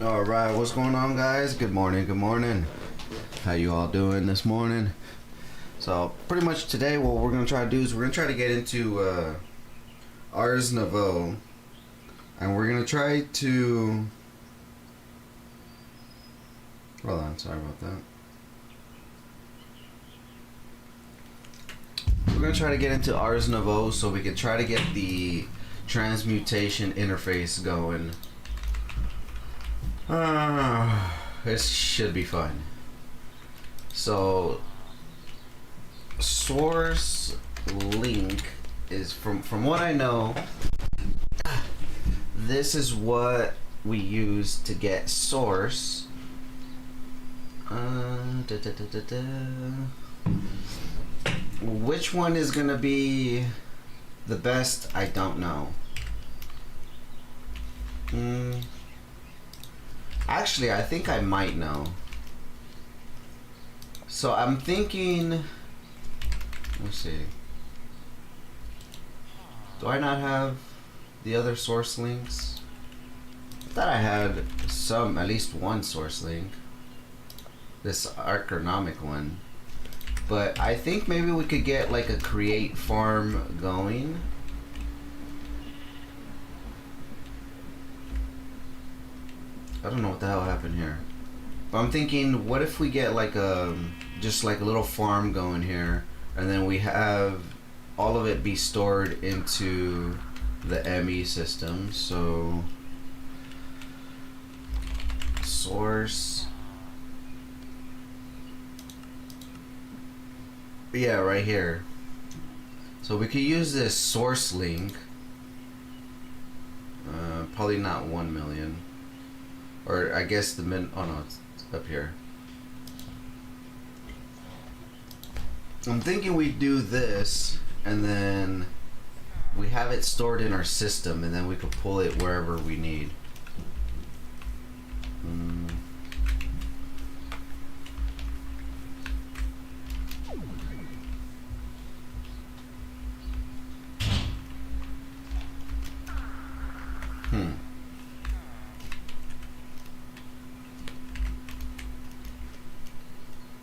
All right, what's going on, guys? Good morning. Good morning. How you all doing this morning? So pretty much today, what we're gonna try to do is we're gonna try to get into Ars Nouveau, and we're gonna try to. Hold on, sorry about that. We're gonna try to get into Ars Nouveau so we can try to get the transmutation interface going. This should be fun. So, source link is from what I know. This is what we use to get source. Which one is gonna be the best? I don't know. Actually, I think I might know. So I'm thinking. Let's see. Do I not have the other source links? I thought I had at least one source link. This Arconomic one. But I think maybe we could get like a create farm going. I don't know what the hell happened here. But I'm thinking, what if we get like just like a little farm going here, and then we have all of it be stored into the ME system. So source. Yeah, right here. So we could use this source link. Probably not 1 million. Or I guess oh no, it's up here. I'm thinking we do this, and then we have it stored in our system, and then we could pull it wherever we need.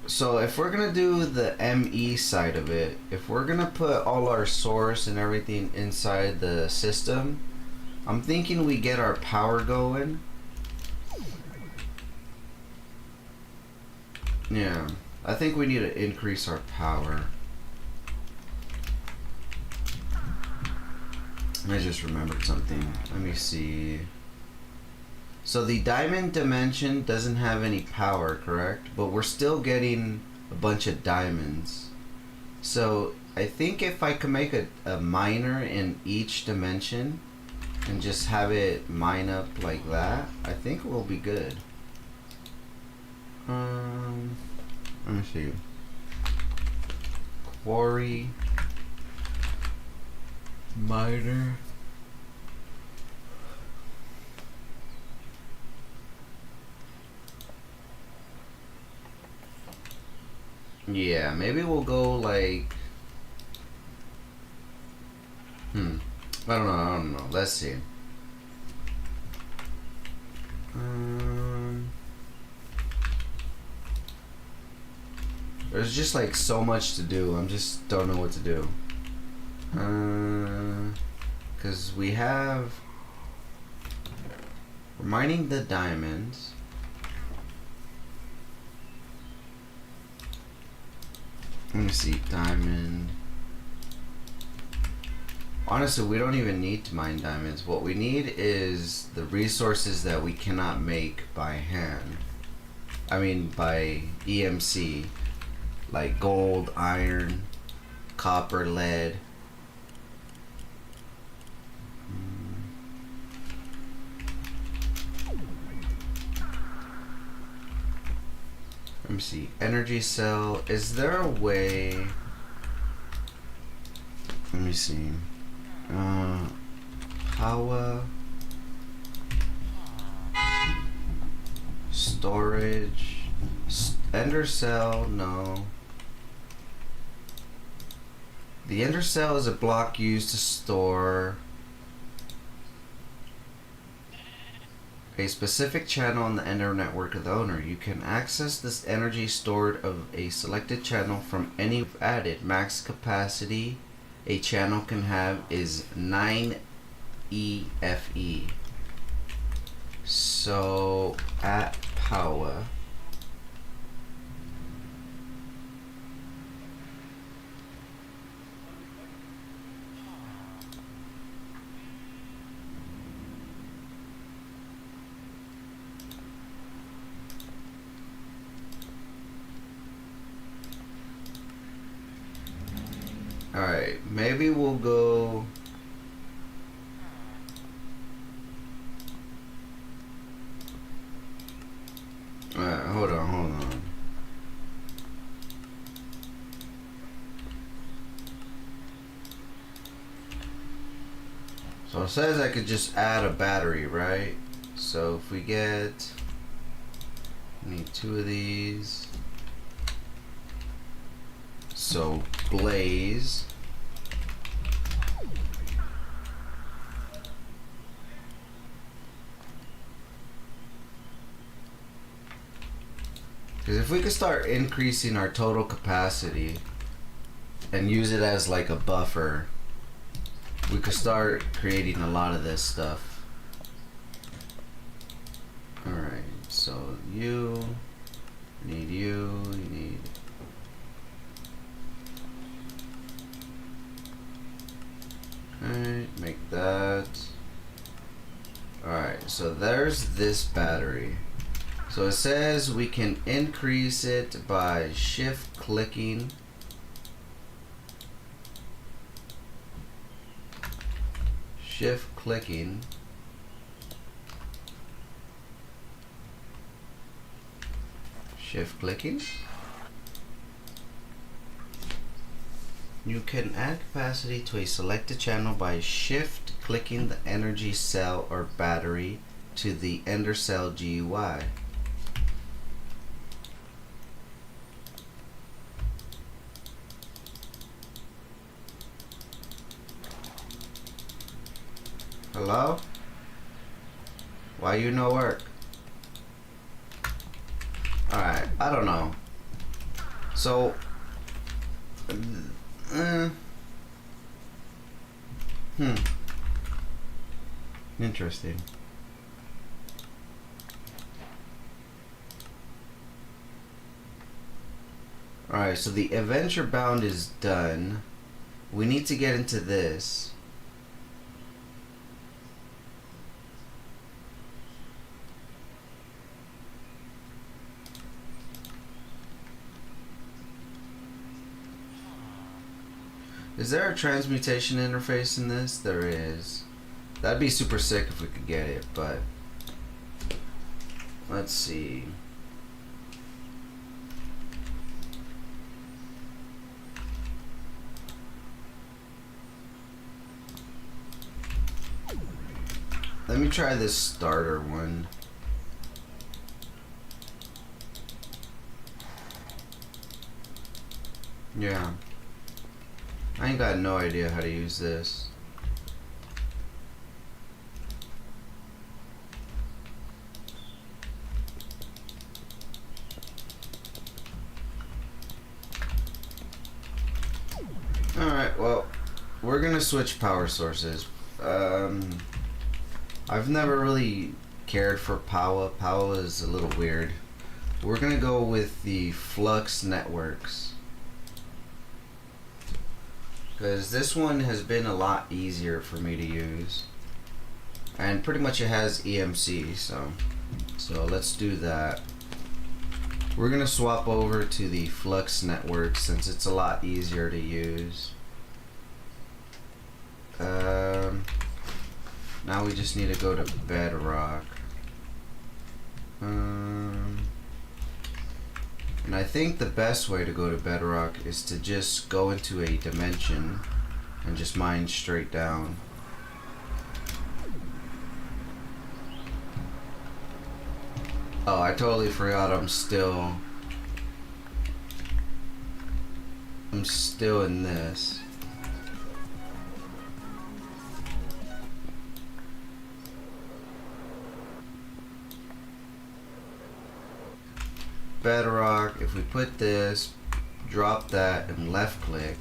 So if we're gonna do the ME side of it, if we're gonna put all our source and everything inside the system, I'm thinking we get our power going. Yeah, I think we need to increase our power. I just remembered something. Let me see. So the diamond dimension doesn't have any power, correct? But we're still getting a bunch of diamonds. So I think if I can make a miner in each dimension and just have it mine up like that, I think we'll be good. Let me see. Quarry. Miner. Yeah, maybe we'll go like I don't know. Let's see. There's just like so much to do. I just don't know what to do. Cause we're mining the diamonds. Let me see, diamond. Honestly, we don't even need to mine diamonds. What we need is the resources that we cannot make by hand. I mean, by EMC. Like gold, iron, copper, lead. Let me see. Energy cell. Is there a way? Let me see. Power. Storage. Ender cell. No. The ender cell is a block used to store a specific channel on the inner network of the owner. You can access this energy stored of a selected channel from any added. Max capacity a channel can have is 9 EFE. So at power, alright, maybe we'll go. Alright, hold on. So it says I could just add a battery, right? So if we get, need 2 of these. So blaze. Because if we could start increasing our total capacity and use it as like a buffer, we could start creating a lot of this stuff. Alright, so you need. Alright, make that. Alright, so there's this battery. So it says we can increase it by shift clicking. Shift clicking. You can add capacity to a selected channel by shift clicking the energy cell or battery to the ender cell GUI. Hello? Why you no work? Alright, I don't know. So, interesting. Alright, so the adventure bound is done. We need to get into this. Is there a transmutation interface in this? There is. That'd be super sick if we could get it, but let's see. Let me try this starter one. Yeah. I ain't got no idea how to use this. Alright, well, we're gonna switch power sources. I've never really cared for power. Power is a little weird. We're gonna go with the flux networks, because this one has been a lot easier for me to use, and pretty much it has EMC, so let's do that. We're gonna swap over to the flux network since it's a lot easier to use. Now we just need to go to bedrock, and I think the best way to go to bedrock is to just go into a dimension and just mine straight down. Oh, I totally forgot I'm still in this. bedrock. If we put this, drop that, and left click,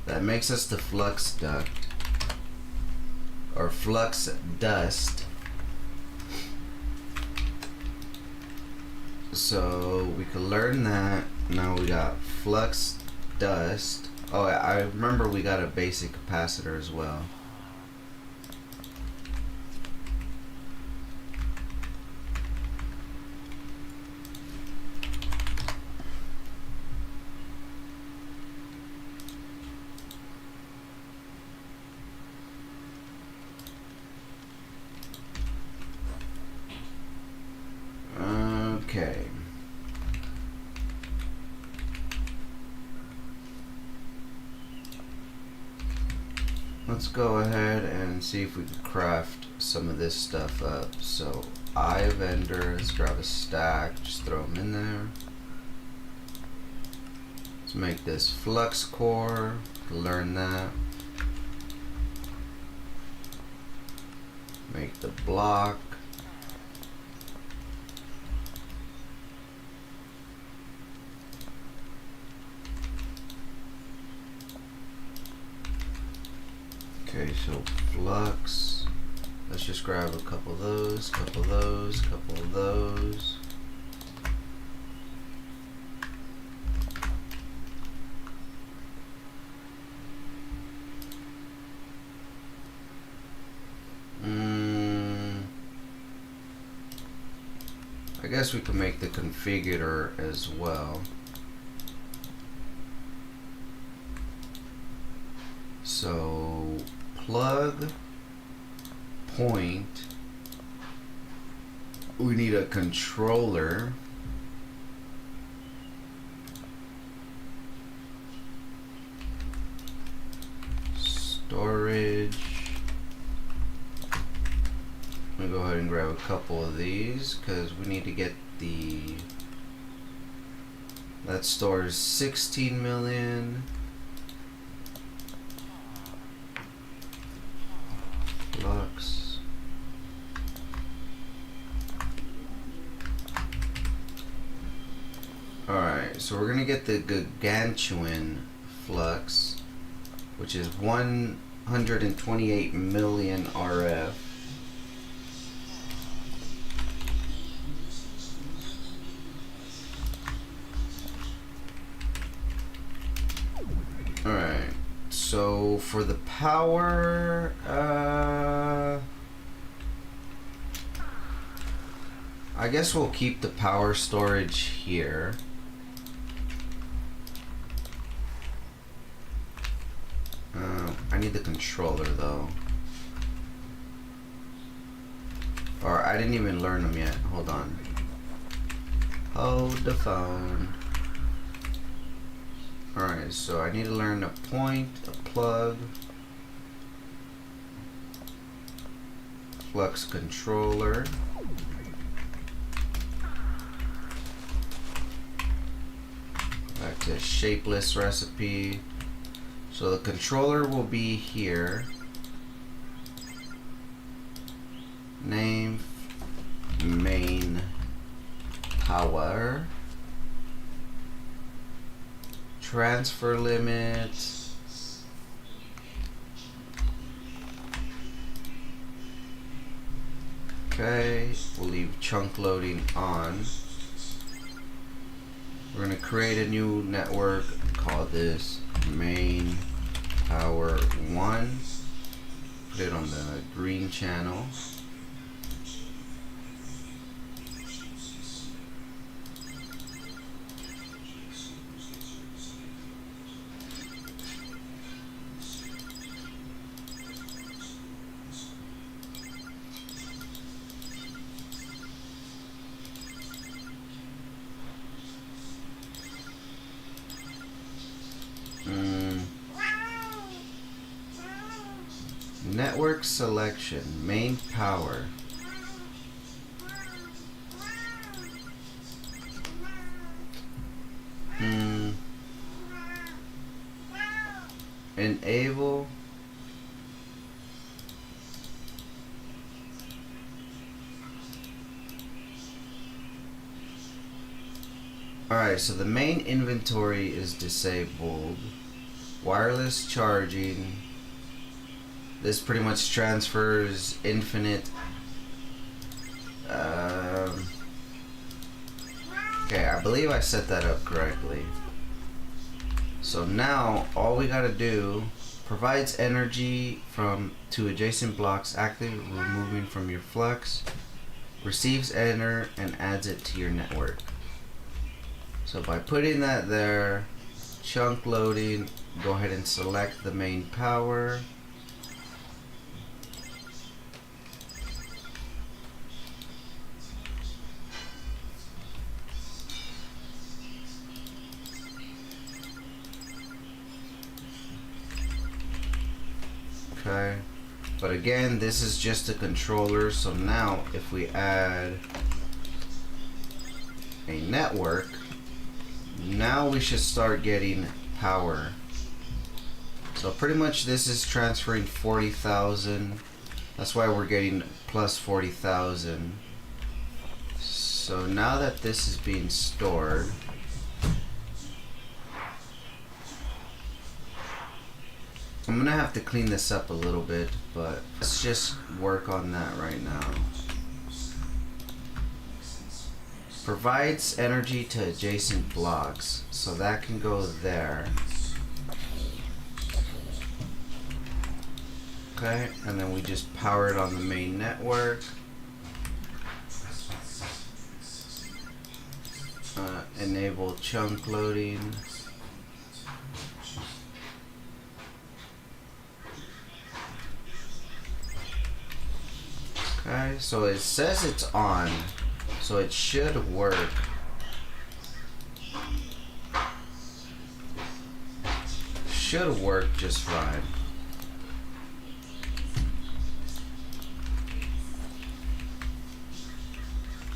that makes us the flux duct or flux dust. So we could learn that. Now we got flux dust. Oh, I remember we got a basic capacitor as well. Okay. Let's go ahead and see if we can craft some of this stuff up. So, eye vendor, let's grab a stack, just throw them in there. Let's make this flux core, learn that. Make the block. Okay, so flux. Let's just grab a couple of those, couple of those, couple of those. I guess we can make the configurator as well. So plug point, we need a controller. Storage. I'm gonna go ahead and grab a couple of these because we need to get that stores 16 million. Flux. Alright, so we're gonna get the gargantuan flux, which is 128 million RF. Alright, so for the power, I guess we'll keep the power storage here. I need the controller though. Or I didn't even learn them yet. Hold on. Hold the phone. Alright, so I need to learn a point, a plug, flux controller. Back to shapeless recipe. So the controller will be here. Name main power. Transfer limit. Okay, we'll leave chunk loading on. We're going to create a new network, call this main power 1. Put it on the green channel. Network selection, main power. Enable. Alright, so the main inventory is disabled. Wireless charging. This pretty much transfers infinite. Okay, I believe I set that up correctly. So now all we gotta do, provides energy to adjacent blocks, actively removing from your flux, receives enter and adds it to your network. So by putting that there, chunk loading, go ahead and select the main power. Okay, but again, this is just a controller, so now if we add a network, now we should start getting power. So pretty much this is transferring 40,000. That's why we're getting plus 40,000. So now that this is being stored, I'm gonna have to clean this up a little bit, but let's just work on that right now. Provides energy to adjacent blocks, so that can go there. Okay, and then we just power it on the main network. Enable chunk loading. Okay, so it says it's on, so it should work. Should work just fine.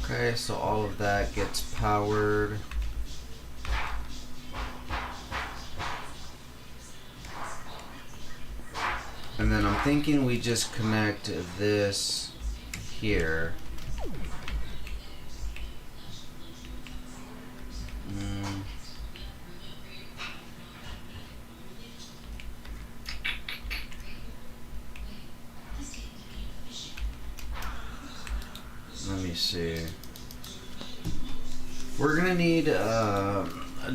Okay, so all of that gets powered. And then I'm thinking we just connect this here. Let me see. We're gonna need a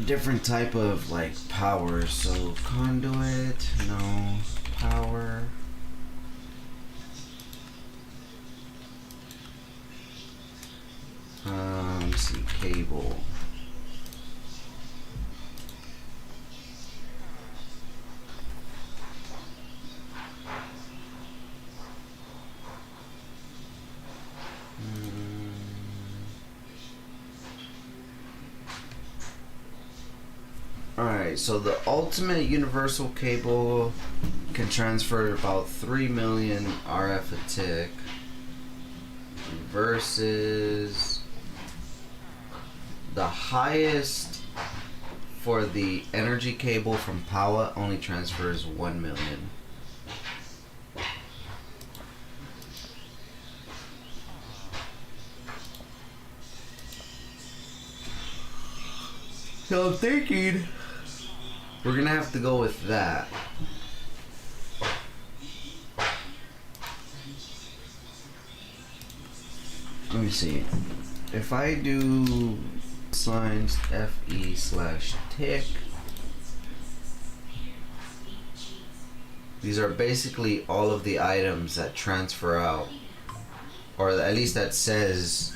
different type of like power. So conduit, no power. Let's see, cable. Alright, so the ultimate universal cable can transfer about 3 million RF a tick versus the highest for the energy cable from power only transfers 1 million. So I'm thinking we're gonna have to go with that. Let me see. If I do signs FE/tick, these are basically all of the items that transfer out, or at least that says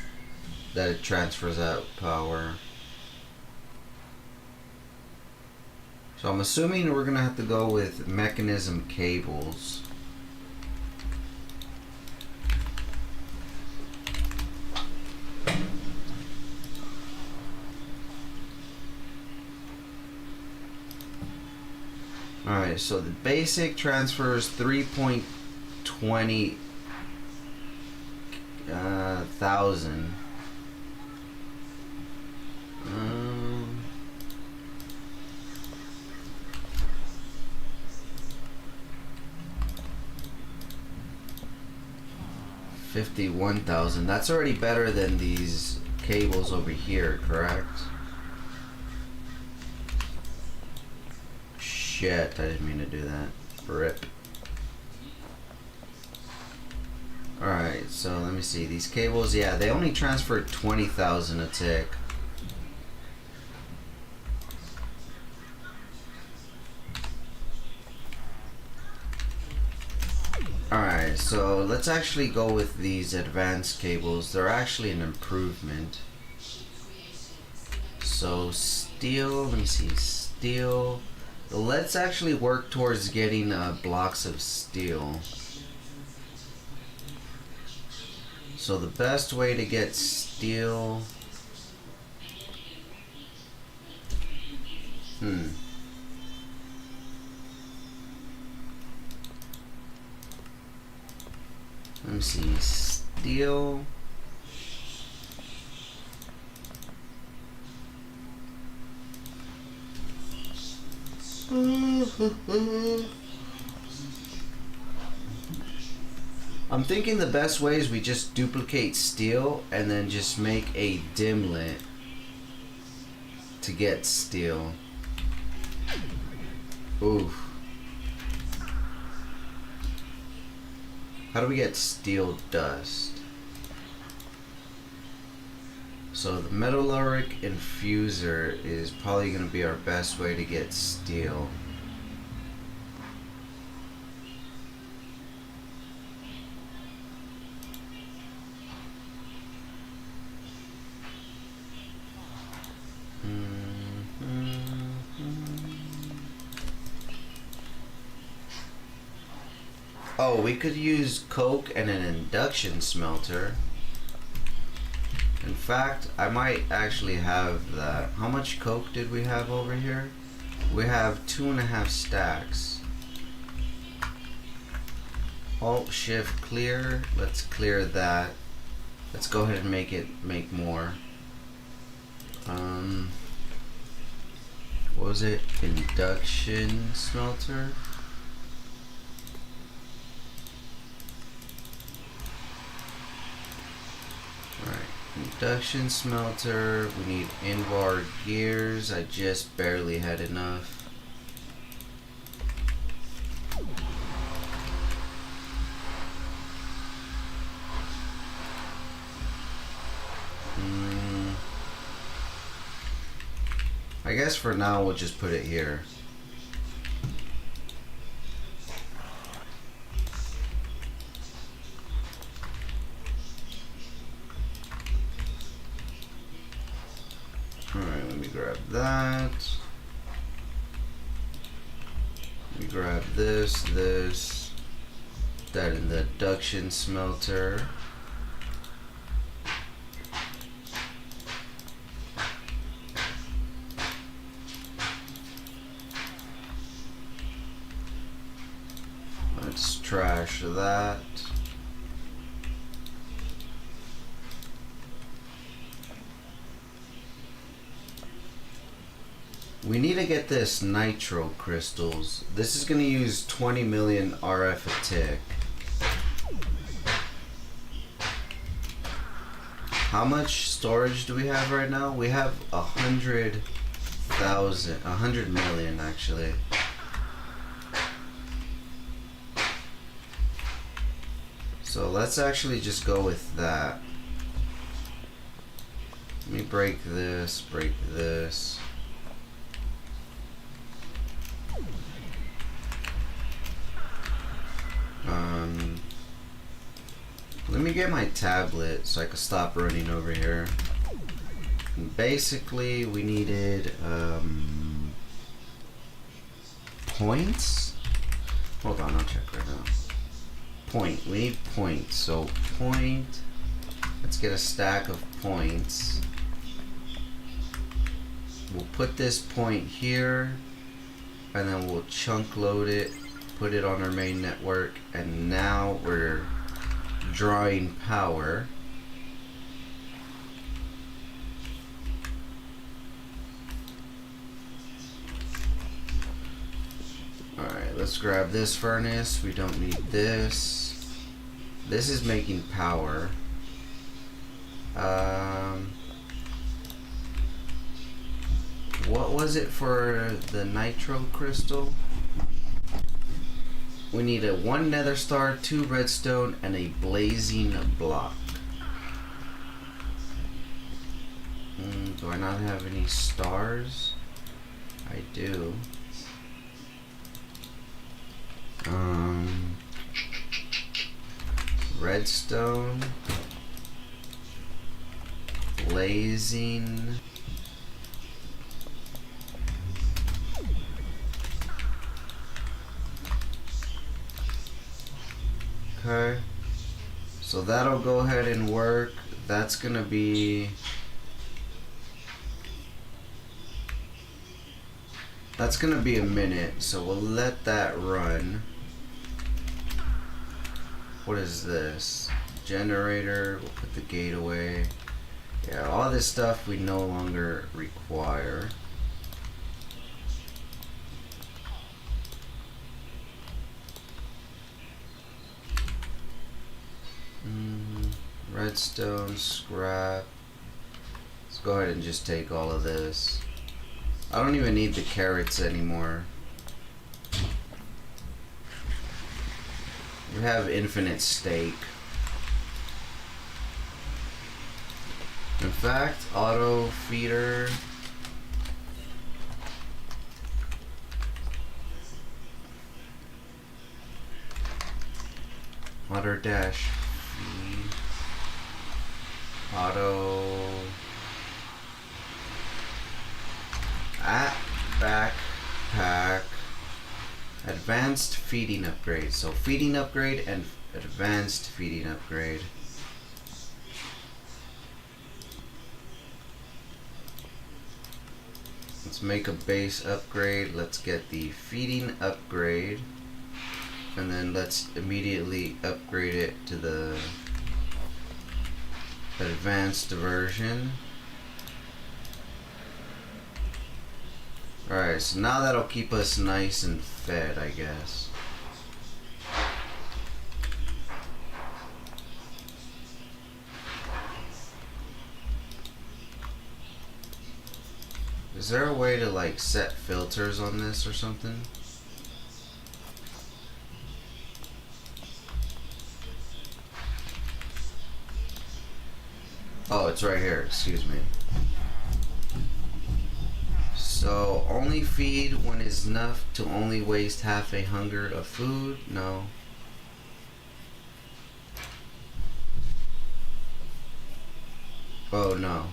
that it transfers out power. So I'm assuming we're gonna have to go with mechanism cables. Alright, so the basic transfers 3.20 thousand. 51,000. That's already better than these cables over here, correct? shit, I didn't mean to do that. Rip. Alright, so let me see. These cables, yeah, they only transfer 20,000 a tick. Alright, so let's actually go with these advanced cables. They're actually an improvement. So steel, let me see, steel. Let's actually work towards getting blocks of steel. So the best way to get steel... Let me see, steel... I'm thinking the best way is we just duplicate steel and then just make a dimlet to get steel. Oof. How do we get steel dust? So the metallurgic infuser is probably going to be our best way to get steel. Oh, we could use coke and an induction smelter. In fact, I might actually have that. How much coke did we have over here? We have 2.5 stacks. Alt shift clear. Let's clear that. Let's go ahead and make more. What was it? Induction smelter. Induction smelter, we need invar gears. I just barely had enough. I guess for now we'll just put it here. Alright, let me grab that. Let me grab this, that in the induction smelter. Let's trash that. We need to get this nitro crystals. This is going to use 20 million RF a tick. How much storage do we have right now? We have 100 million actually. So let's actually just go with that. Let me break this, break this. Let me get my tablet so I can stop running over here. And basically, we needed points. Hold on, I'll check right now. Point. We need points. So point. Let's get a stack of points. We'll put this point here, and then we'll chunk load it, put it on our main network, and now we're drawing power. Alright, let's grab this furnace. We don't need this. This is making power. What was it for the nitro crystal? We need a 1 nether star, 2 redstone, and a blazing block. Do I not have any stars? I do. Redstone, blazing, okay, so that'll go ahead and work. That's gonna be a minute, so we'll let that run. What is this? Generator, we'll put the gate away. Yeah, all this stuff we no longer require. Redstone, scrap. Let's go ahead and just take all of this. I don't even need the carrots anymore. We have infinite steak. In fact, auto feeder. Auto dash feed. Auto backpack. Advanced feeding upgrade. So feeding upgrade and advanced feeding upgrade. Let's make a base upgrade. Let's get the feeding upgrade. And then let's immediately upgrade it to the advanced version. Alright, so now that'll keep us nice and fed, I guess. Is there a way to like set filters on this or something? Oh, it's right here, excuse me. So, only feed when it's enough to only waste half a hunger of food? No. Oh, no.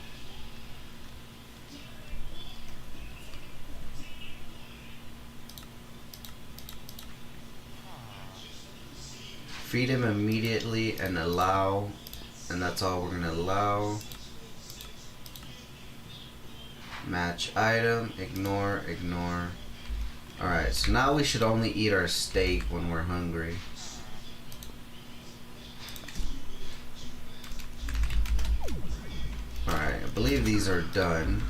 Feed him immediately and allow, and that's all we're gonna allow. Match item, ignore, ignore. Alright, so now we should only eat our steak when we're hungry. Alright, I believe these are done.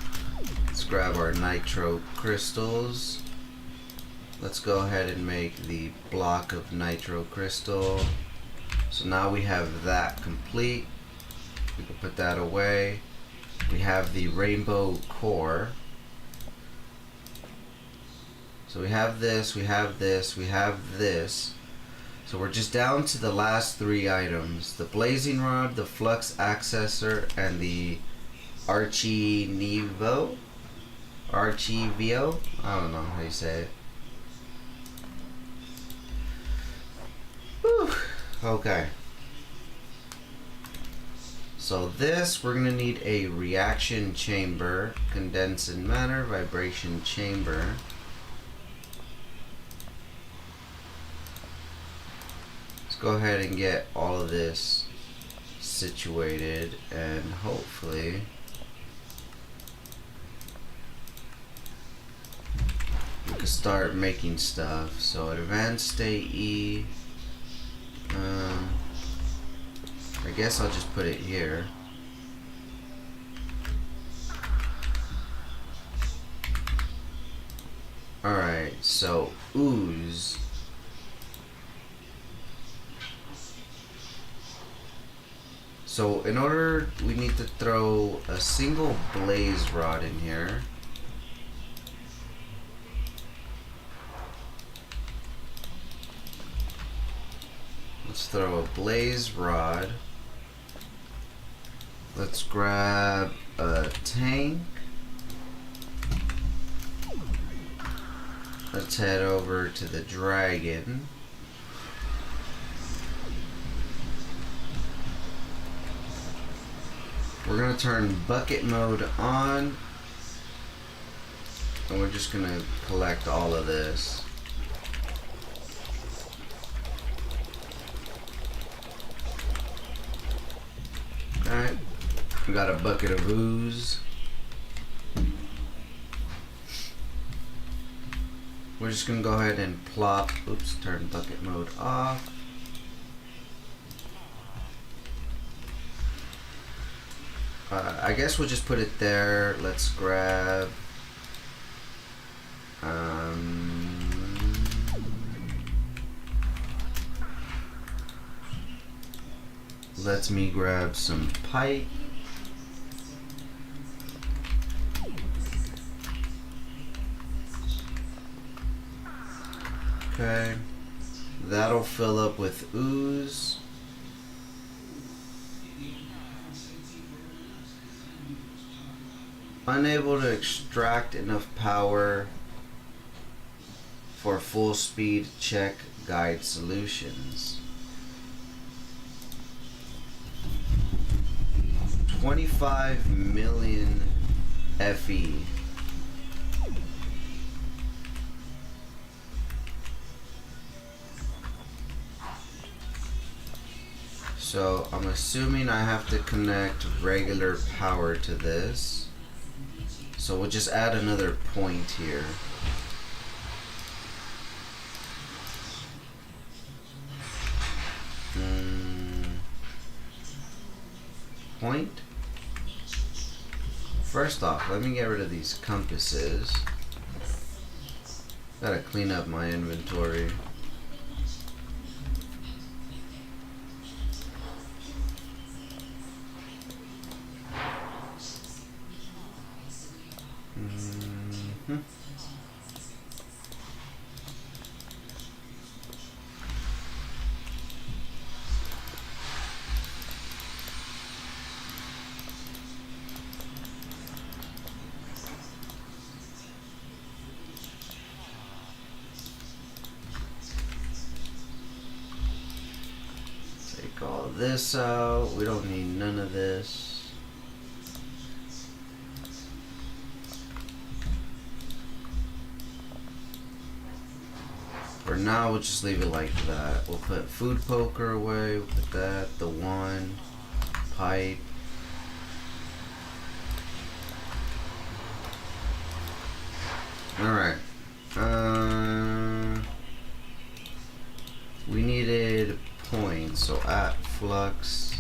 Let's grab our nitro crystals. Let's go ahead and make the block of nitro crystal. So now we have that complete. We can put that away. We have the rainbow core. So we have this, we have this, we have this. So we're just down to the last 3 items. The blazing rod, the flux accessor, and the archivio. I don't know how you say it. Whew. Okay. So this, we're gonna need a reaction chamber, condensing matter, vibration chamber. Let's go ahead and get all of this situated, and hopefully we can start making stuff. So advanced AE. I guess I'll just put it here. Alright, so ooze. So in order, we need to throw a single blaze rod in here. Let's throw a blaze rod. Let's grab a tank. Let's head over to the dragon. We're gonna turn bucket mode on, and we're just gonna collect all of this. Alright, we got a bucket of ooze. We're just gonna go ahead and plop, oops, turn bucket mode off. I guess we'll just put it there. Let's grab let me grab some pipe. Okay, that'll fill up with ooze. Unable to extract enough power for full speed check guide solutions. 25 million FE. So I'm assuming I have to connect regular power to this. So we'll just add another point here. Point. First off, let me get rid of these compasses. Gotta clean up my inventory. Take all this out. We don't need none of this. For now, we'll just leave it like that. We'll put food poker away. We'll put that. The one pipe. Alright. We needed points, so at flux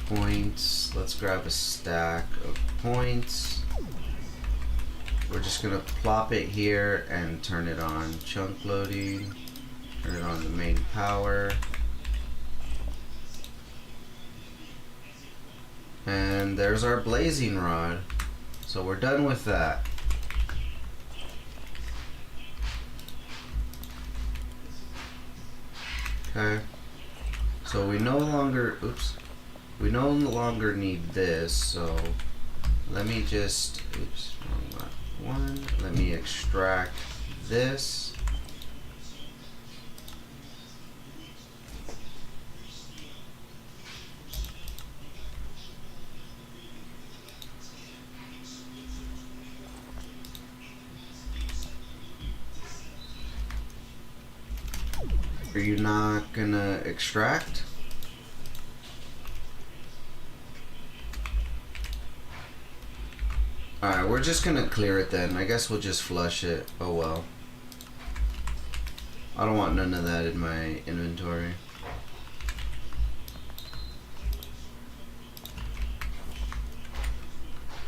points. Let's grab a stack of points. We're just gonna plop it here and turn it on chunk loading. Turn it on the main power. And there's our blazing rod. So we're done with that. Okay. So we no longer, we no longer need this, so let me just, wrong one. Let me extract this. Are you not gonna extract? Alright, we're just gonna clear it then. I guess we'll just flush it. Oh well. I don't want none of that in my inventory.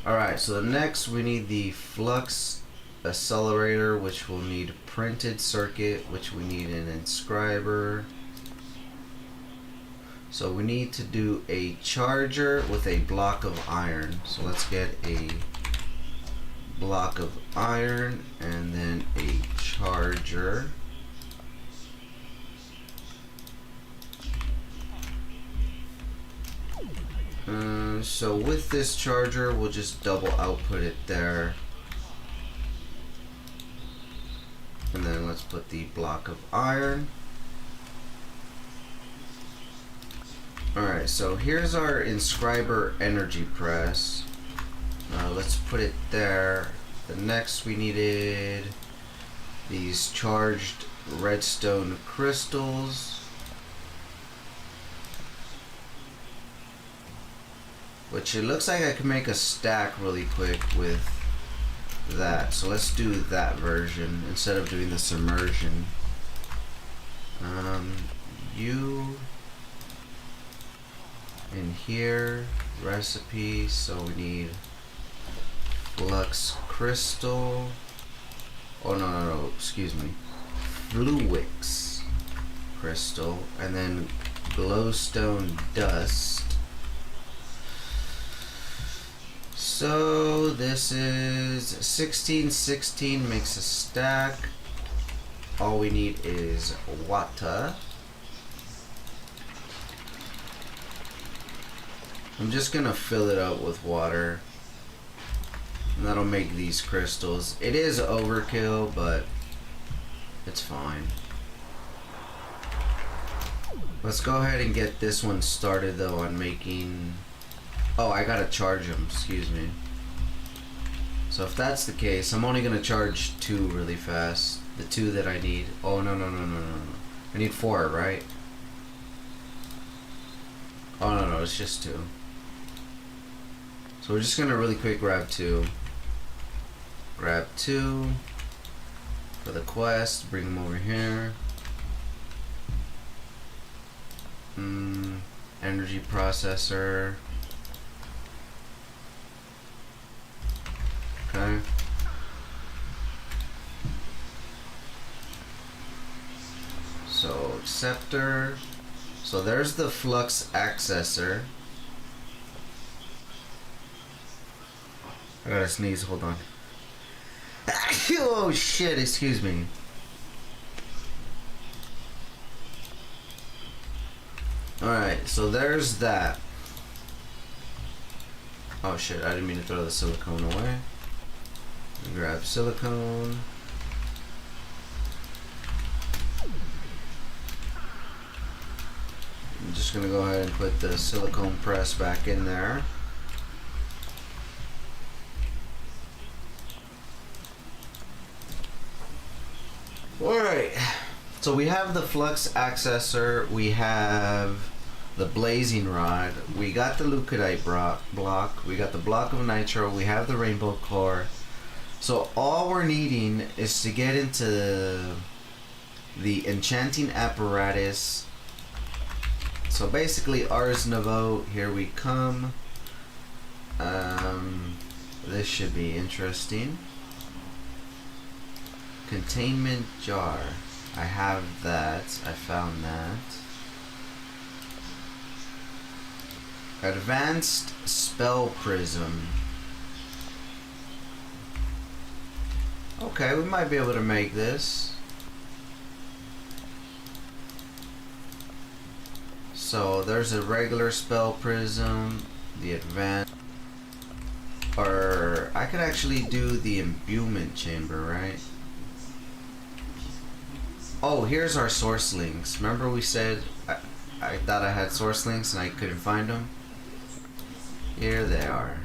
Alright, so the next we need the flux accelerator, which will need printed circuit, which we need an inscriber. So we need to do a charger with a block of iron. So let's get a block of iron and then a charger. So with this charger, we'll just double output it there. And then let's put the block of iron. Alright, so here's our inscriber energy press. Let's put it there. The next we needed these charged redstone crystals, which it looks like I can make a stack really quick with that. So let's do that version instead of doing the submersion. You in here, recipe, so we need flux crystal. Oh no, excuse me. Fluix crystal, and then glowstone dust. So this is 16 makes a stack. All we need is water. I'm just gonna fill it up with water, and that'll make these crystals. It is overkill, but it's fine. Let's go ahead and get this one started though on making... Oh, I gotta charge them, excuse me. So if that's the case, I'm only gonna charge 2 really fast. The 2 that I need. Oh, no. I need 4, right? Oh, no, it's just 2. So we're just gonna really quick grab 2. Grab 2 for the quest, bring them over here. Energy processor. Okay. So scepter. So there's the flux accessor. I gotta sneeze, hold on. Oh shit, excuse me. Alright, so there's that. Oh shit, I didn't mean to throw the silicone away. Grab silicone. I'm just gonna go ahead and put the silicone press back in there. Alright, so we have the flux accessor, we have the blazing rod, we got the leucodite block, we got the block of nitro, we have the rainbow core. So all we're needing is to get into the enchanting apparatus. So basically Ars Nouveau, here we come. This should be interesting. Containment jar. I have that. I found that. Advanced spell prism. Okay, we might be able to make this. So there's a regular spell prism, the advanced, or I could actually do the imbuement chamber, right? Oh, here's our source links. Remember we said I thought I had source links and I couldn't find them? Here they are.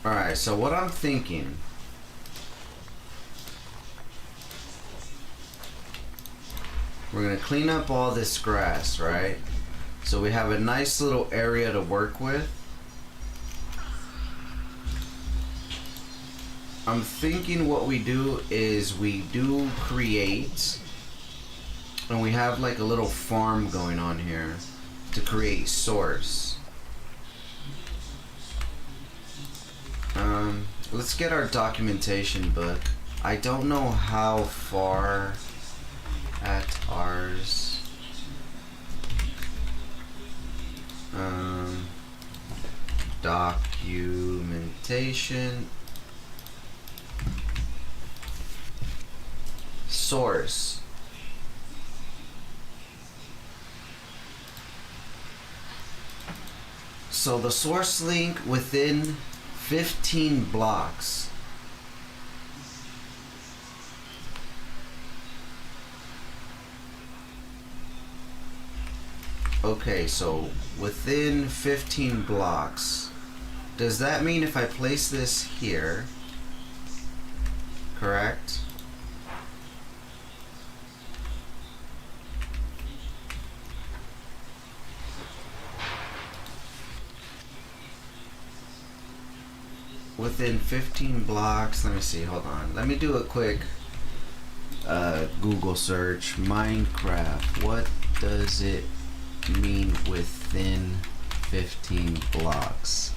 Alright, so what I'm thinking, we're gonna clean up all this grass, right? So we have a nice little area to work with. I'm thinking what we do is we do create, and we have like a little farm going on here to create source. Let's get our documentation book. I don't know how far at ours. Documentation. Source. So the source link within 15 blocks. Okay, so within 15 blocks. Does that mean if I place this here, correct? Within 15 blocks, let me see, hold on. Let me do a quick Google search. Minecraft, what does it mean within 15 blocks?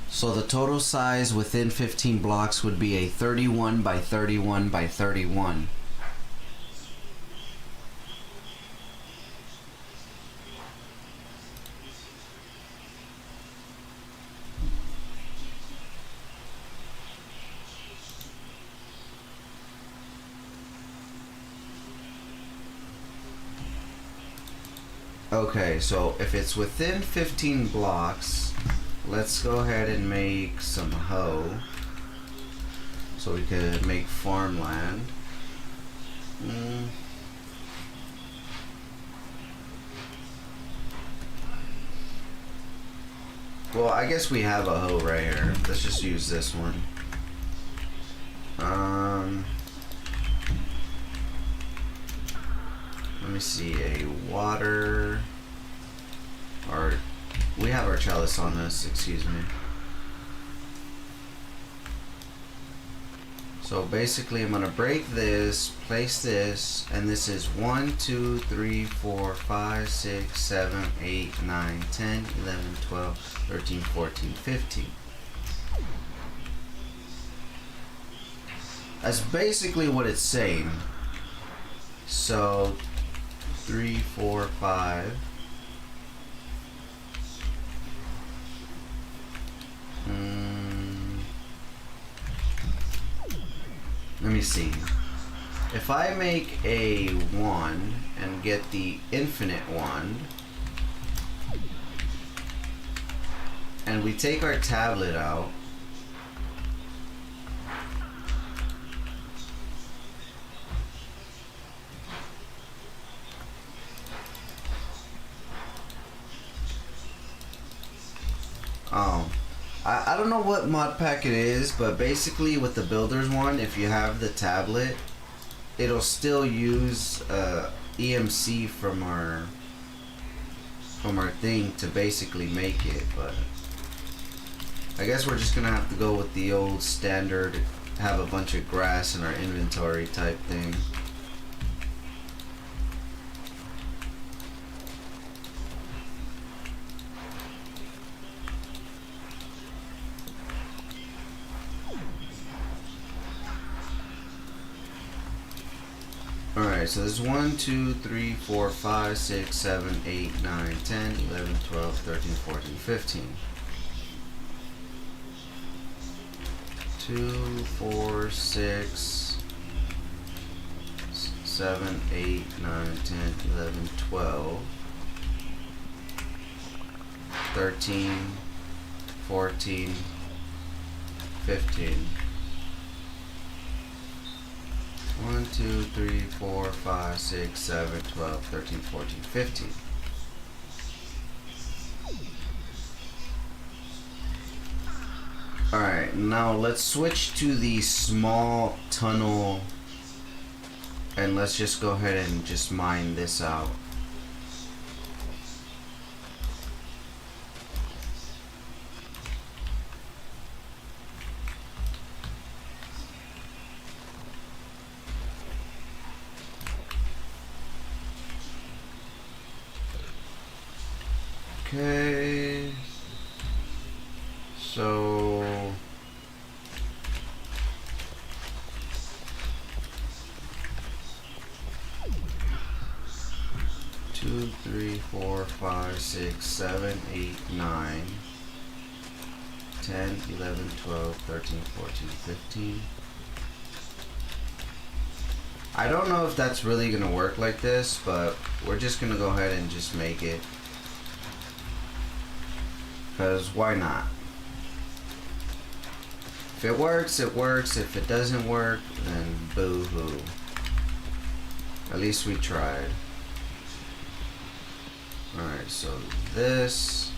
So the total size within 15 blocks would be a 31 by 31 by 31. Okay, so if it's within 15 blocks, let's go ahead and make some hoe so we could make farmland. Well, I guess we have a hoe right here. Let's just use this one. Let me see, a water, or we have our chalice on this, excuse me. So basically I'm gonna break this, place this, and this is 1, 2, 3, 4, 5, 6, 7, 8, 9, 10, 11, 12, 13, 14, 15. That's basically what it's saying. So 3, 4, 5. Let me see. If I make a 1 and get the infinite one, and we take our tablet out, I don't know what mod pack it is, but basically with the builders one, if you have the tablet, it'll still use EMC from our thing to basically make it, but I guess we're just gonna have to go with the old standard, have a bunch of grass in our inventory type thing. Alright, so there's 1, 2, 3, 4, 5, 6, 7, 8, 9, 10, 11, 12, 13, 14, 15. 2, 4, 6, 7, 8, 9, 10, 11, 12, 13, 14, 15. 1, 2, 3, 4, 5, 6, 7, 12, 13, 14, 15. Alright, now let's switch to the small tunnel and let's just go ahead and just mine this out. Okay, so 2, 3, 4, 5, 6, 7, 8, 9, 10, 11, 12, 13, 14, 15. I don't know if that's really gonna work like this, but we're just gonna go ahead and just make it. Because why not? If it works, it works. If it doesn't work, then boo-hoo. At least we tried. Alright, so this...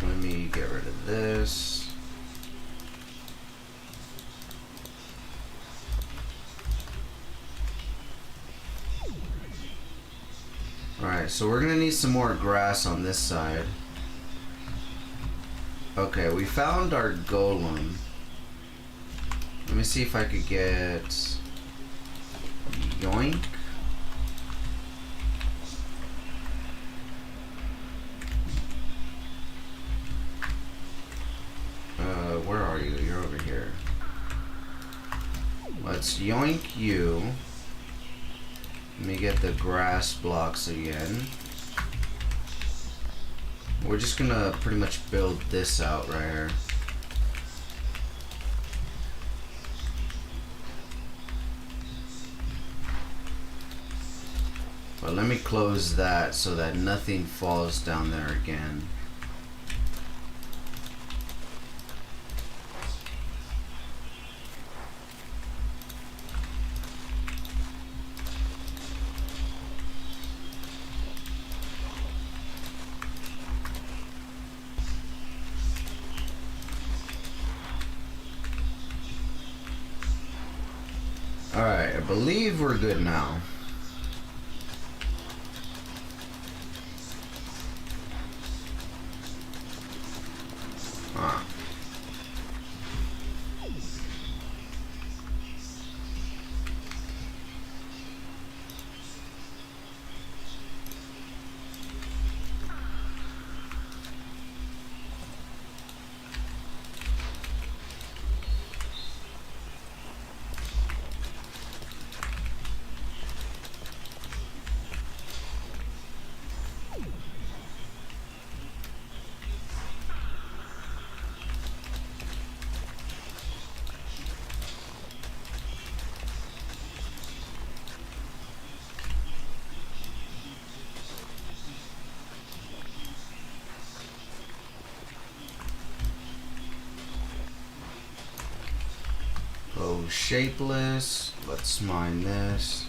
Let me get rid of this. Alright, so we're gonna need some more grass on this side. Okay, we found our golem. Let me see if I could get... Yoink. Where are you? You're over here. Let's yoink you. Let me get the grass blocks again. We're just gonna pretty much build this out right here. But let me close that so that nothing falls down there again. Alright, I believe we're good now. Go shapeless. Let's mine this.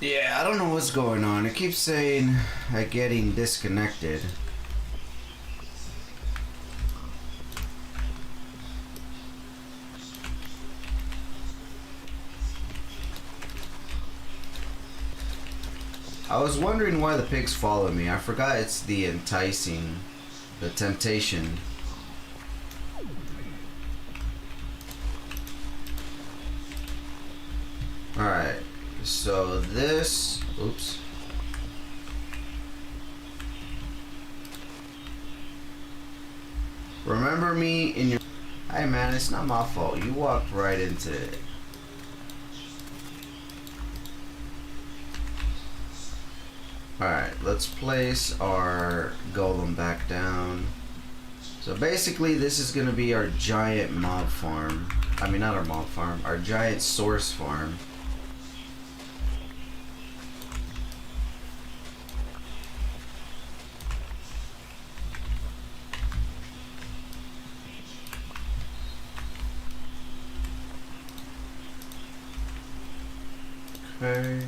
Yeah, I don't know what's going on. It keeps saying getting disconnected. I was wondering why the pigs follow me. I forgot it's the enticing, the temptation. Alright, so this, oops. Remember me in your... Hey man, it's not my fault. You walked right into it. Alright, let's place our golem back down. So basically this is going to be our giant mob farm. I mean not our mob farm, our giant source farm. Okay.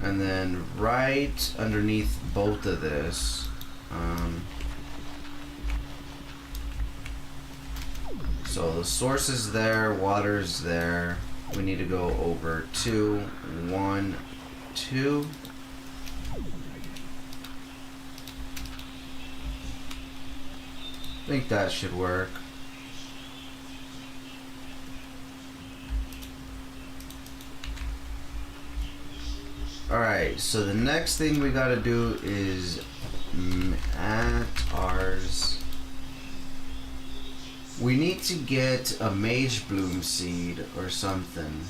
And then right underneath both of this, so the source is there, water's there. We need to go over 2, 1, 2. I think that should work. Alright, so the next thing we gotta do is At ours. We need to get a mage bloom seed or something.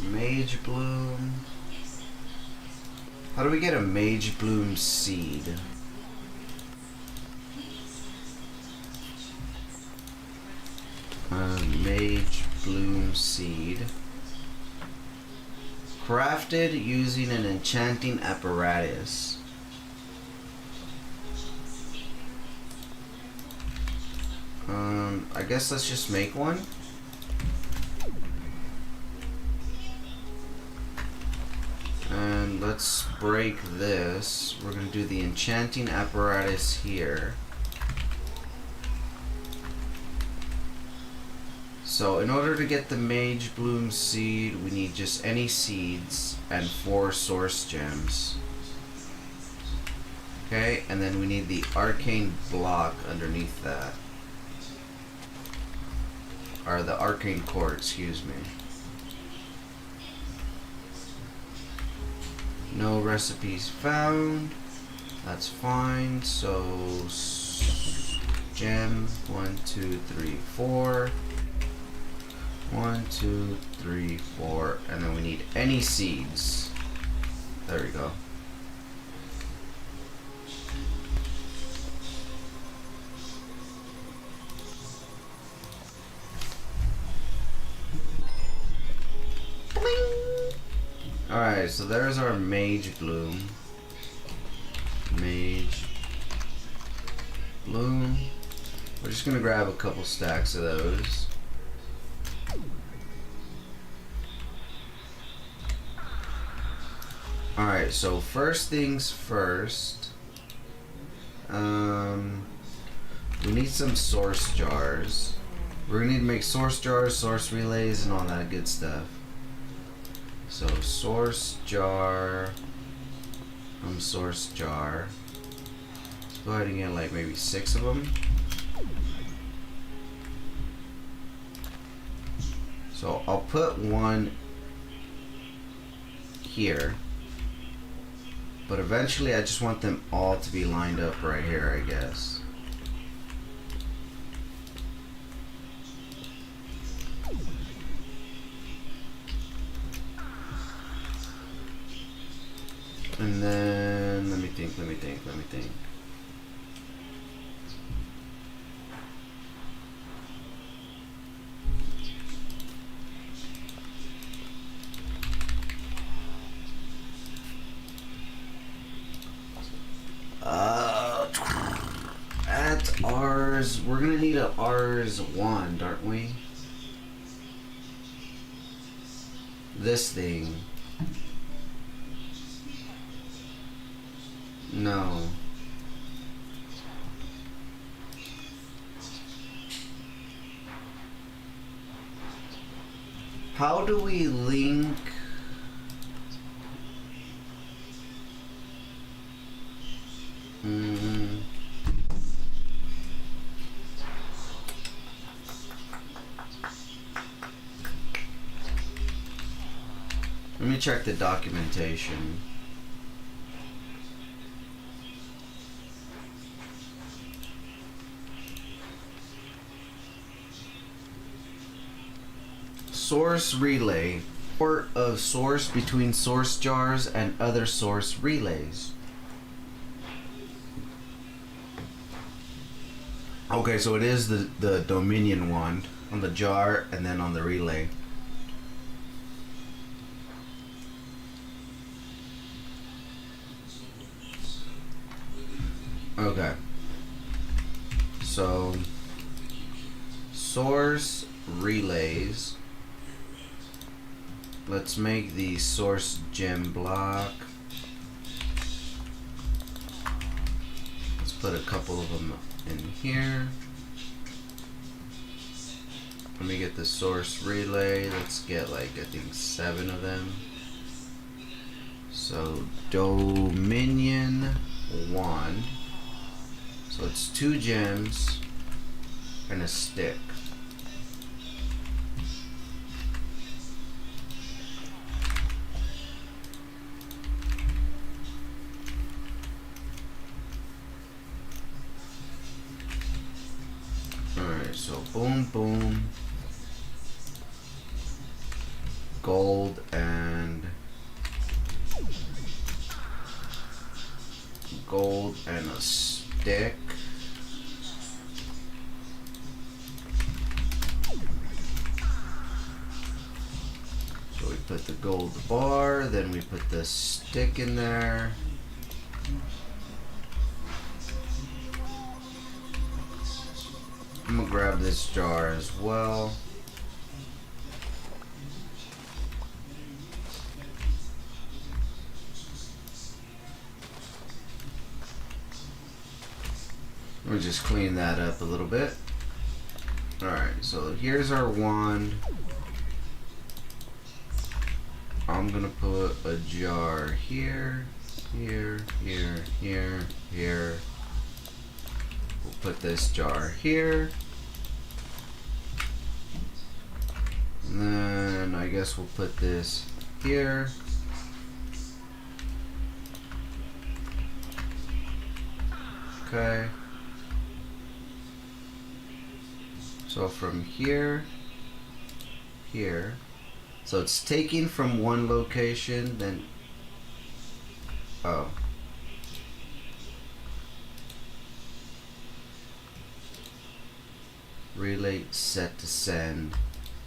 Mage bloom. How do we get a mage bloom seed? Mage bloom seed. Crafted using an enchanting apparatus. I guess let's just make one. And let's break this. We're gonna do the enchanting apparatus here. So in order to get the mage bloom seed, we need just any seeds and 4 source gems. Okay, and then we need the arcane block underneath that. Or the arcane core, excuse me. No recipes found. That's fine. So gem 1, 2, 3, 4. 1, 2, 3, 4, and then we need any seeds. There we go. Alright, so there's our mage bloom. Mage bloom. We're just gonna grab a couple stacks of those. Alright, so first things first. We need some source jars. We're gonna need to make source jars, source relays, and all that good stuff. So source jar, source jar. Let's go ahead and get like maybe 6 of them. So I'll put one here, but eventually I just want them all to be lined up right here, I guess. And then, let me think. At ours, we're gonna need a ours wand, aren't we? This thing. No. How do we link? Let me check the documentation. Source relay. Port of source between source jars and other source relays. Okay, so it is the Dominion wand on the jar and then on the relay. Okay. So source relays. Let's make the source gem block. Let's put a couple of them in here. Let me get the source relay. Let's get like, I think 7 of them. So Dominion wand. So it's 2 gems and a stick. Alright, so boom, boom. Gold and a stick. So we put the gold bar, then we put the stick in there. I'm gonna grab this jar as well. We'll just clean that up a little bit. Alright, so here's our wand. I'm gonna put a jar here, here, here, here, here. We'll put this jar here. And then I guess we'll put this here. Okay. So from here, here. So it's taking from one location, then, oh. Relay set to send.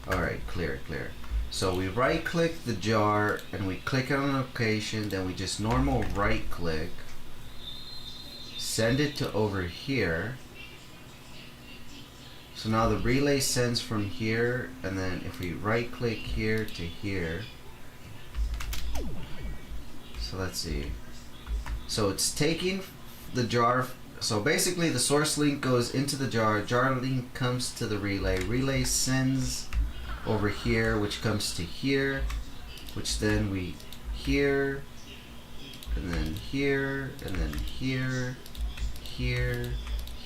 Alright, clear. So we right click the jar and we click on a location, then we just normal right click, send it to over here. So now the relay sends from here, and then if we right click here to here. So let's see. So it's taking the jar. So basically the source link goes into the jar. Jar link comes to the relay. Relay sends over here, which comes to here, which then we here, and then here, and then here, here,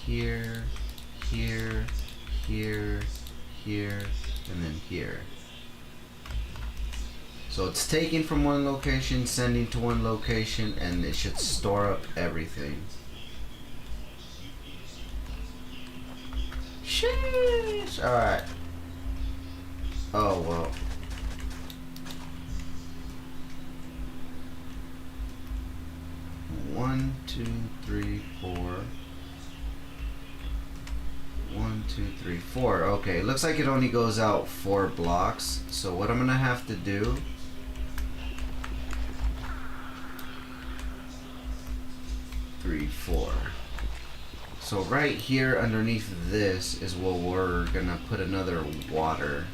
here, here, here, here, and then here. So it's taking from one location, sending to one location, and it should store up everything. Sheesh! Alright. Oh, well. One, two, three, four. 1, 2, 3, 4. Okay, looks like it only goes out 4 blocks. So what I'm gonna have to do, three, 4. So right here underneath this is where we're gonna put another water.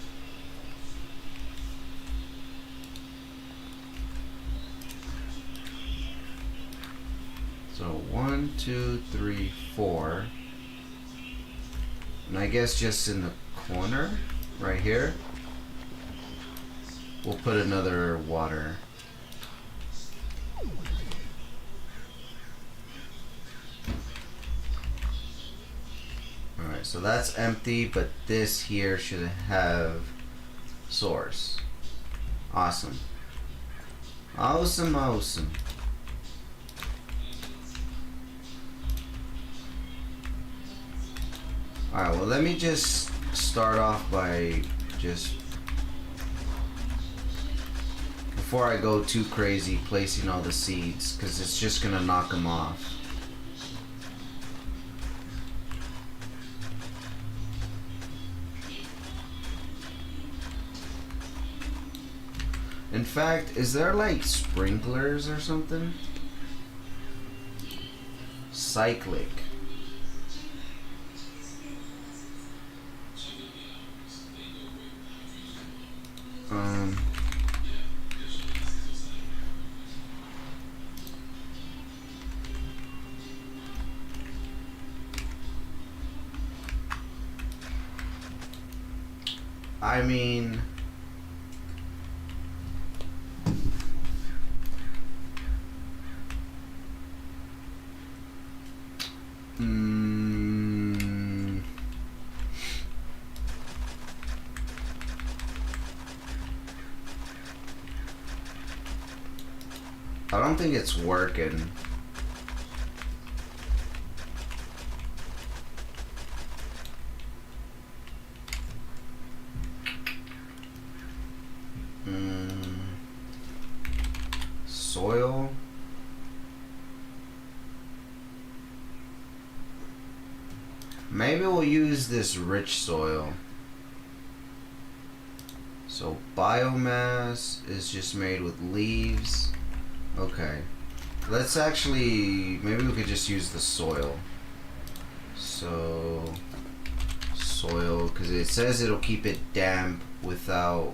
So 1, 2, 3, 4. And I guess just in the corner, right here, we'll put another water. Alright, so that's empty, but this here should have source. Awesome. Awesome, awesome. Alright, well let me just start off by just, before I go too crazy, placing all the seeds, because it's just gonna knock them off. In fact, is there like sprinklers or something? Cyclic. I mean, I don't think it's working. Maybe we'll use this rich soil. So biomass is just made with leaves. Okay. Let's actually, maybe we could just use the soil. So soil, because it says it'll keep it damp without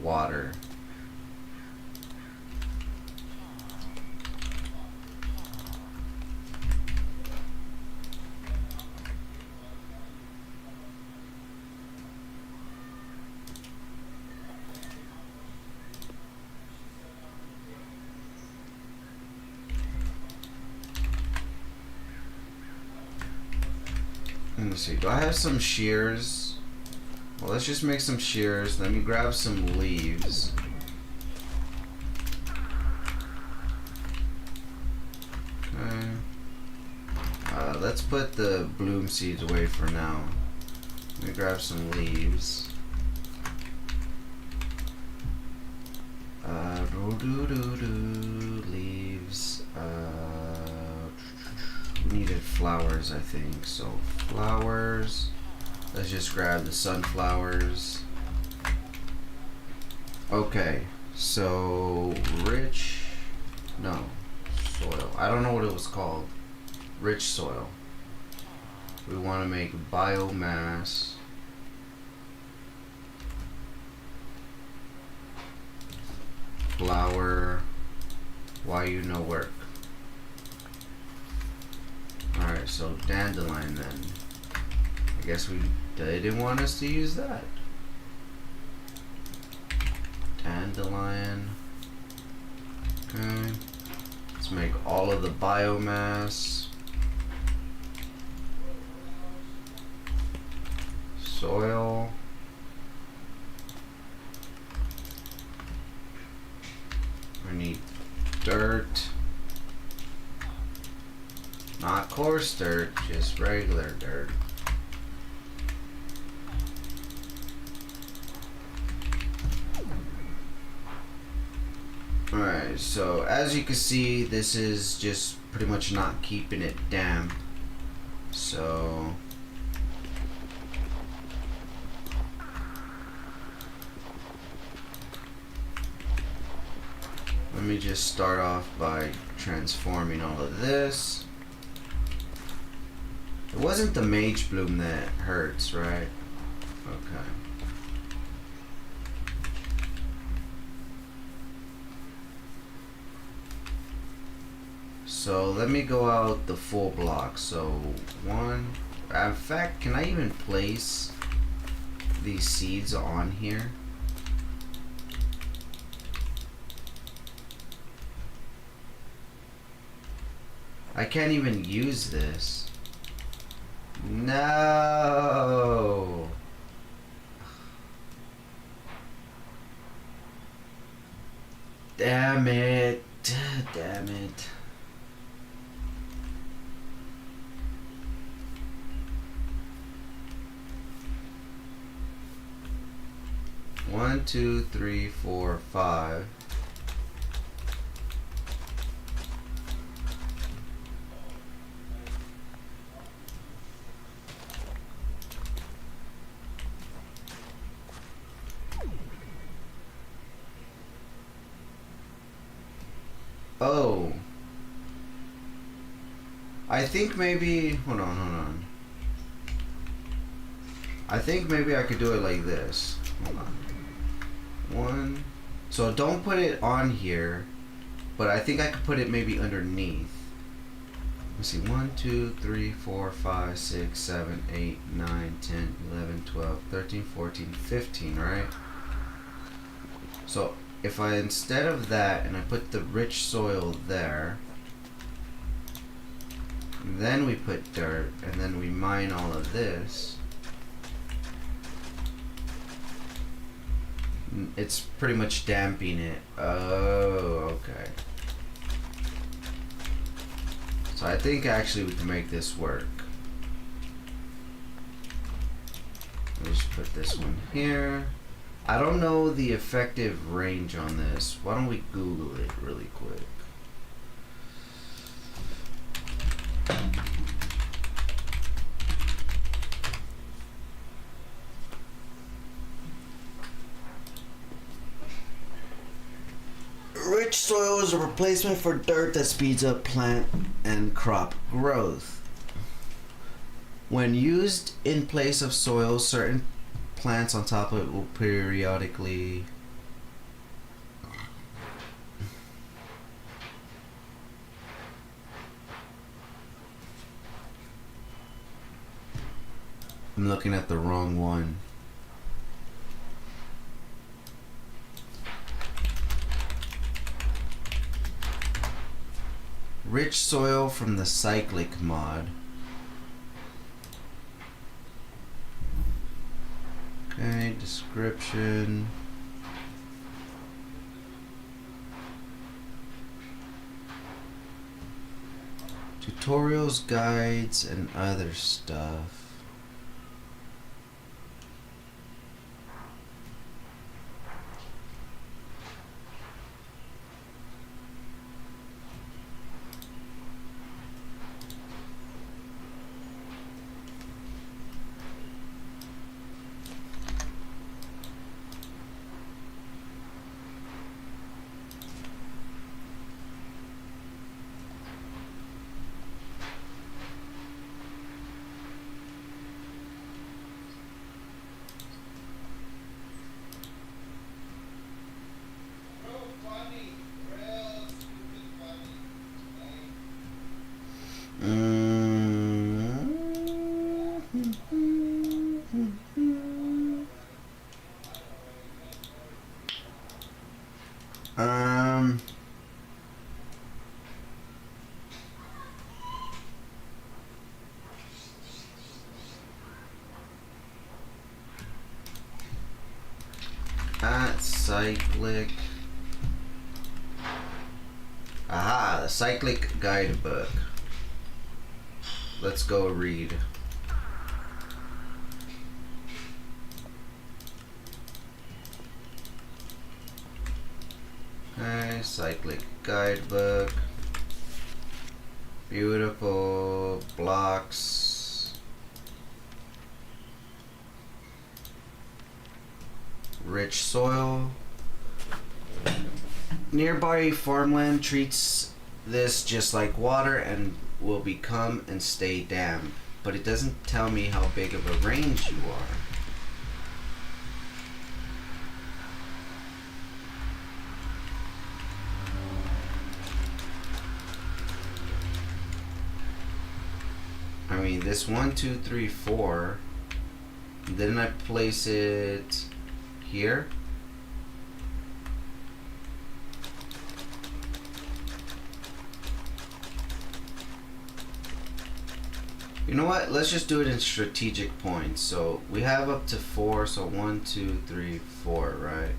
water. Let me see, do I have some shears? Well, let's just make some shears. Let me grab some leaves. Okay. Let's put the bloom seeds away for now. Let me grab some leaves. Leaves. Needed flowers, I think. So flowers. Let's just grab the sunflowers. Okay, so rich. No, soil. I don't know what it was called. Rich soil. We want to make biomass. Flower. Why you no work? Alright, so dandelion then. I guess they didn't want us to use that. Dandelion. Okay. Let's make all of the biomass. Soil. We need dirt. Not coarse dirt, just regular dirt. Alright, so as you can see, this is just pretty much not keeping it damp. So let me just start off by transforming all of this. It wasn't the mage bloom that hurts, right? Okay. So let me go out the full block. So one, in fact, can I even place these seeds on here? I can't even use this. No. Damn it. Damn it. One, two, three, four, five. Oh. I think maybe, hold on. I think maybe I could do it like this. Hold on. One. So don't put it on here, but I think I could put it maybe underneath. Let's see, 1, 2, 3, 4, 5, 6, 7, 8, 9, 10, 11, 12, 13, 14, 15, right? So if I, instead of that, and I put the rich soil there, then we put dirt, and then we mine all of this, it's pretty much damping it. Oh, okay. So I think actually we can make this work. Let's just put this one here. I don't know the effective range on this. Why don't we Google it really quick? Rich soil is a replacement for dirt that speeds up plant and crop growth. When used in place of soil, certain plants on top of it will periodically I'm looking at the wrong one. Rich soil from the cyclic mod. Okay, description. Tutorials, guides, and other stuff. At cyclic. Aha, the cyclic guidebook. Let's go read. Okay, cyclic guidebook. Beautiful blocks. Rich soil. Nearby farmland treats this just like water and will become and stay damp, but it doesn't tell me how big of a range you are. I mean, this 1, 2, 3, 4. Didn't I place it here? You know what? Let's just do it in strategic points. So we have up to 4. So 1, 2, 3, 4, right?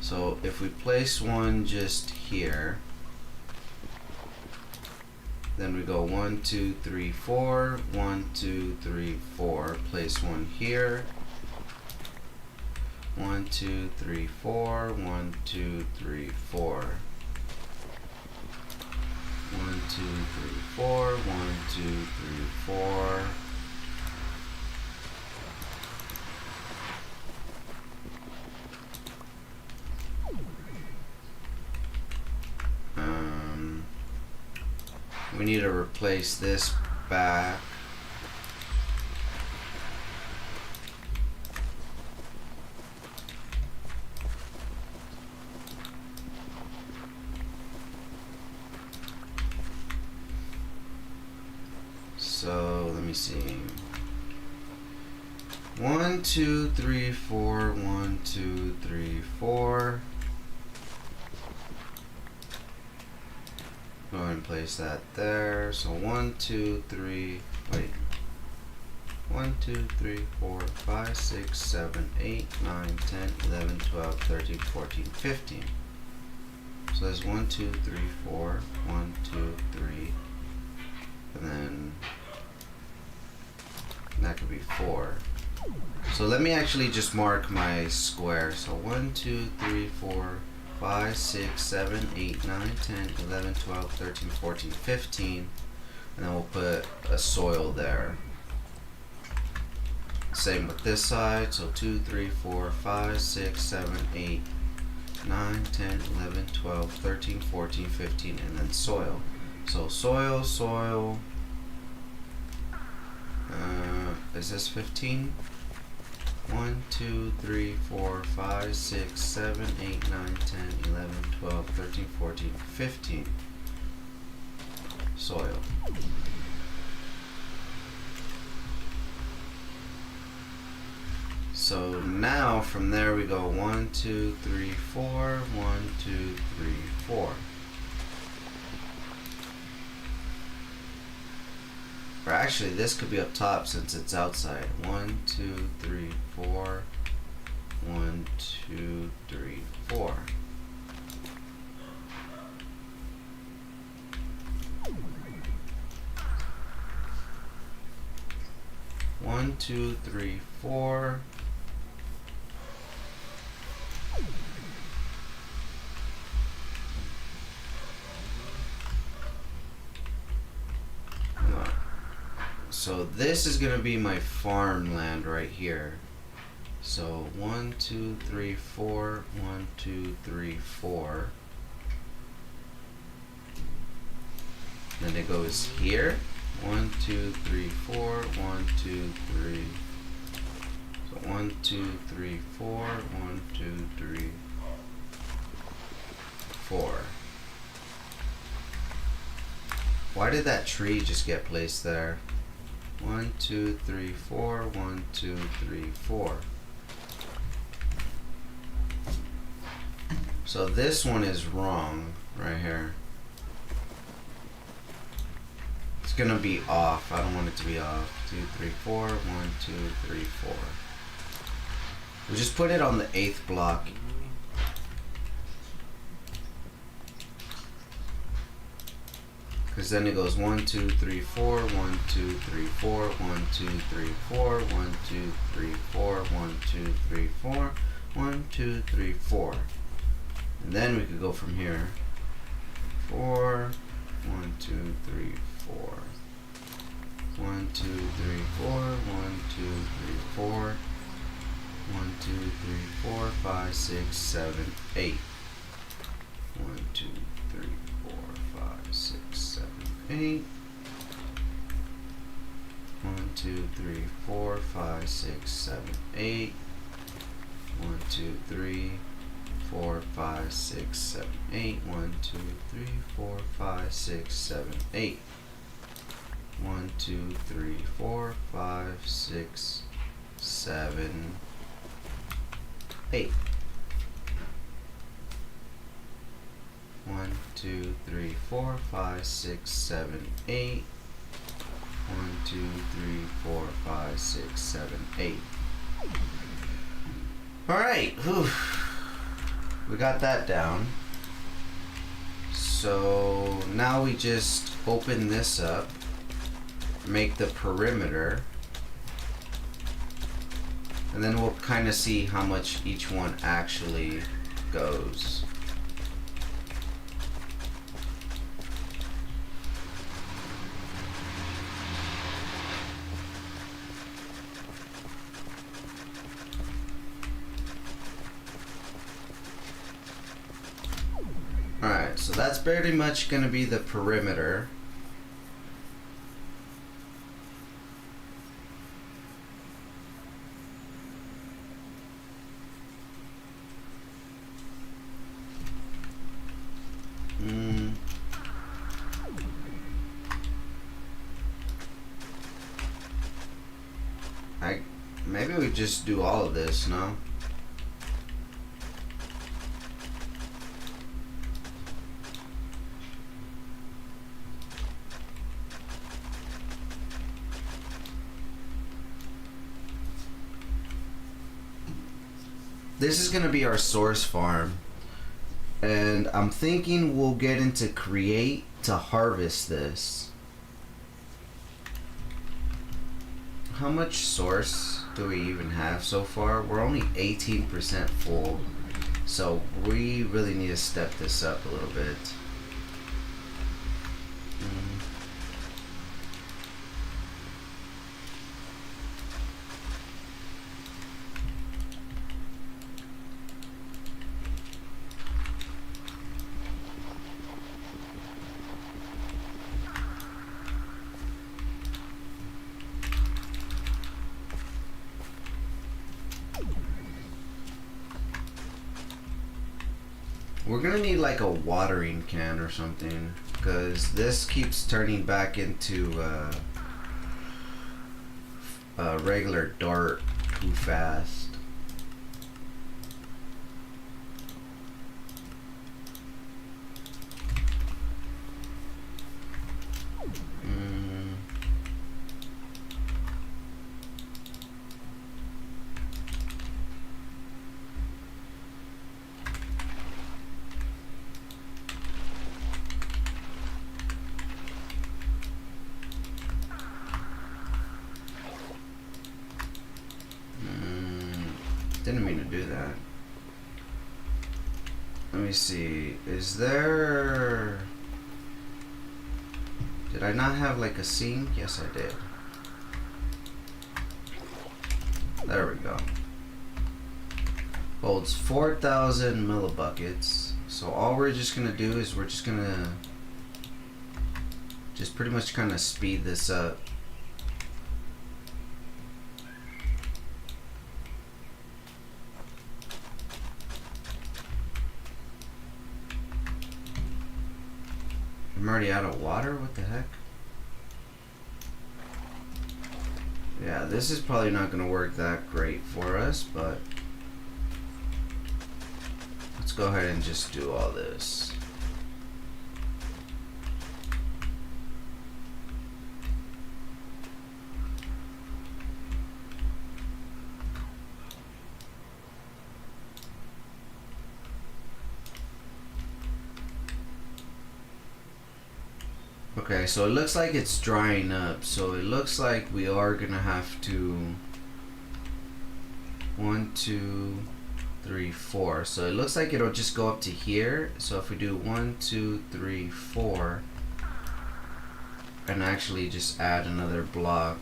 So if we place one just here, then we go 1, 2, 3, 4, 1, 2, 3, 4. Place one here. 1, 2, 3, 4. 1, 2, 3, 4. 1, 2, 3, 4. 1, 2, 3, 4. We need to replace this back. So let me see. 1, 2, 3, 4. 1, 2, 3, 4. Go ahead and place that there. So 1, 2, 3. Wait. 1, 2, 3, 4, 5, 6, 7, 8, 9, 10, 11, 12, 13, 14, 15. So there's 1, 2, 3, 4. 1, 2, 3. And then that could be 4. So let me actually just mark my square. So 1, 2, 3, 4, 5, 6, 7, 8, 9, 10, 11, 12, 13, 14, 15. And then we'll put a soil there. Same with this side. So 2, 3, 4, 5, 6, 7, 8, 9, 10, 11, 12, 13, 14, 15, and then soil. So soil, is this 15? 1, 2, 3, 4, 5, 6, 7, 8, 9, 10, 11, 12, 13, 14, 15. Soil. So now from there we go 1, 2, 3, 4, 1, 2, 3, 4. Or actually this could be up top since it's outside. 1, 2, 3, 4. 1, 2, 3, 4. One, two, three, four. So this is gonna be my farmland right here. So 1, 2, 3, 4, 1, 2, 3, 4. Then it goes here. 1, 2, 3, 4, 1, 2, 3. So 1, 2, 3, 4, 1, 2, 3, 4. Why did that tree just get placed there? 1, 2, 3, 4, 1, 2, 3, 4. So this one is wrong right here. It's gonna be off. I don't want it to be off. 2, 3, 4, 1, 2, 3, 4. We just put it on the 8th block. Because then it goes 1, 2, 3, 4, 1, 2, 3, 4, 1, 2, 3, 4, 1, 2, 3, 4, 1, 2, 3, 4, 1, 2, 3, 4. And then we could go from here. 4, 1, 2, 3, 4. 1, 2, 3, 4, 1, 2, 3, 4. 1, 2, 3, 4, 5, 6, 7, 8. 1, 2, 3, 4, 5, 6, 7, 8. 1, 2, 3, 4, 5, 6, 7, 8. 1, 2, 3, 4, 5, 6, 7, 8. 1, 2, 3, 4, 5, 6, 7, 8. 1, 2, 3, 4, 5, 6, 7, 8. 1, 2, 3, 4, 5, 6, 7, 8. 1, 2, 3, 4, 5, 6, 7, 8. Alright, we got that down. So now we just open this up, make the perimeter, and then we'll kind of see how much each one actually goes. Alright, so that's pretty much going to be the perimeter. Maybe we just do all of this, no? This is gonna be our source farm, and I'm thinking we'll get into create to harvest this. How much source do we even have so far? We're only 18% full, so we really need to step this up a little bit. We're gonna need like a watering can or something, because this keeps turning back into regular dirt too fast. Didn't mean to do that. Let me see. Is there... Did I not have like a sink? Yes, I did. There we go. Holds 4,000 millibuckets. So all we're just gonna do is we're just gonna pretty much kind of speed this up. I'm already out of water? What the heck? Yeah, this is probably not going to work that great for us, but let's go ahead and just do all this. Okay, so it looks like it's drying up, so it looks like we are gonna have to 1, 2, 3, 4. So it looks like it'll just go up to here. So if we do 1, 2, 3, 4, and actually just add another block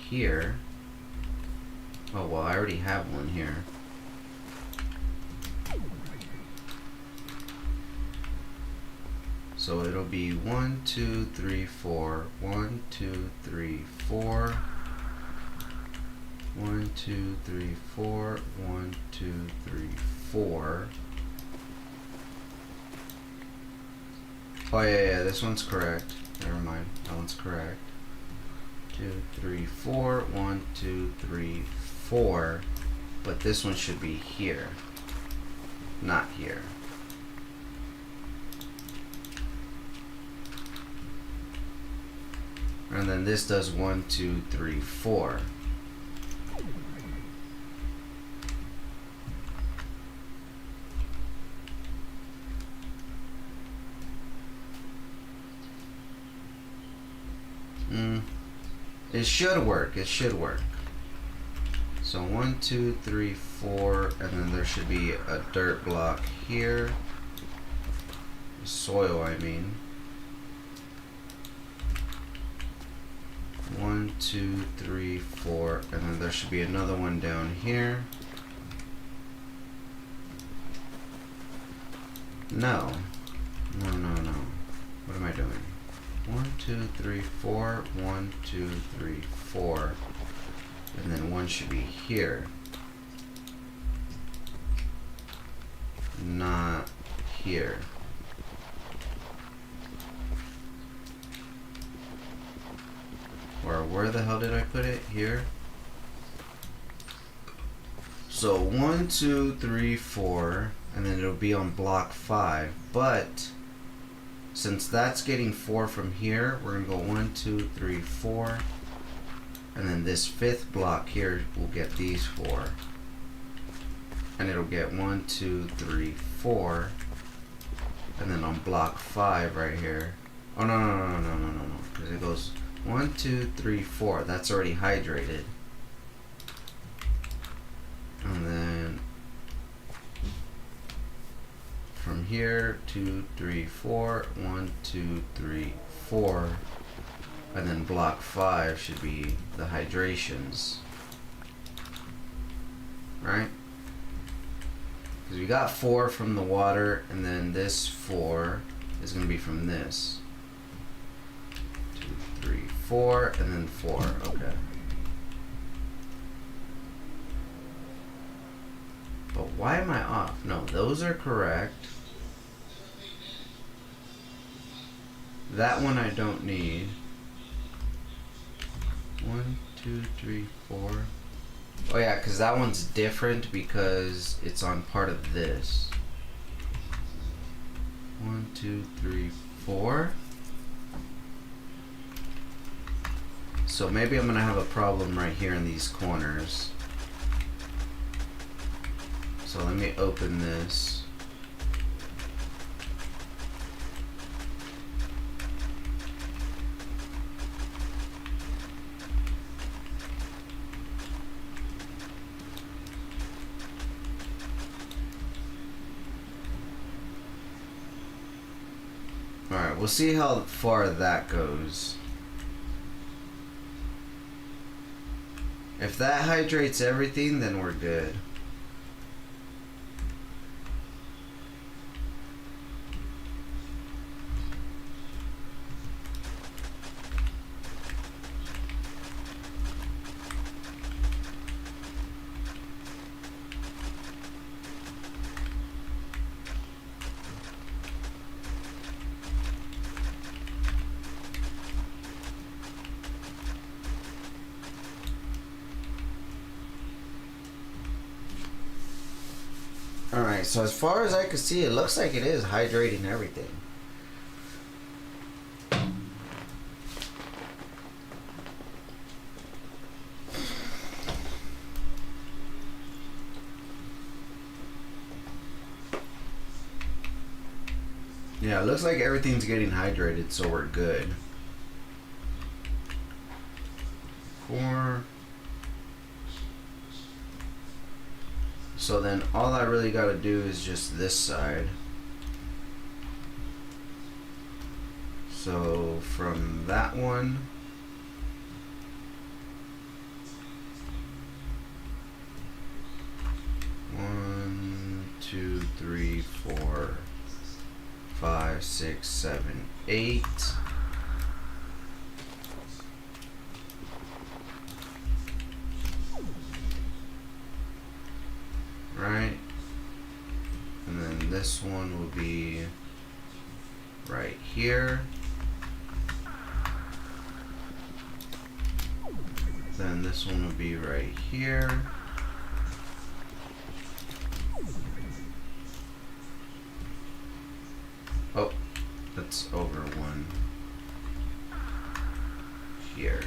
here. Oh well, I already have one here. So it'll be 1, 2, 3, 4, 1, 2, 3, 4, 1, 2, 3, 4, 1, 2, 3, 4. Oh yeah, this one's correct. Never mind, that one's correct. 2, 3, 4, 1, 2, 3, 4. But this one should be here, not here. And then this does 1, 2, 3, 4. It should work. It should work. So 1, 2, 3, 4, and then there should be a dirt block here. Soil, I mean. 1, 2, 3, 4, and then there should be another one down here. No. No, no, no. What am I doing? 1, 2, 3, 4, 1, 2, 3, 4. And then one should be here. Not here. Or where the hell did I put it? Here. So 1, 2, 3, 4, and then it'll be on block 5. But since that's getting 4 from here, we're gonna go 1, 2, 3, 4, and then this 5th block here will get these 4, and it'll get 1, 2, 3, 4, and then on block 5 right here. Oh no, because it goes 1, 2, 3, 4. That's already hydrated. And then from here, 2, 3, 4, 1, 2, 3, 4, and then block 5 should be the hydrations, right? Because we got 4 from the water, and then this 4 is going to be from this. 2, 3, 4, and then 4. Okay. But Why am I off? No, those are correct. That one I don't need. 1, 2, 3, 4. Oh yeah, because that one's different because it's on part of this. 1, 2, 3, 4. So maybe I'm gonna have a problem right here in these corners. So let me open this. Alright, we'll see how far that goes. If that hydrates everything, then we're good. Alright, so as far as I can see, it looks like it is hydrating everything. Yeah, it looks like everything's getting hydrated, so we're good. 4. So then all I really gotta do is just this side. So from that one, one, 2, 3, 4, 5, 6, 7, 8. Right, and then this one will be right here. Then this one will be right here. Oh, that's over one here.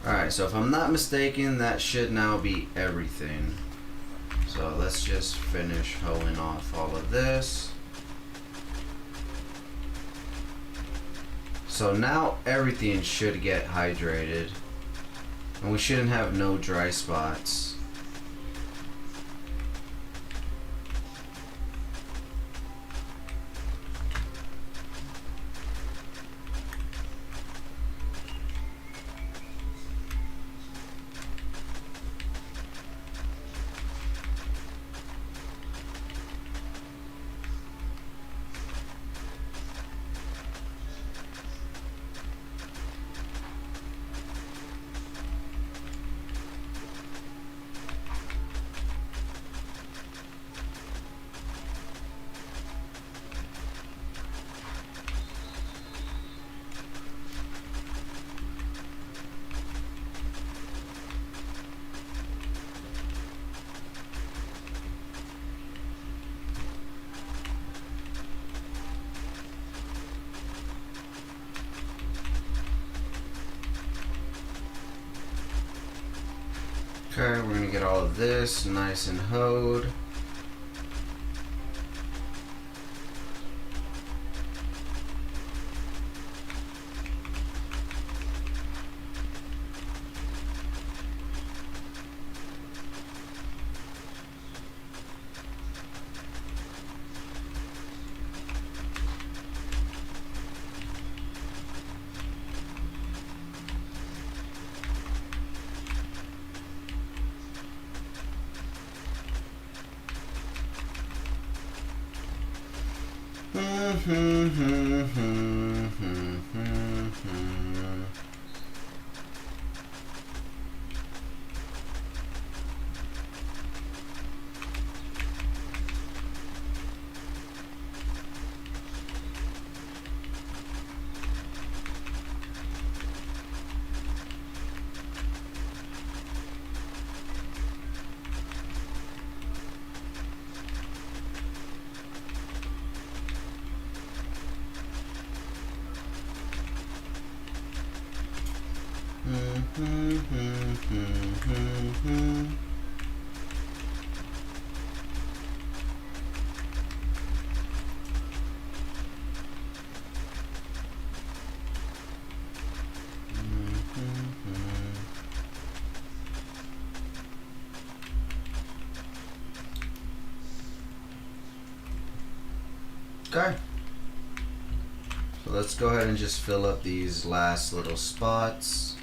Alright, so if I'm not mistaken, that should now be everything. So let's just finish hoeing off all of this. So now everything should get hydrated. And we shouldn't have no dry spots. Okay, we're gonna get all of this nice and hoed. Okay. So let's go ahead and just fill up these last little spots.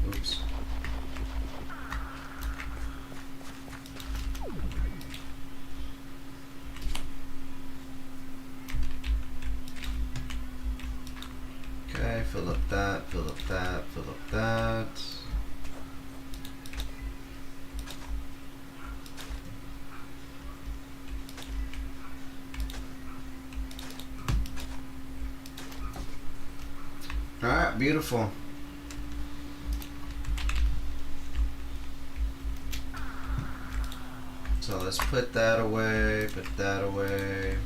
Oops. Okay, fill up that, fill up that, fill up that. Alright, beautiful. So let's put that away, put that away.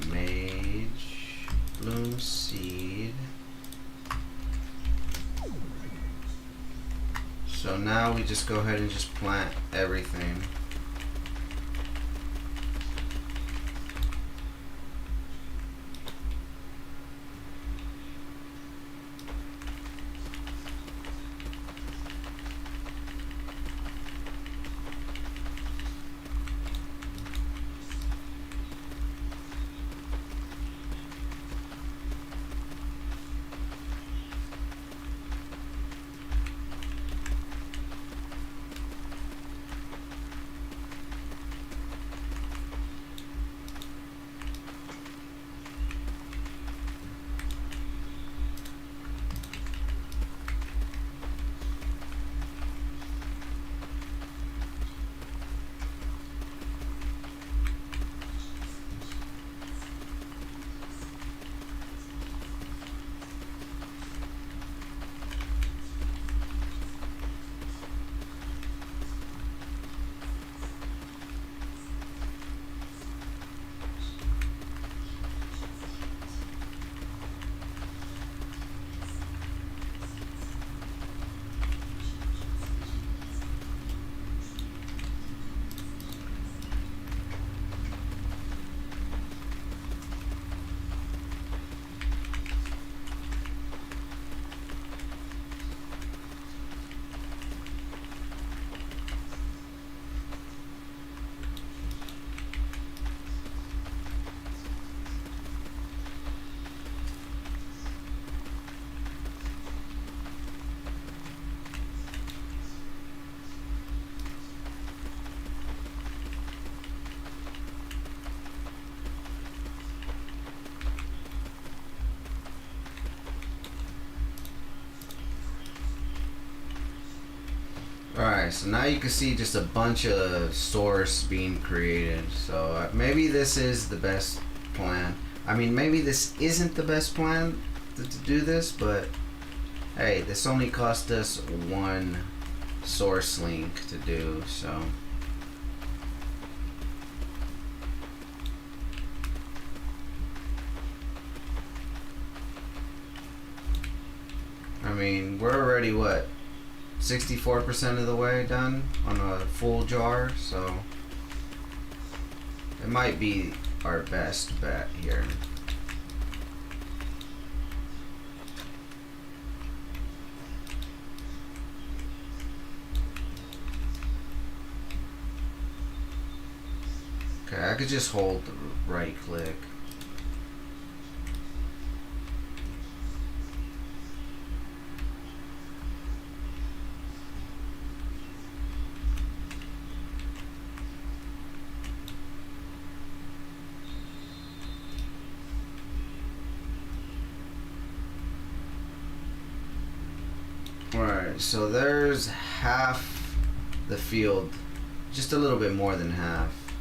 Mage, bloom seed. So now we just go ahead and just plant everything. Alright, so now you can see just a bunch of source being created. So maybe this is the best plan. I mean, maybe this isn't the best plan to do this, but hey, this only cost us one source link to do, so. I mean, we're already what? 64% of the way done on a full jar, so it might be our best bet here. Okay, I could just hold the right click. Alright, so there's half the field, just a little bit more than half.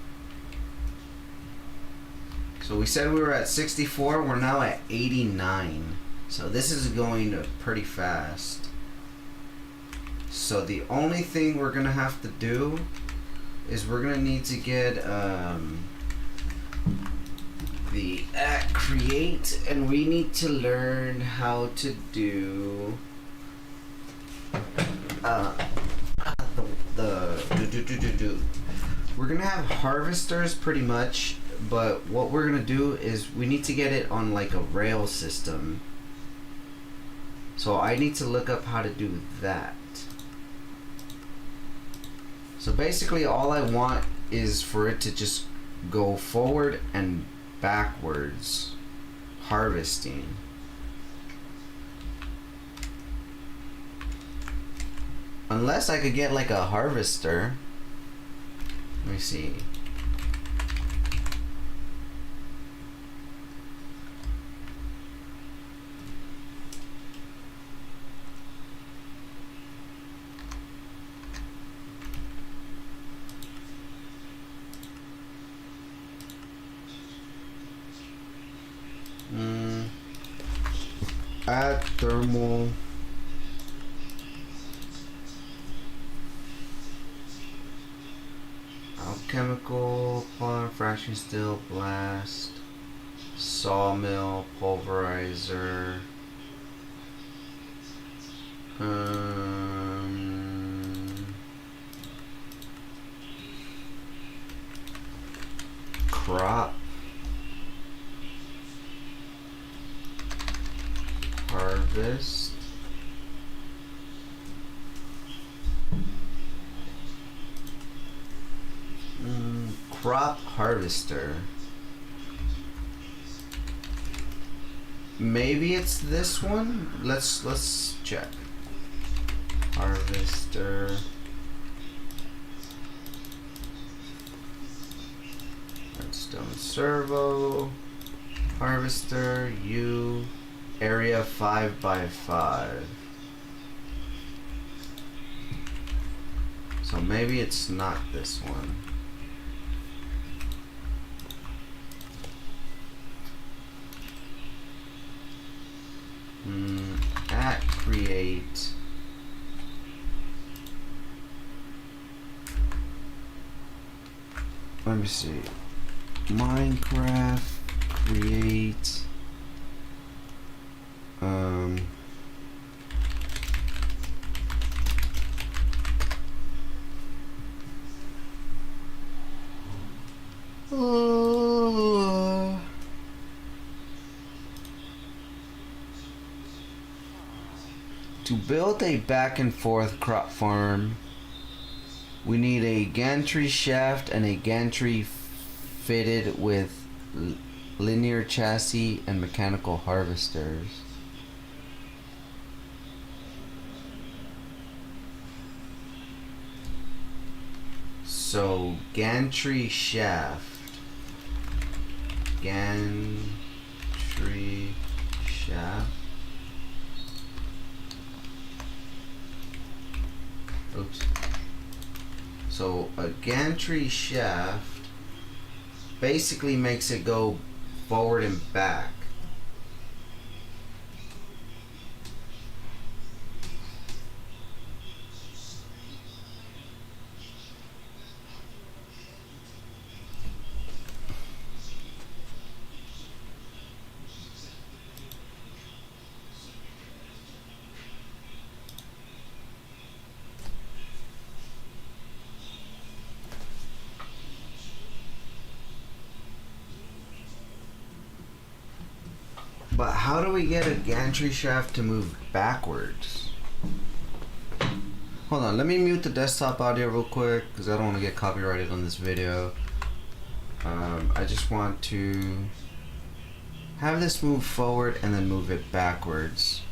So we said we were at 64, we're now at 89. So this is going pretty fast. So the only thing we're gonna have to do is we're gonna need to get the create, and we need to learn how to do we're gonna have harvesters pretty much, but what we're gonna do is we need to get it on like a rail system. So I need to look up how to do that. So basically all I want is for it to just go forward and backwards harvesting. Unless I could get like a harvester. Let me see. Add thermal. Alchemical, polymer, fraction steel, blast, sawmill, pulverizer. Crop. Harvest. Crop harvester. Maybe it's this one. Let's check. Harvester. Redstone servo. Harvester. U. Area 5x5. So maybe it's not this one. At create. Let me see. Minecraft create. To build a back and forth crop farm, we need a gantry shaft and a gantry fitted with linear chassis and mechanical harvesters. So gantry shaft. Gantry shaft. Oops. So a gantry shaft basically makes it go forward and back. But how do we get a gantry shaft to move backwards? Hold on, let me mute the desktop audio real quick because I don't want to get copyrighted on this video. I just want to have this move forward and then move it backwards.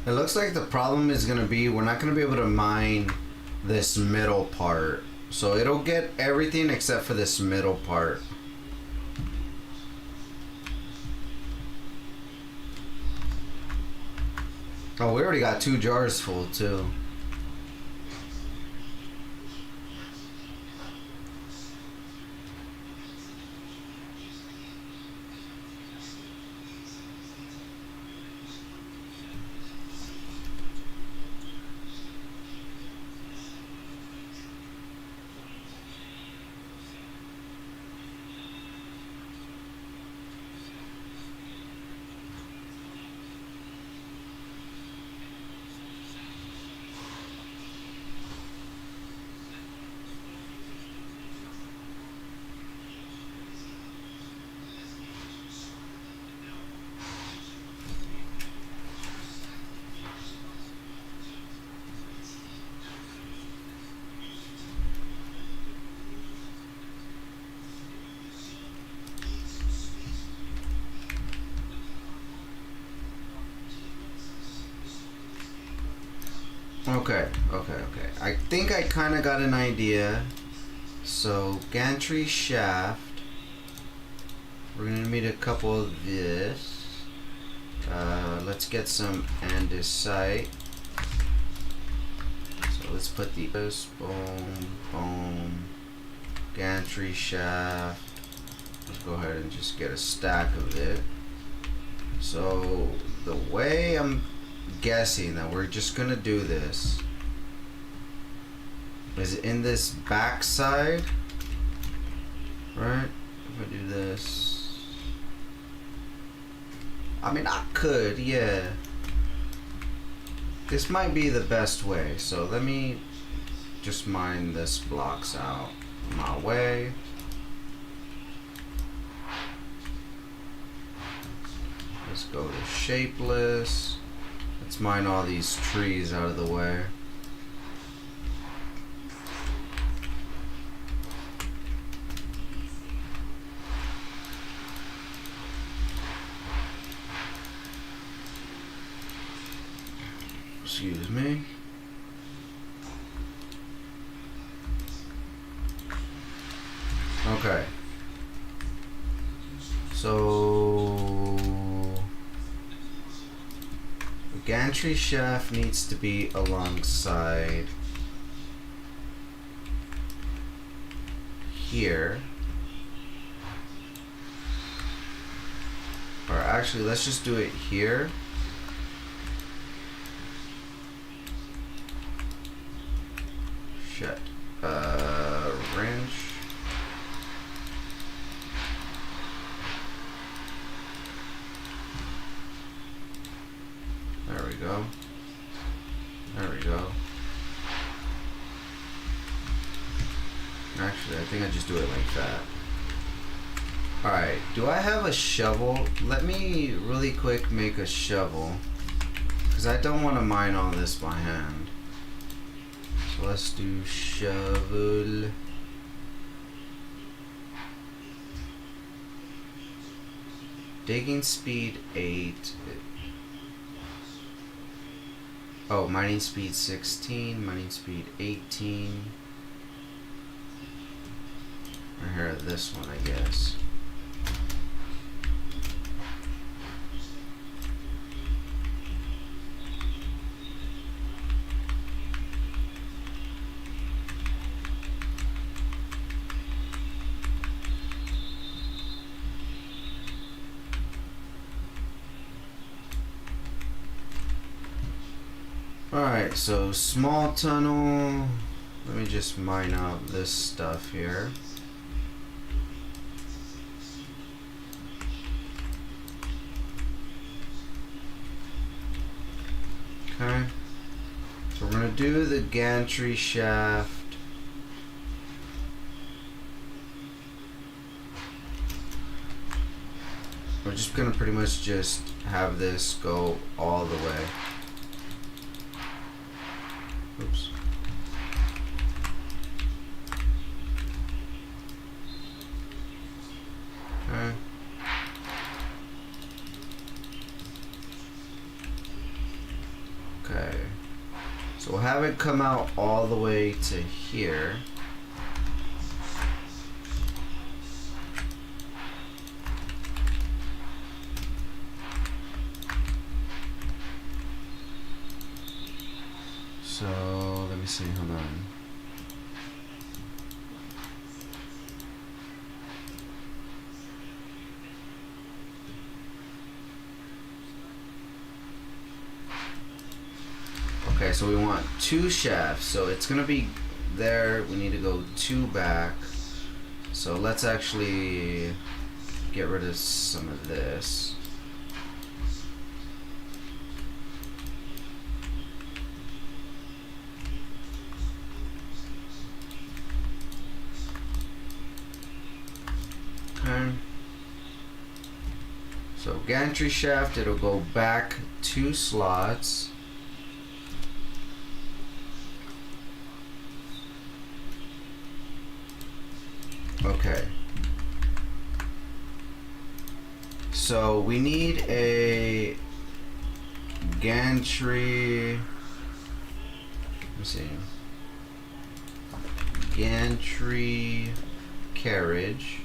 It looks like the problem is gonna be we're not gonna be able to mine this middle part. So it'll get everything except for this middle part. Oh, we already got 2 jars full too. Okay. I think I kind of got an idea. So, gantry shaft. We're gonna need a couple of this. Let's get some andesite. So let's put the boom, gantry shaft. Let's go ahead and just get a stack of it. So the way I'm guessing that we're just gonna do this is in this back side, right? If I do this, I mean, I could, yeah. This might be the best way. So let me just mine this blocks out my way. Let's go to shapeless. Let's mine all these trees out of the way. Excuse me. Okay. So the gantry shaft needs to be alongside here. Or actually, let's just do it here. Shit. Wrench. There we go. There we go. Actually, I think I just do it like that. Alright, do I have a shovel? Let me really quick make a shovel, because I don't want to mine all this by hand. So let's do shovel. Digging speed 8. Oh, mining speed 16, mining speed 18. Or here, this one, I guess. Alright, so small tunnel. Let me just mine out this stuff here. Okay. So we're gonna do the gantry shaft. We're just gonna pretty much just have this go all the way. Oops. Okay. So we'll have it come out all the way to here. So let me see, hold on. Okay, so we want 2 shafts, so it's gonna be there. We need to go 2 back. So let's actually get rid of some of this. Okay. So gantry shaft, it'll go back 2 slots. Okay. So we need a gantry. Let me see. Gantry carriage.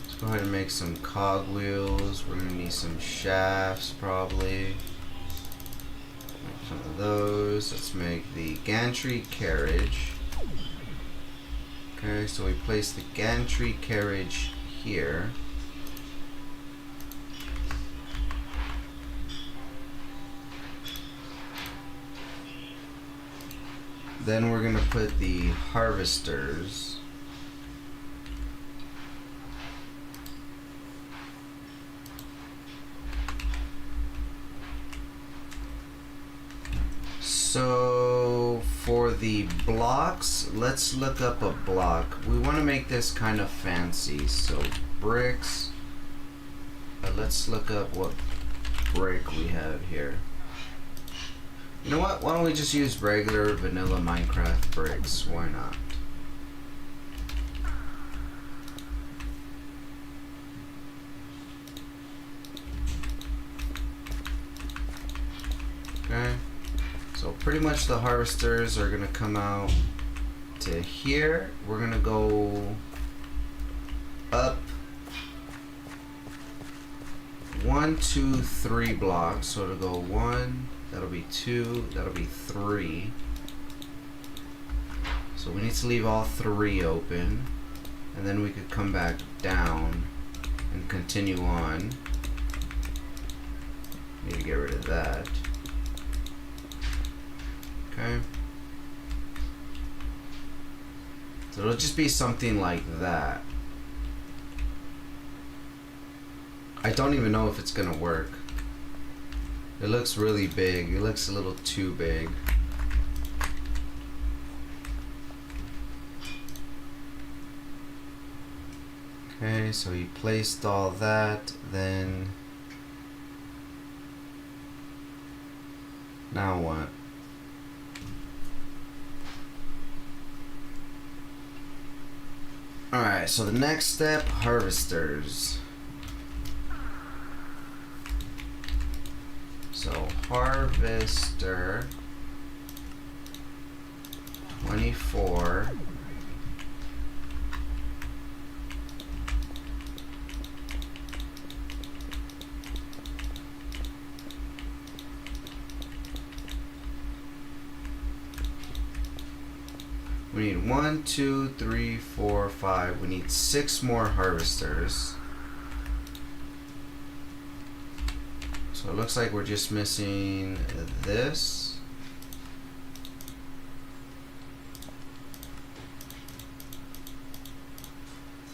Let's go ahead and make some cogwheels. We're gonna need some shafts probably. Make some of those. Let's make the gantry carriage. Okay, so we place the gantry carriage here. Then we're gonna put the harvesters. So for the blocks, let's look up a block. We want to make this kind of fancy. So bricks. Let's look up what brick we have here. You know what? Why don't we just use regular vanilla Minecraft bricks? Why not? Okay. So pretty much the harvesters are gonna come out to here. We're gonna go up 1, 2, 3 blocks. So it'll go 1, that'll be 2, that'll be 3. So we need to leave all 3 open, and then we could come back down and continue on. Need to get rid of that. Okay. So it'll just be something like that. I don't even know if it's gonna work. It looks really big. It looks a little too big. Okay, so you placed all that, then now what? Alright, so the next step, harvesters. So harvester 24. We need 1, 2, 3, 4, 5. We need 6 more harvesters. So it looks like we're just missing this.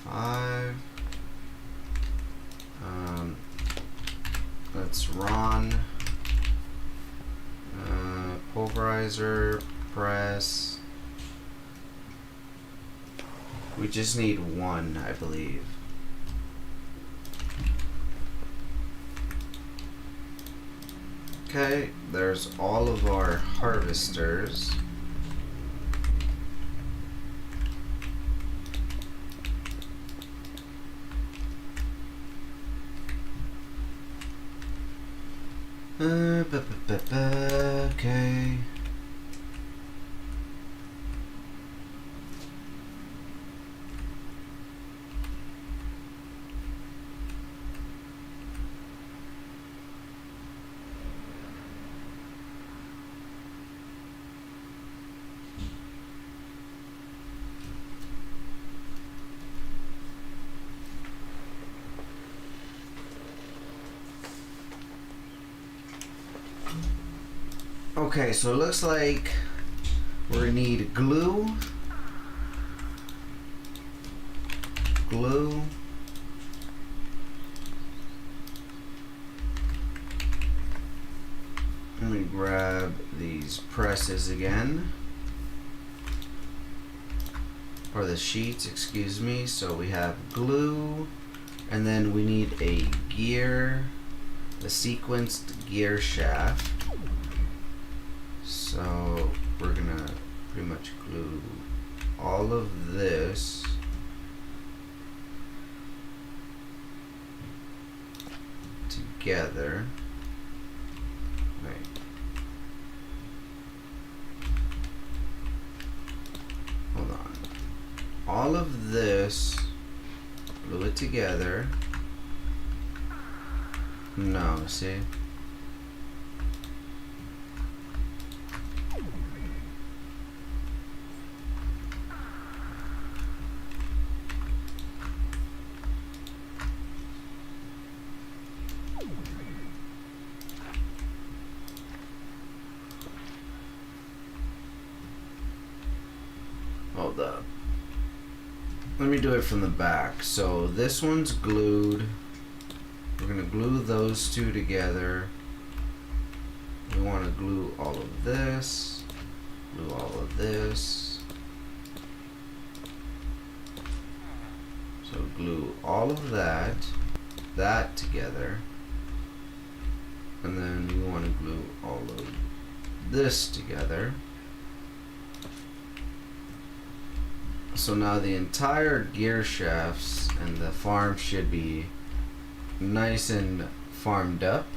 Five. Let's run. Pulverizer, press. We just need 1, I believe. Okay, there's all of our harvesters. Okay. Okay, so it looks like we're gonna need glue. Glue. Let me grab these presses again. Or the sheets, excuse me. So we have glue, and then we need a gear, a sequenced gear shaft. So we're gonna pretty much glue all of this together. Wait. Hold on. All of this, glue it together. No, see? Hold up. Let me do it from the back. So this one's glued. We're gonna glue those two together. We want to glue all of this, glue all of this. So glue all of that together. And then we want to glue all of this together. So now the entire gear shafts and the farm should be nice and farmed up.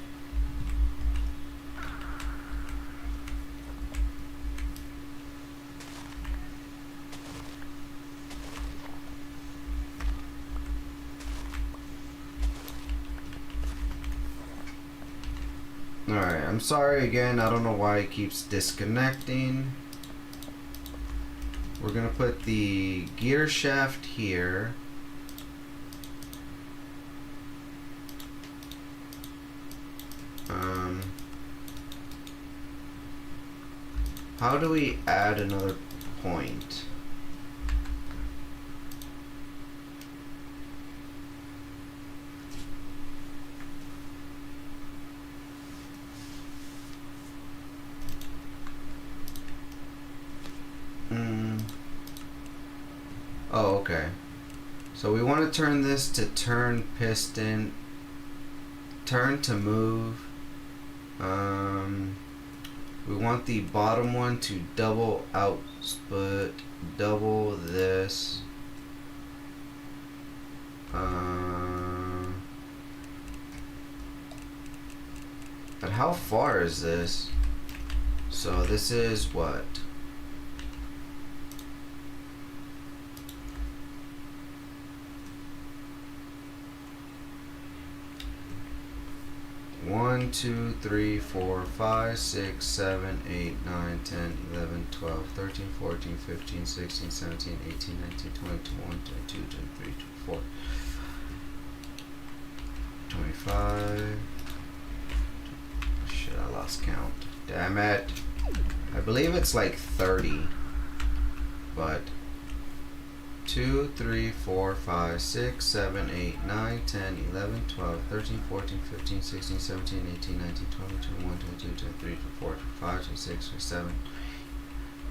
Alright, I'm sorry again, I don't know why it keeps disconnecting. We're gonna put the gear shaft here. How do we add another point? Oh, okay. So we want to turn this to turn piston, turn to move. We want the bottom one to double output, double this. But how far is this? So this is what? One, 2, 3, 4, 5, 6, 7, 8, 9, 10, 11, 12, 13, 14, 15, 16, 17, 18, 19, 20, 21, 22, 23, 24, 25. Shit, I lost count. Damn it. I believe it's like 30. But 2, 3, 4, 5, 6, 7, 8, 9, 10, 11, 12, 13, 14, 15, 16, 17, 18, 19, 20, 21, 22, 23, 24, 25, 26, 27,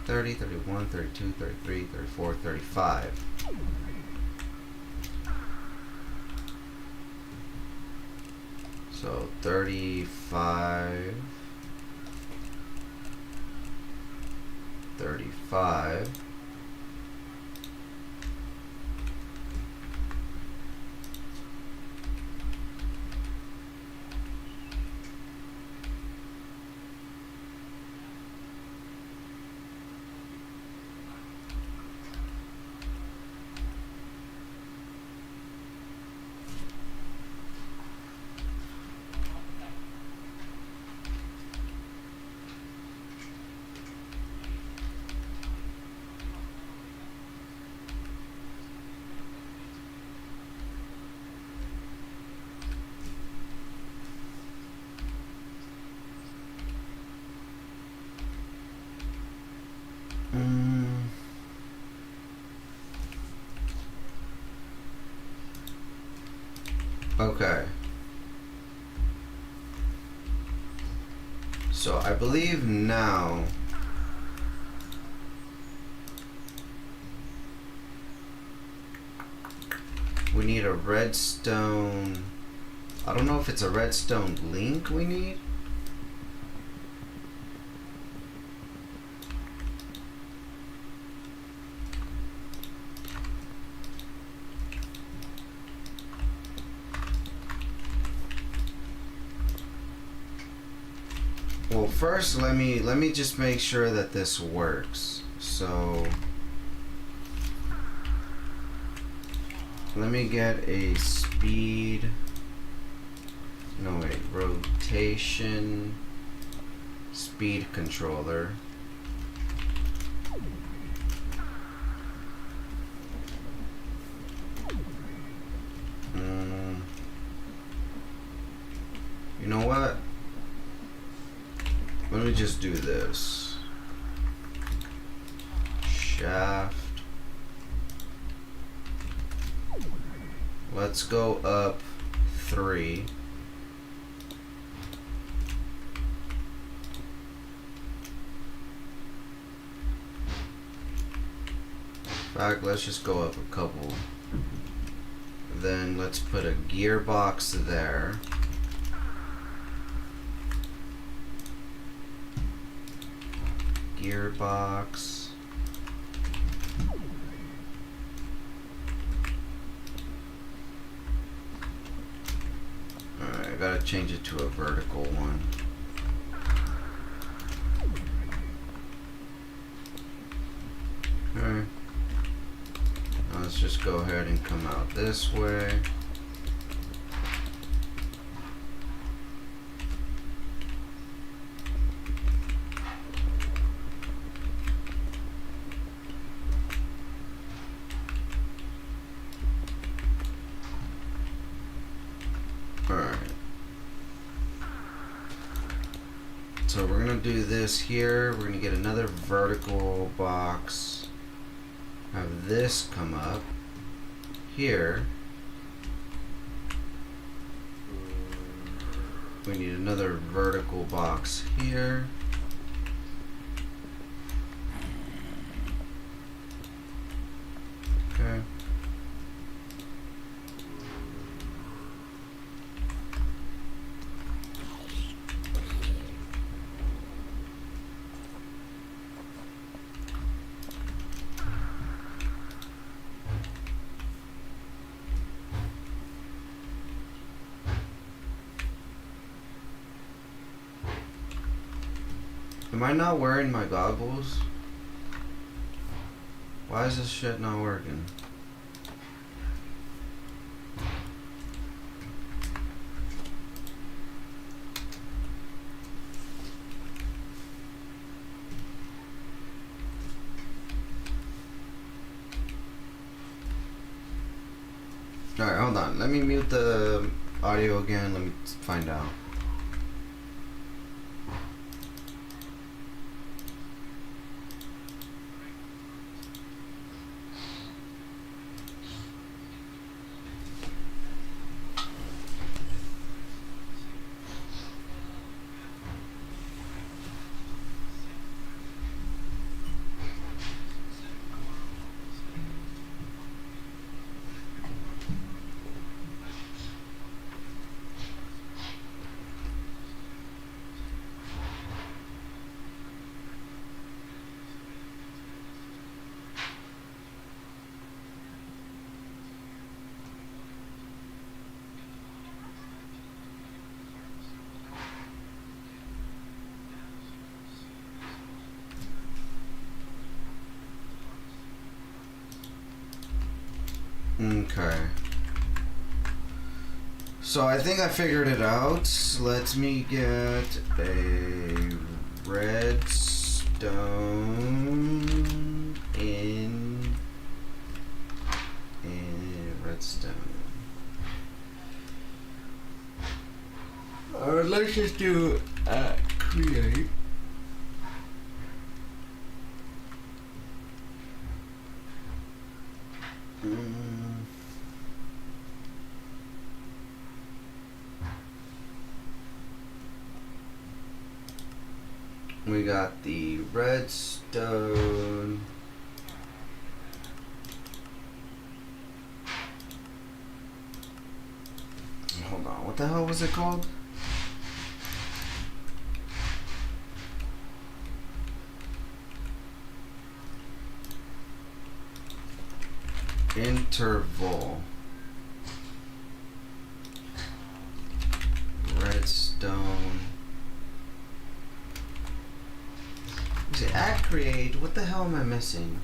30, 31, 32, 33, 34, 35. So 35, 35. Okay. So I believe now we need a redstone. I don't know if it's a redstone link we need. Well, first let me just make sure that this works. So let me get a speed, no wait, rotation speed controller. You know what? Let me just do this. Shaft. Let's go up 3. In fact, let's just go up a couple. Then let's put a gearbox there. Gearbox. Alright, I gotta change it to a vertical one. Okay. Now let's just go ahead and come out this way. Alright. So we're gonna do this here. We're gonna get another vertical box. Have this come up here. We need another vertical box here. Okay. Am I not wearing my goggles? Why is this shit not working? Alright, hold on. Let me mute the audio again. Let me find out. Okay. So I think I figured it out. Let me get a redstone in redstone. Alright, let's just do create. We got the redstone. Hold on, what the hell was it called? Interval. Redstone. Is it at create? What the hell am I missing?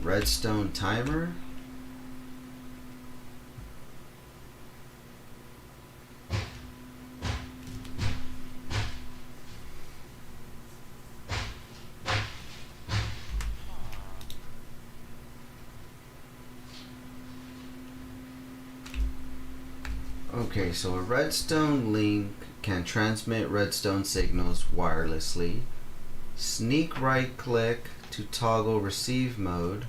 Redstone timer. Okay, so a redstone link can transmit redstone signals wirelessly. Sneak right click to toggle receive mode,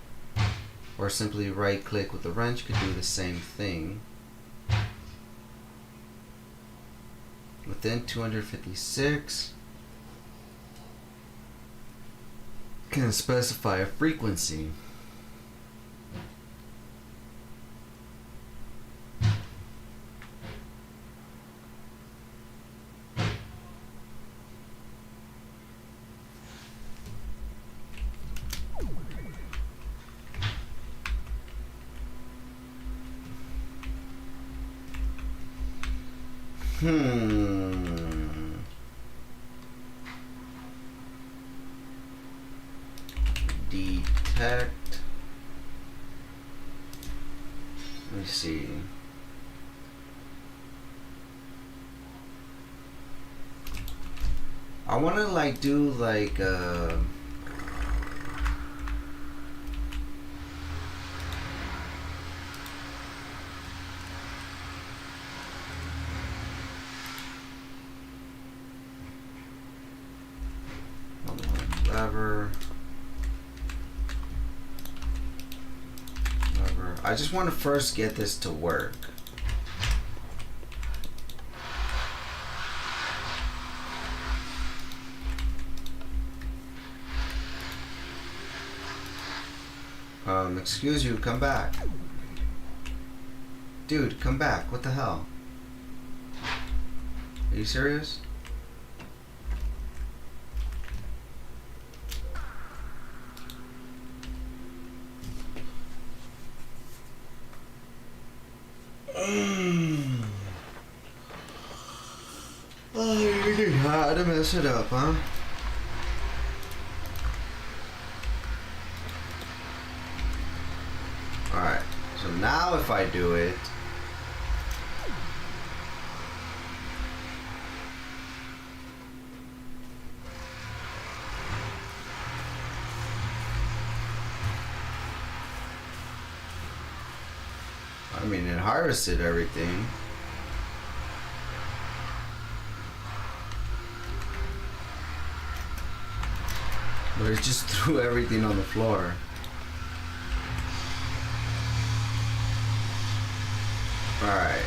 or simply right click with the wrench could do the same thing. Within 256 can specify a frequency. Detect. Let me see. I want to like do like lever. I just want to first get this to work. Excuse you, come back. Dude, come back. What the hell? Are you serious? Oh, you had to mess it up, huh? Alright, so now if I do it, I mean, it harvested everything. But it just threw everything on the floor. Alright.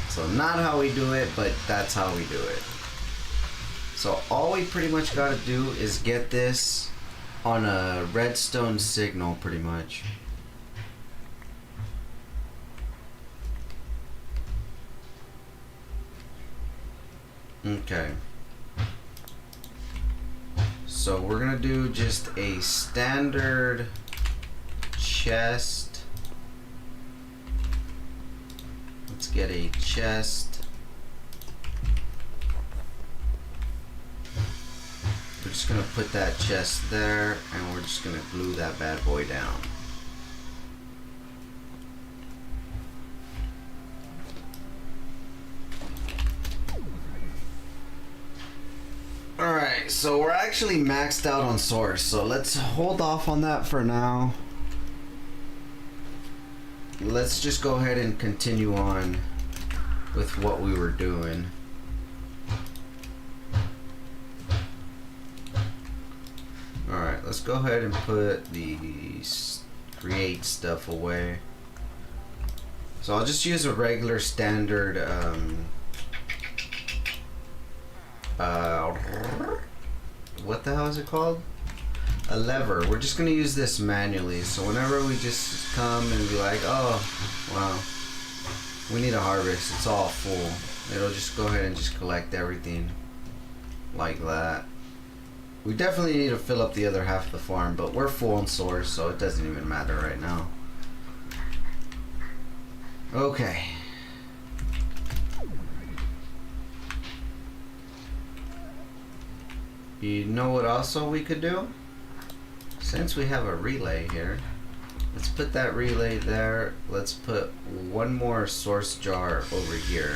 So not how we do it, but that's how we do it. So all we pretty much gotta do is get this on a redstone signal, pretty much. Okay. So we're gonna do just a standard chest. Let's get a chest. We're just gonna put that chest there, and we're just gonna glue that bad boy down. Alright, so we're actually maxed out on source, so let's hold off on that for now. Let's just go ahead and continue on with what we were doing. let's go ahead and put the create stuff away. So I'll just use a regular standard what the hell is it called? A lever. We're just gonna use this manually. So whenever we just come and be like, oh, wow, we need a harvest, it's all full. It'll just go ahead and just collect everything like that. We definitely need to fill up the other half of the farm, but we're full on source, so it doesn't even matter right now. Okay. You know what also we could do? Since we have a relay here, let's put that relay there. Let's put one more source jar over here.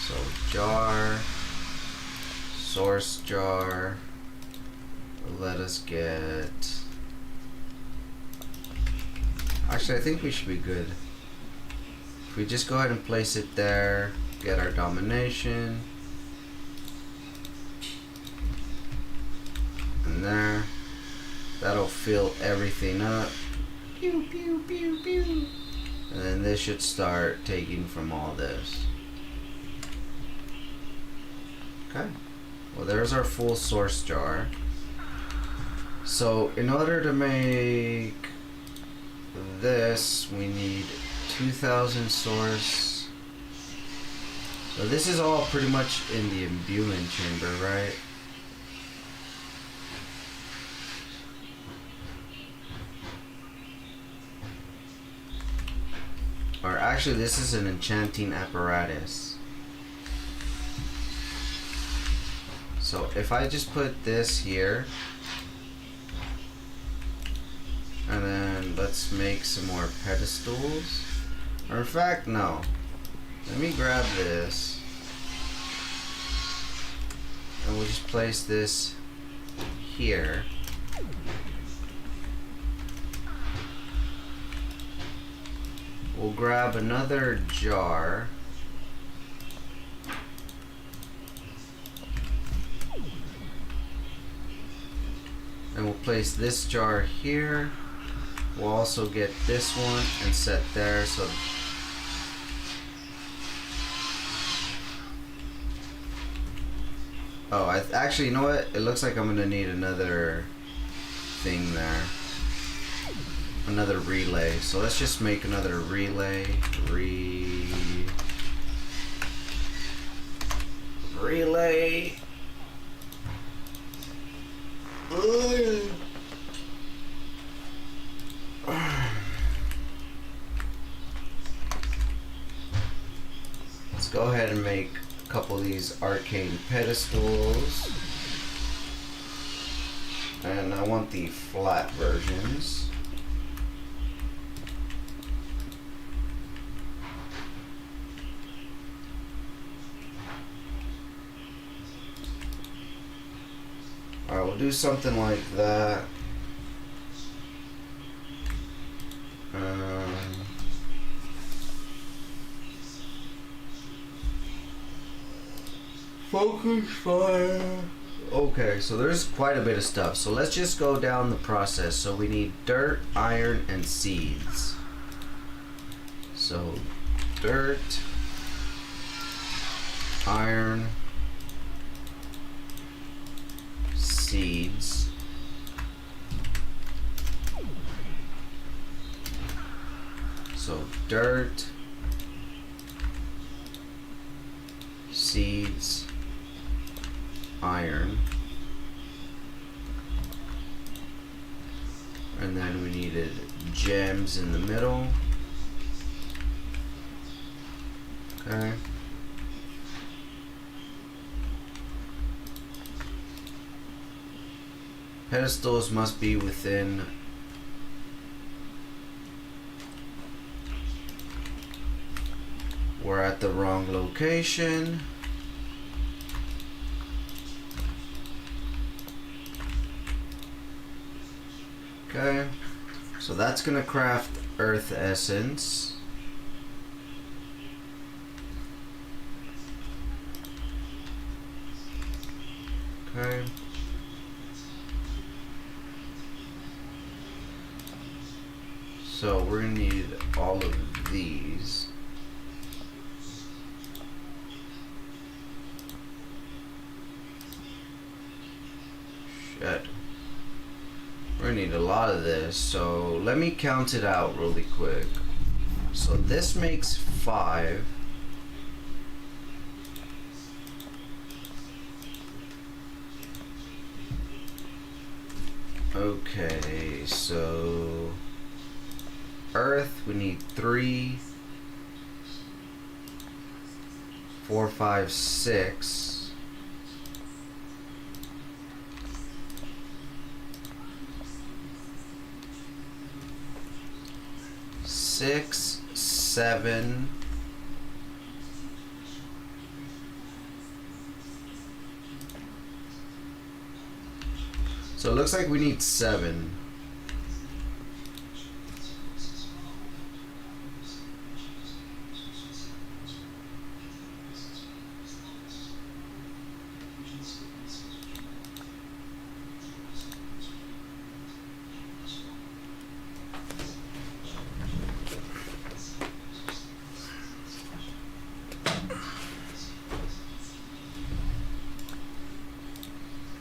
So jar, source jar, let us get... Actually, I think we should be good. If we just go ahead and place it there, get our domination. And there. That'll fill everything up. Pew, pew, pew, pew. And then this should start taking from all this. Okay. Well, there's our full source jar. So, in order to make this, we need 2,000 source. So this is all pretty much in the imbuement chamber, right? Or actually, this is an enchanting apparatus. So if I just put this here, and then let's make some more pedestals. Or in fact, no. Let me grab this. And we'll just place this here. We'll grab another jar. And we'll place this jar here. We'll also get this one and set there. So actually, you know what? It looks like I'm gonna need another thing there. Another relay. So let's just make another relay. Relay. Let's go ahead and make a couple of these arcane pedestals. And I want the flat versions. Alright, we'll do something like that. Focus fire. Okay, so there's quite a bit of stuff. So let's just go down the process. So we need dirt, iron, and seeds. So dirt, iron, seeds. So dirt, seeds, iron, and then we needed gems in the middle. Okay. Pedestals must be within we're at the wrong location. Okay, so that's gonna craft earth essence. Okay, So we're gonna need all of these. Shit. We're gonna need a lot of this, so let me count it out really quick. So this makes 5. Okay, so earth, we need 3, 4, 5, 6. 6, 7. So it looks like we need 7.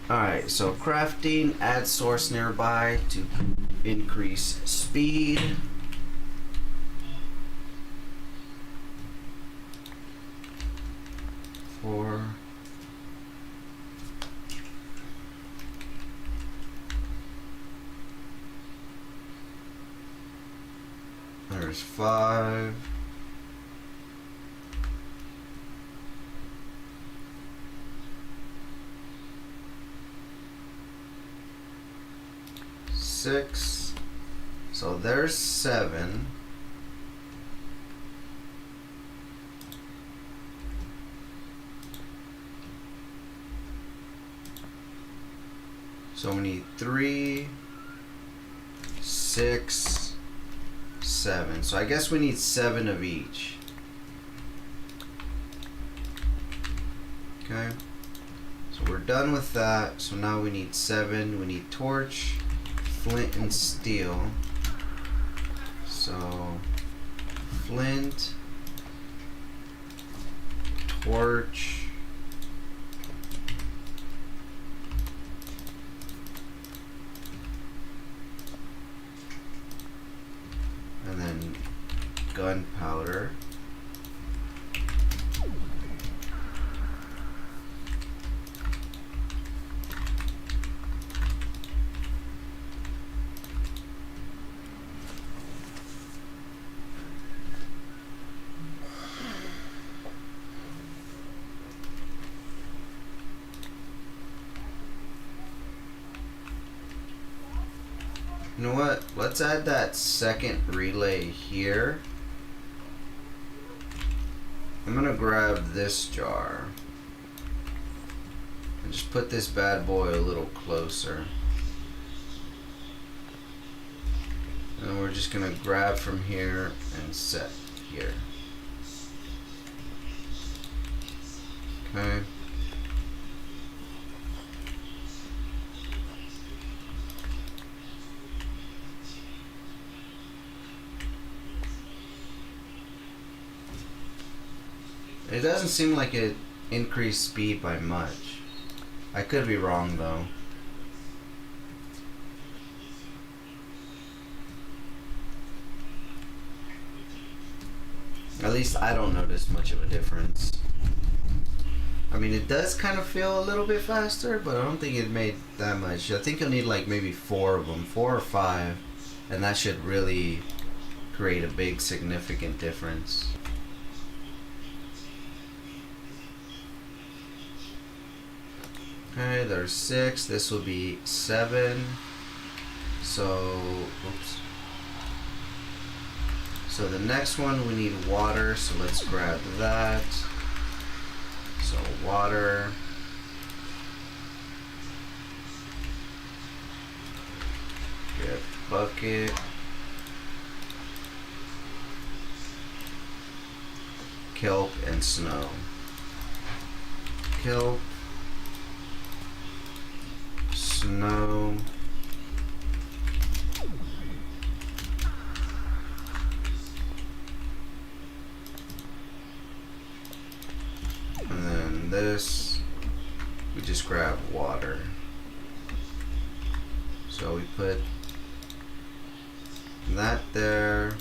Alright, so crafting, add source nearby to increase speed. Four. There's 5. Six. So there's 7. So we need 3, 6, 7. So I guess we need 7 of each. Okay. So we're done with that. So now we need 7. We need torch, flint, and steel. So flint, torch, and then gunpowder. You know what? Let's add that second relay here. I'm gonna grab this jar and just put this bad boy a little closer. And then we're just gonna grab from here and set here. Okay. It doesn't seem like it increased speed by much. I could be wrong though. At least I don't notice much of a difference. I mean, it does kind of feel a little bit faster, but I don't think it made that much. I think you'll need like maybe 4 of them, 4 or 5, and that should really create a big significant difference. Okay, there's 6. This will be 7. So, oops. So the next one we need water, so let's grab that. So water. Get bucket. Kelp and snow. Kelp. Snow. just grab water. So we put that there.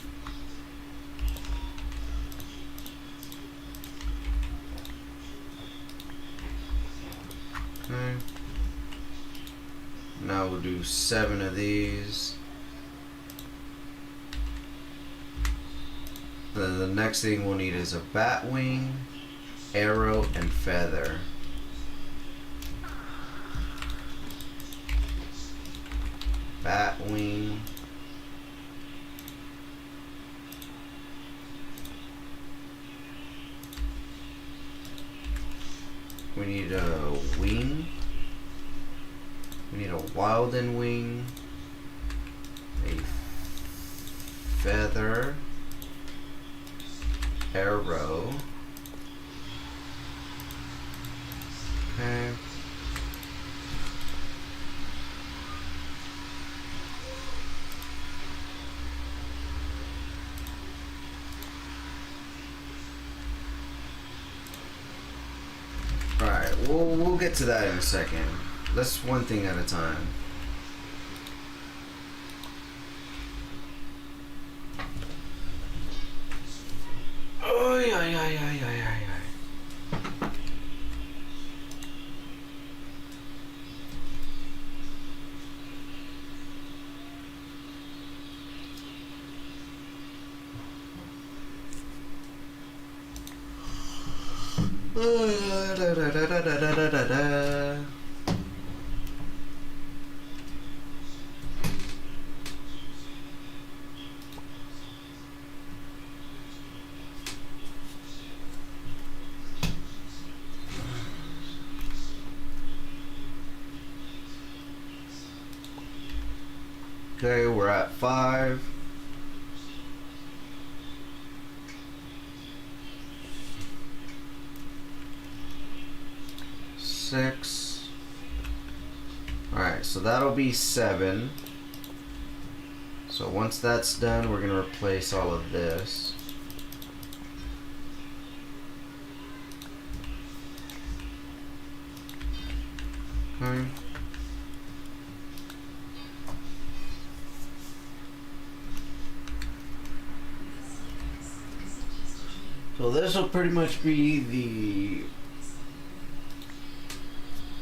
Okay. Now we'll do 7 of these. Then the next thing we'll need is a bat wing, arrow, and feather. Bat wing. We need a wing. We need a Wilden wing. A feather. Arrow. Okay. Alright, we'll get to that in a second. Let's one thing at a time. Oh, yeah. Okay, we're at 5. Six. Alright, so that'll be 7. So once that's done, we're gonna replace all of this. Okay. So this will pretty much be the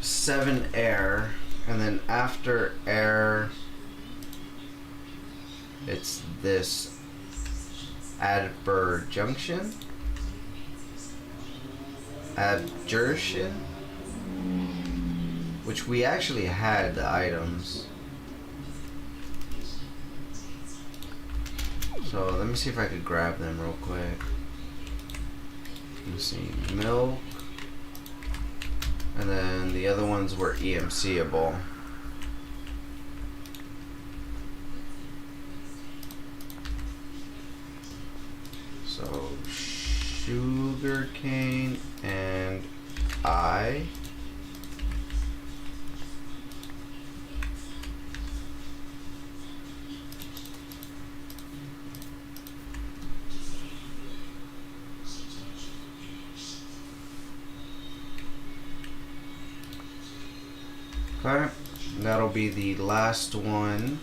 7 air, and then after air, it's this adverjunction, which we actually had the items. So let me see if I could grab them real quick. Let me see, milk, and then the other ones were EMC-able. So sugarcane and I. Okay, that'll be the last one.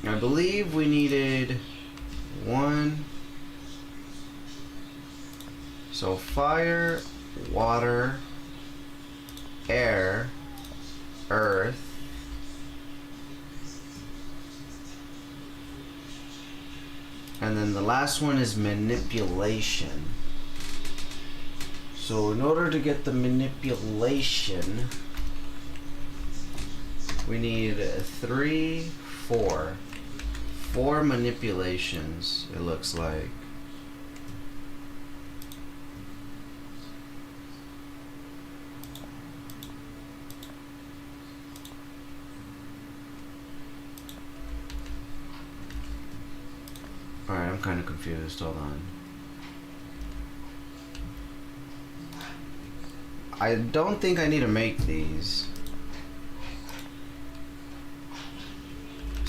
I believe we needed 1. So fire, water, air, earth, and then the last one is manipulation. So in order to get the manipulation, we need 4 manipulations, it looks like. Alright, I'm kind of confused. Hold on. I don't think I need to make these.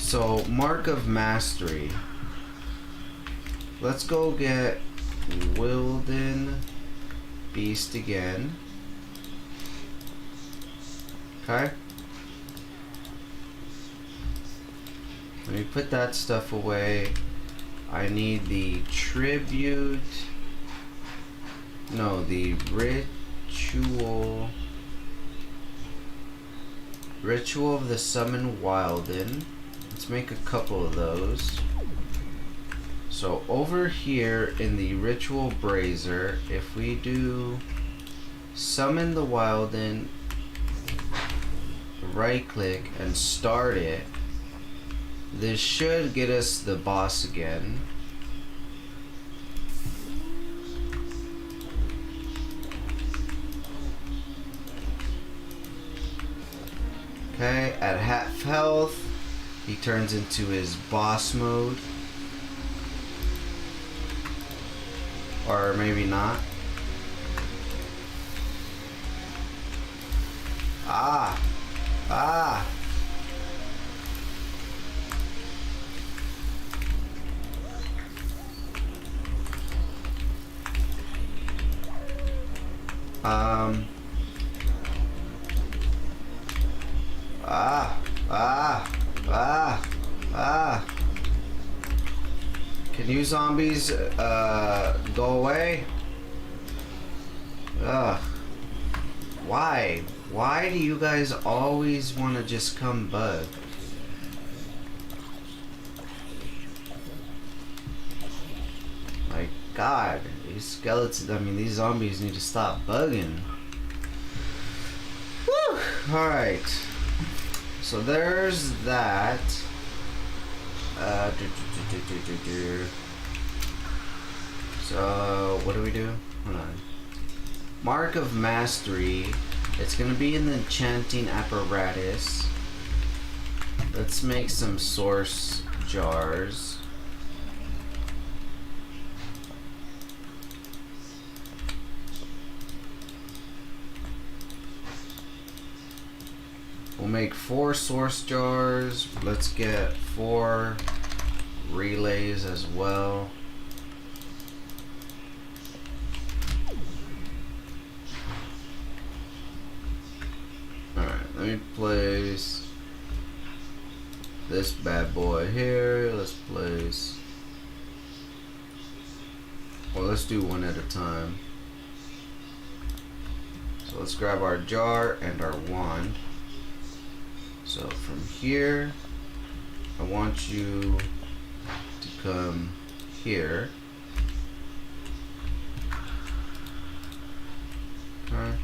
So, Mark of Mastery. Let's go get Wilden Beast again. Okay. Let me put that stuff away. I need the tribute. No, the ritual. Ritual of the Summon Wilden. Let's make a couple of those. So over here in the Ritual Brazier, if we do Summon the Wilden, right click and start it, this should get us the boss again. Okay, at half health, he turns into his boss mode. Or maybe not. Ah! Ah! Ah! Ah! Ah! Ah! Can you zombies go away? Ugh. Why? Why do you guys always want to just come bug? My God, these skeletons, I mean these zombies need to stop bugging. Whew! Alright. So there's that. So what do we do? Hold on. Mark of Mastery. It's gonna be in the enchanting apparatus. Let's make some source jars. We'll make 4 source jars. Let's get 4 relays as well. Alright, let me place this bad boy here. Let's place, well, let's do one at a time. So let's grab our jar and our wand. So from here, I want you to come here. Okay.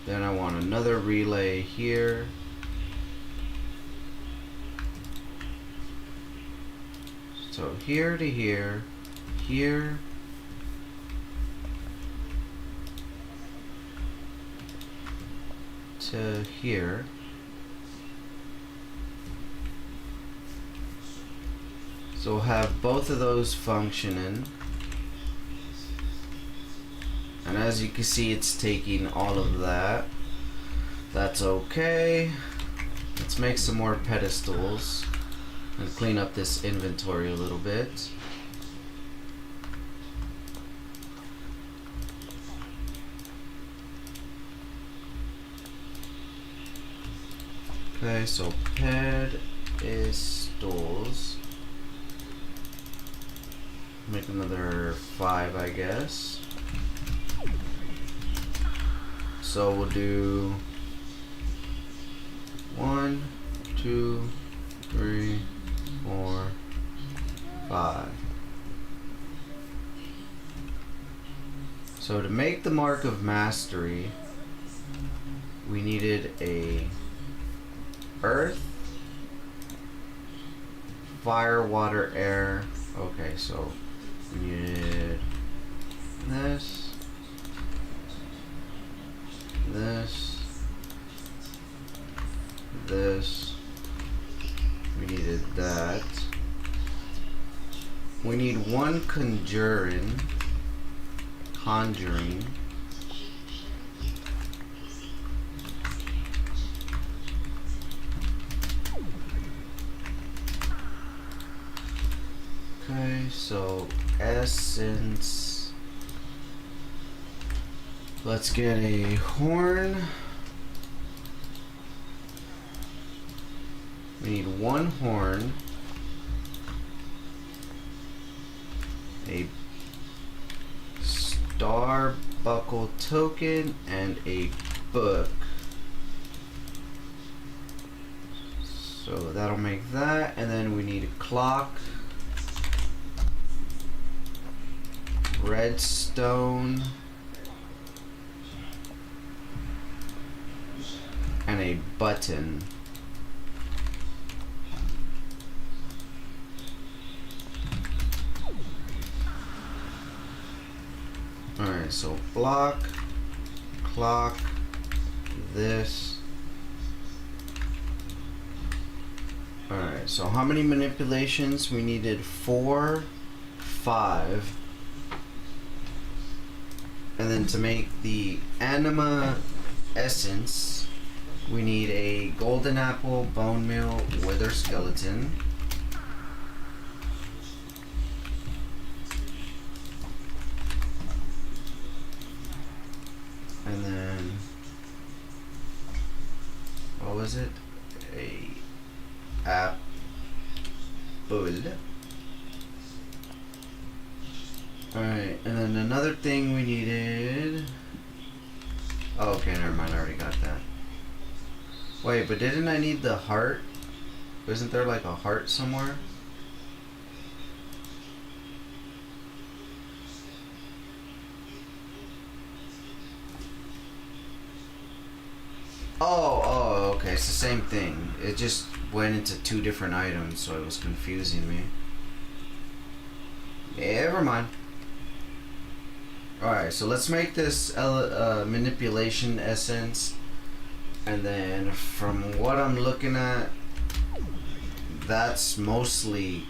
Then I want another relay here. So here to here, here, to here. So we'll have both of those functioning. And as you can see, it's taking all of that. That's okay. Let's make some more pedestals and clean up this inventory a little bit. Okay, so pedestals. Make another 5, I guess. So we'll do 1, 2, 3, 4, 5. So to make the Mark of Mastery, we needed a earth, fire, water, air. Okay, so we needed this, this, we needed that. We need 1 conjuring, Okay, so essence. Let's get a horn. We need one horn, a star buckle token, and a book. So that'll make that, and then we need a clock, redstone, and a button. Alright, so block, clock, this. Alright, so how many manipulations? We needed 4, 5. And then to make the anima essence, we need a golden apple, bone meal, wither skeleton. And then, what was it? A apple. Alright, and then another thing we needed. Oh, okay, never mind, I already got that. Wait, but didn't I need the heart? Isn't there like a heart somewhere? Oh, okay, it's the same thing. It just went into 2 different items, so it was confusing me. Yeah, never mind. Alright, so let's make this manipulation essence. And then from what I'm looking at, that's mostly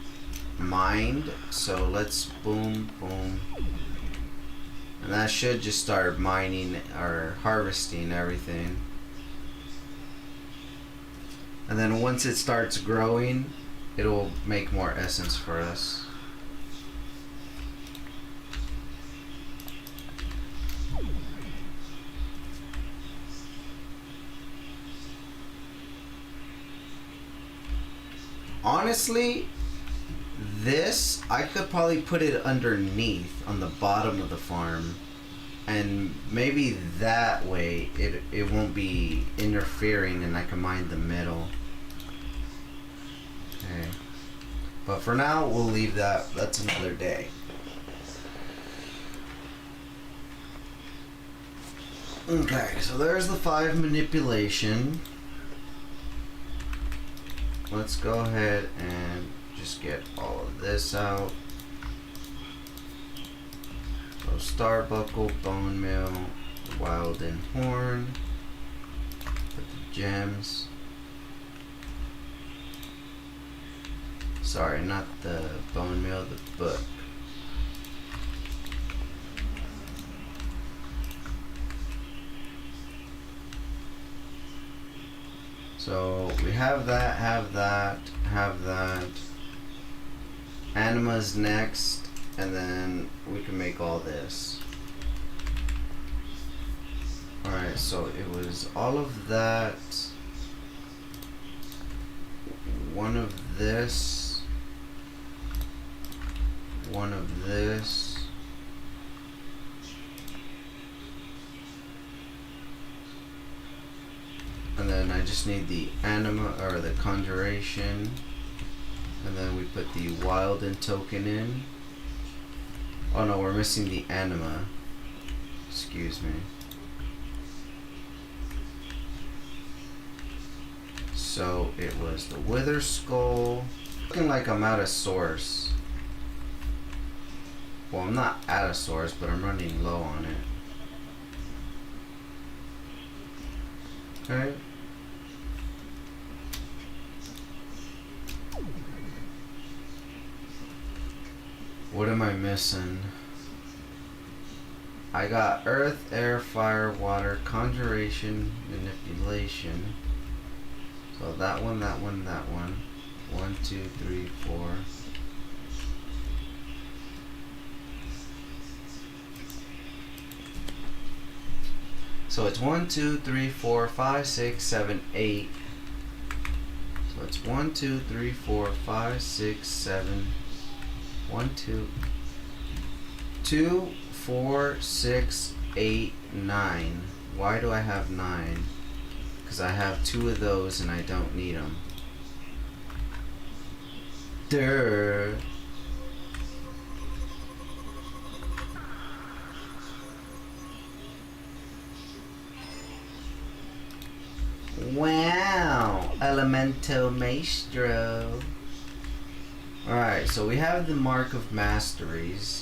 mined. So let's boom, boom. And that should just start mining or harvesting everything. And then once it starts growing, it'll make more essence for us. Honestly, this, I could probably put it underneath on the bottom of the farm, and maybe that way it won't be interfering and I can mine the middle. Okay, but for now we'll leave that. That's another day. Okay, so there's the 5 manipulation. Let's go ahead and just get all of this out. So star buckle, bone meal, wild and horn. Put the gems. Sorry, not the bone meal, the book. So we have that, have that, have that. Anima's next, and then we can make all this. Alright, so it was all of that. One of this. One of this. And then I just need the anima or the conjuration, and then we put the wild and token in. Oh no, we're missing the anima. Excuse me. So it was the wither skull. Looking like I'm out of source. Well, I'm not out of source, but I'm running low on it. Okay. What am I missing? I got earth, air, fire, water, conjuration, manipulation. So that one, that one, that one. 1, 2, 3, 4. So it's 1, 2, 3, 4, 5, 6, 7, 8. So it's 1, 2, 3, 4, 5, 6, 7. 1, 2, 2, 4, 6, 8, 9. Why do I have 9? Because I have 2 of those and I don't need them. Durr. Wow, Elemento Maestro. Alright, so we have the Mark of Masteries.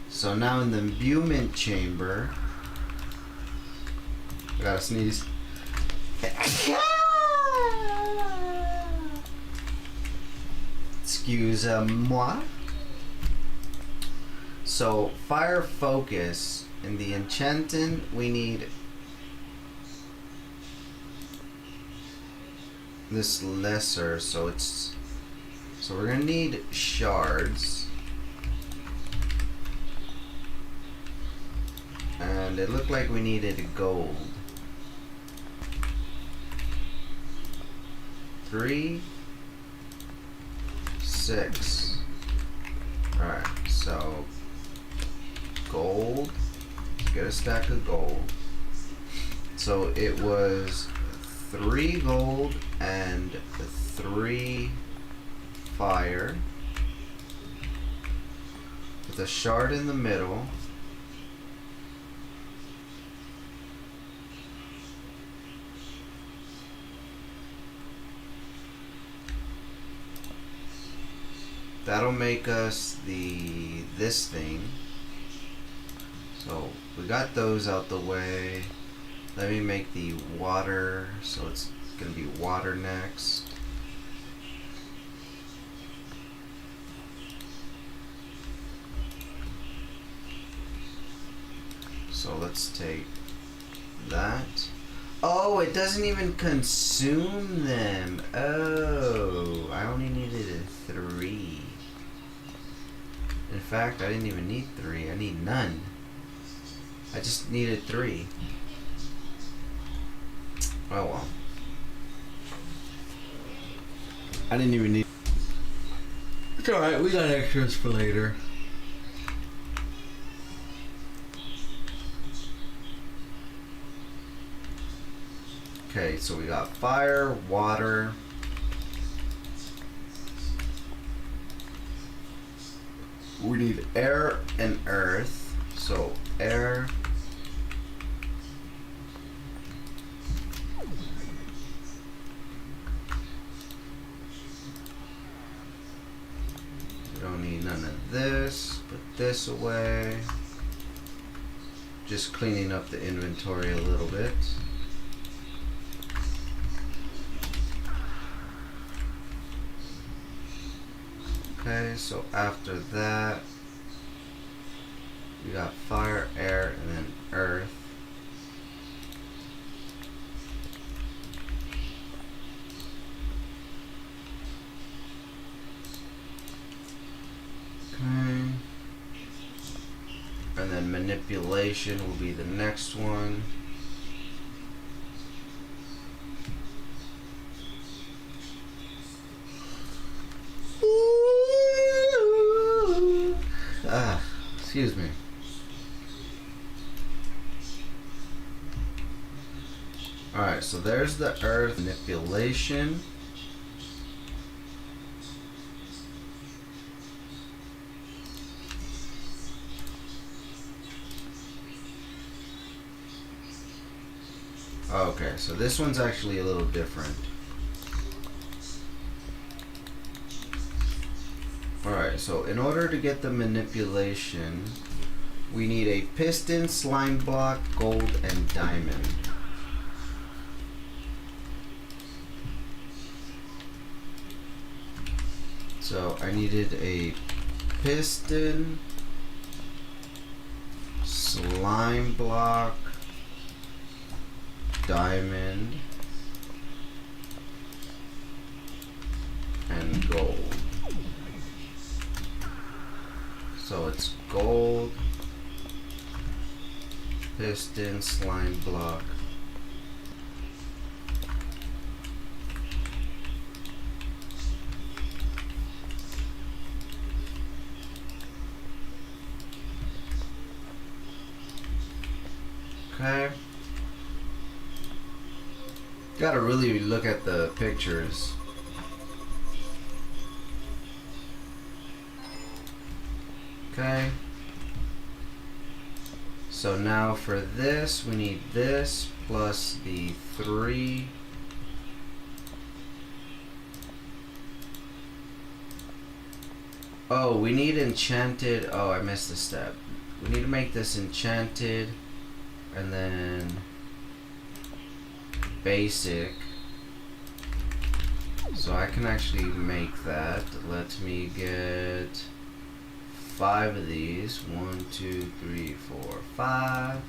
So now in the imbuement chamber, I gotta sneeze. Excuse-moi. So fire focus. In the enchanting, we need this lesser, so we're gonna need shards. And it looked like we needed gold. 3, 6. Alright, so gold. Get a stack of gold. So it was 3 gold and 3 fire with a shard in the middle. That'll make us this thing. So we got those out the way. Let me make the water, so it's gonna be water next. So let's take that. Oh, it doesn't even consume them. Oh, I only needed a 3. In fact, I didn't even need 3. I need none. I just needed 3. Oh well. I didn't even need. It's alright, we got extras for later. Okay, so we got fire, water. We need air and earth. So air. We don't need none of this. Put this away. Just cleaning up the inventory a little bit. Okay, so after that, we got fire, air, and then earth. Okay. And then manipulation will be the next one. Excuse me. Alright, so there's the earth manipulation. Okay, so this one's actually a little different. Alright, so in order to get the manipulation, we need a piston, slime block, gold, and diamond. So I needed a piston, slime block, diamond, and gold. So it's gold, piston, slime block. Okay. Gotta really look at the pictures. Okay. So now for this, we need this plus the 3. Oh, we need enchanted. Oh, I missed a step. We need to make this enchanted and then basic. So I can actually make that. Let me get 5 of these. 1, 2, 3, 4, 5.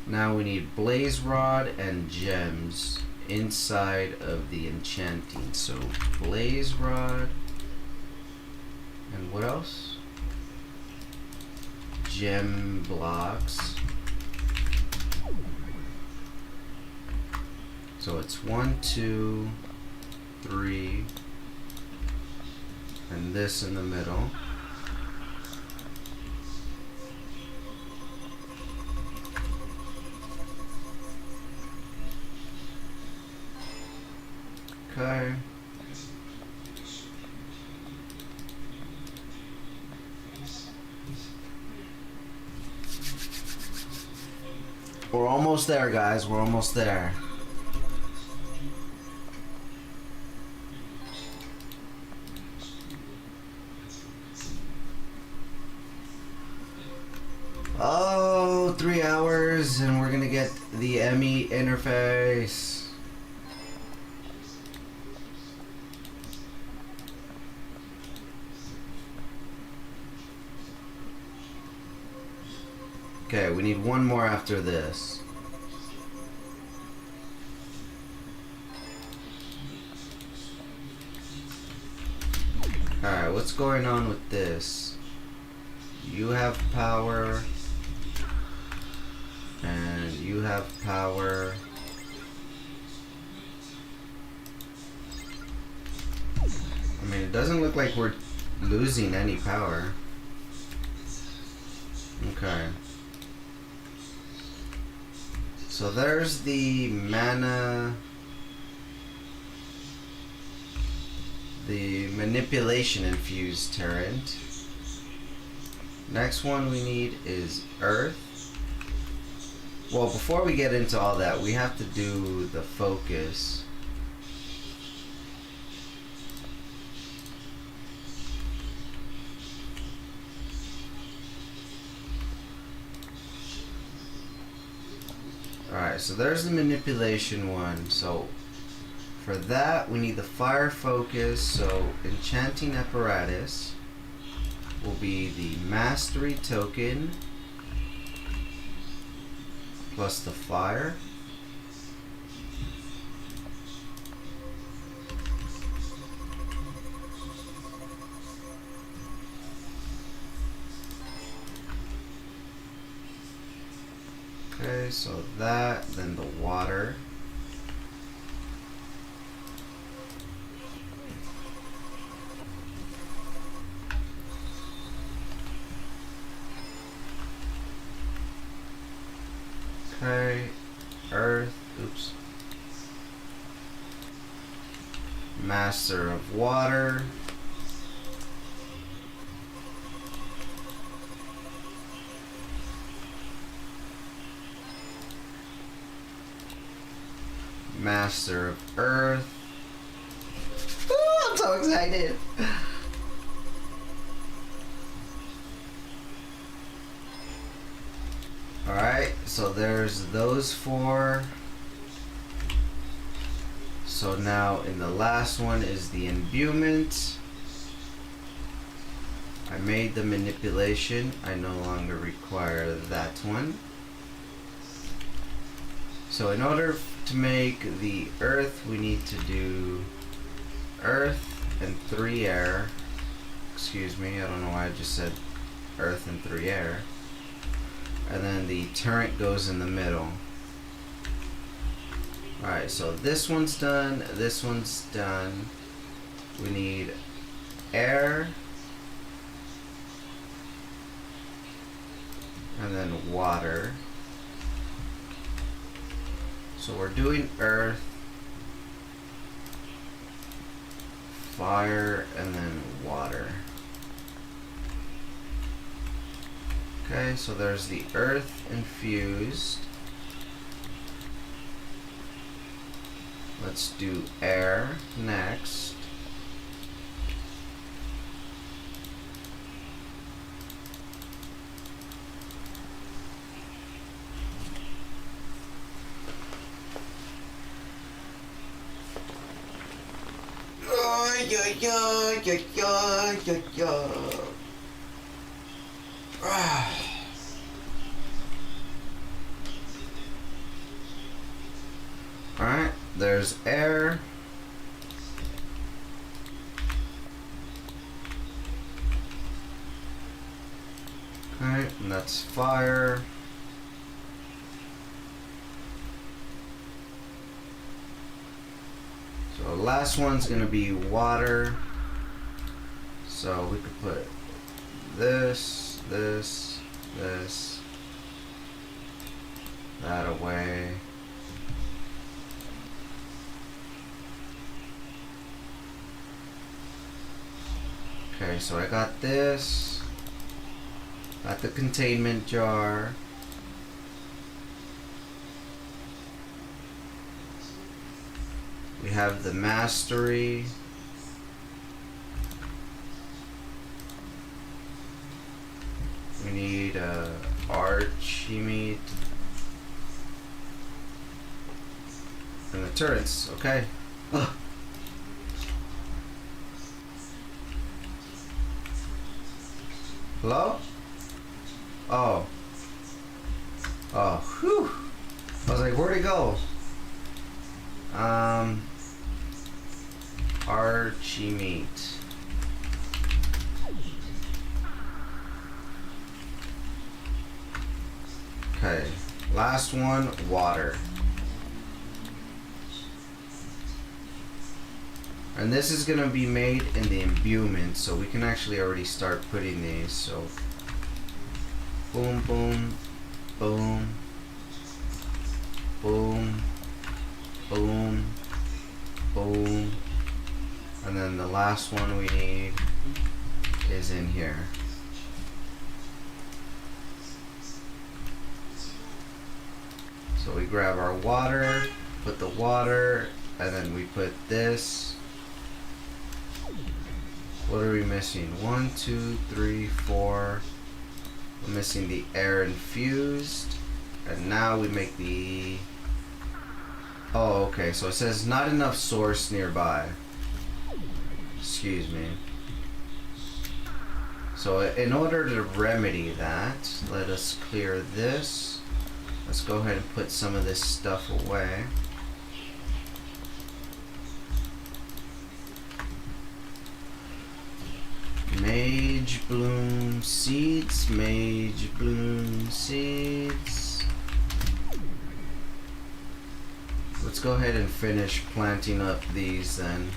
Now we need blaze rod and gems inside of the enchanting. So blaze rod and what else? Gem blocks. So it's 1, 2, 3, and this in the middle. Okay. We're almost there, guys. We're almost there. Oh, 3 hours and we're gonna get the ME interface. Okay, we need one more after this. Alright, what's going on with this? You have power. And you have power. I mean, it doesn't look like we're losing any power. Okay. So there's the mana, the manipulation infused turret. Next one we need is earth. Well, before we get into all that, we have to do the focus. Alright, so there's the manipulation one. So for that, we need the fire focus. So enchanting apparatus will be the mastery token plus the fire. Okay, so that, then the water. Okay, earth, oops. Master of water. Master of earth. Ooh, I'm so excited. Alright, so there's those 4. So now in the last one is the imbuement. I made the manipulation. I no longer require that one. So in order to make the earth, we need to do earth and 3 air. Excuse me, I don't know why I just said earth and 3 air. and then the turret goes in the middle. Alright, so this one's done, this one's done. We need air, and then water. So we're doing earth, fire, and then water. Okay, so there's the earth infused. Let's do air next. Alright, there's air. Alright, and that's fire. So the last one's gonna be water. So we could put this, this, this, that away. Okay, so I got this. Got the containment jar. We have the mastery. We need Archimede. And the turrets, okay. Ugh. Hello? Oh. Oh, whew. I was like, where'd it go? Archimede. Okay, last one, water. And this is gonna be made in the imbuement, so we can actually already start putting these. So, boom, boom, boom, boom, boom, boom, and then the last one we need is in here. So we grab our water, put the water, and then we put this. What are we missing? 1, 2, 3, 4. We're missing the air infused. And now we make the... Oh, okay. So it says not enough source nearby. Excuse me. So in order to remedy that, let us clear this. Let's go ahead and put some of this stuff away. Mage bloom seeds, mage bloom seeds. Let's go ahead and finish planting up these then.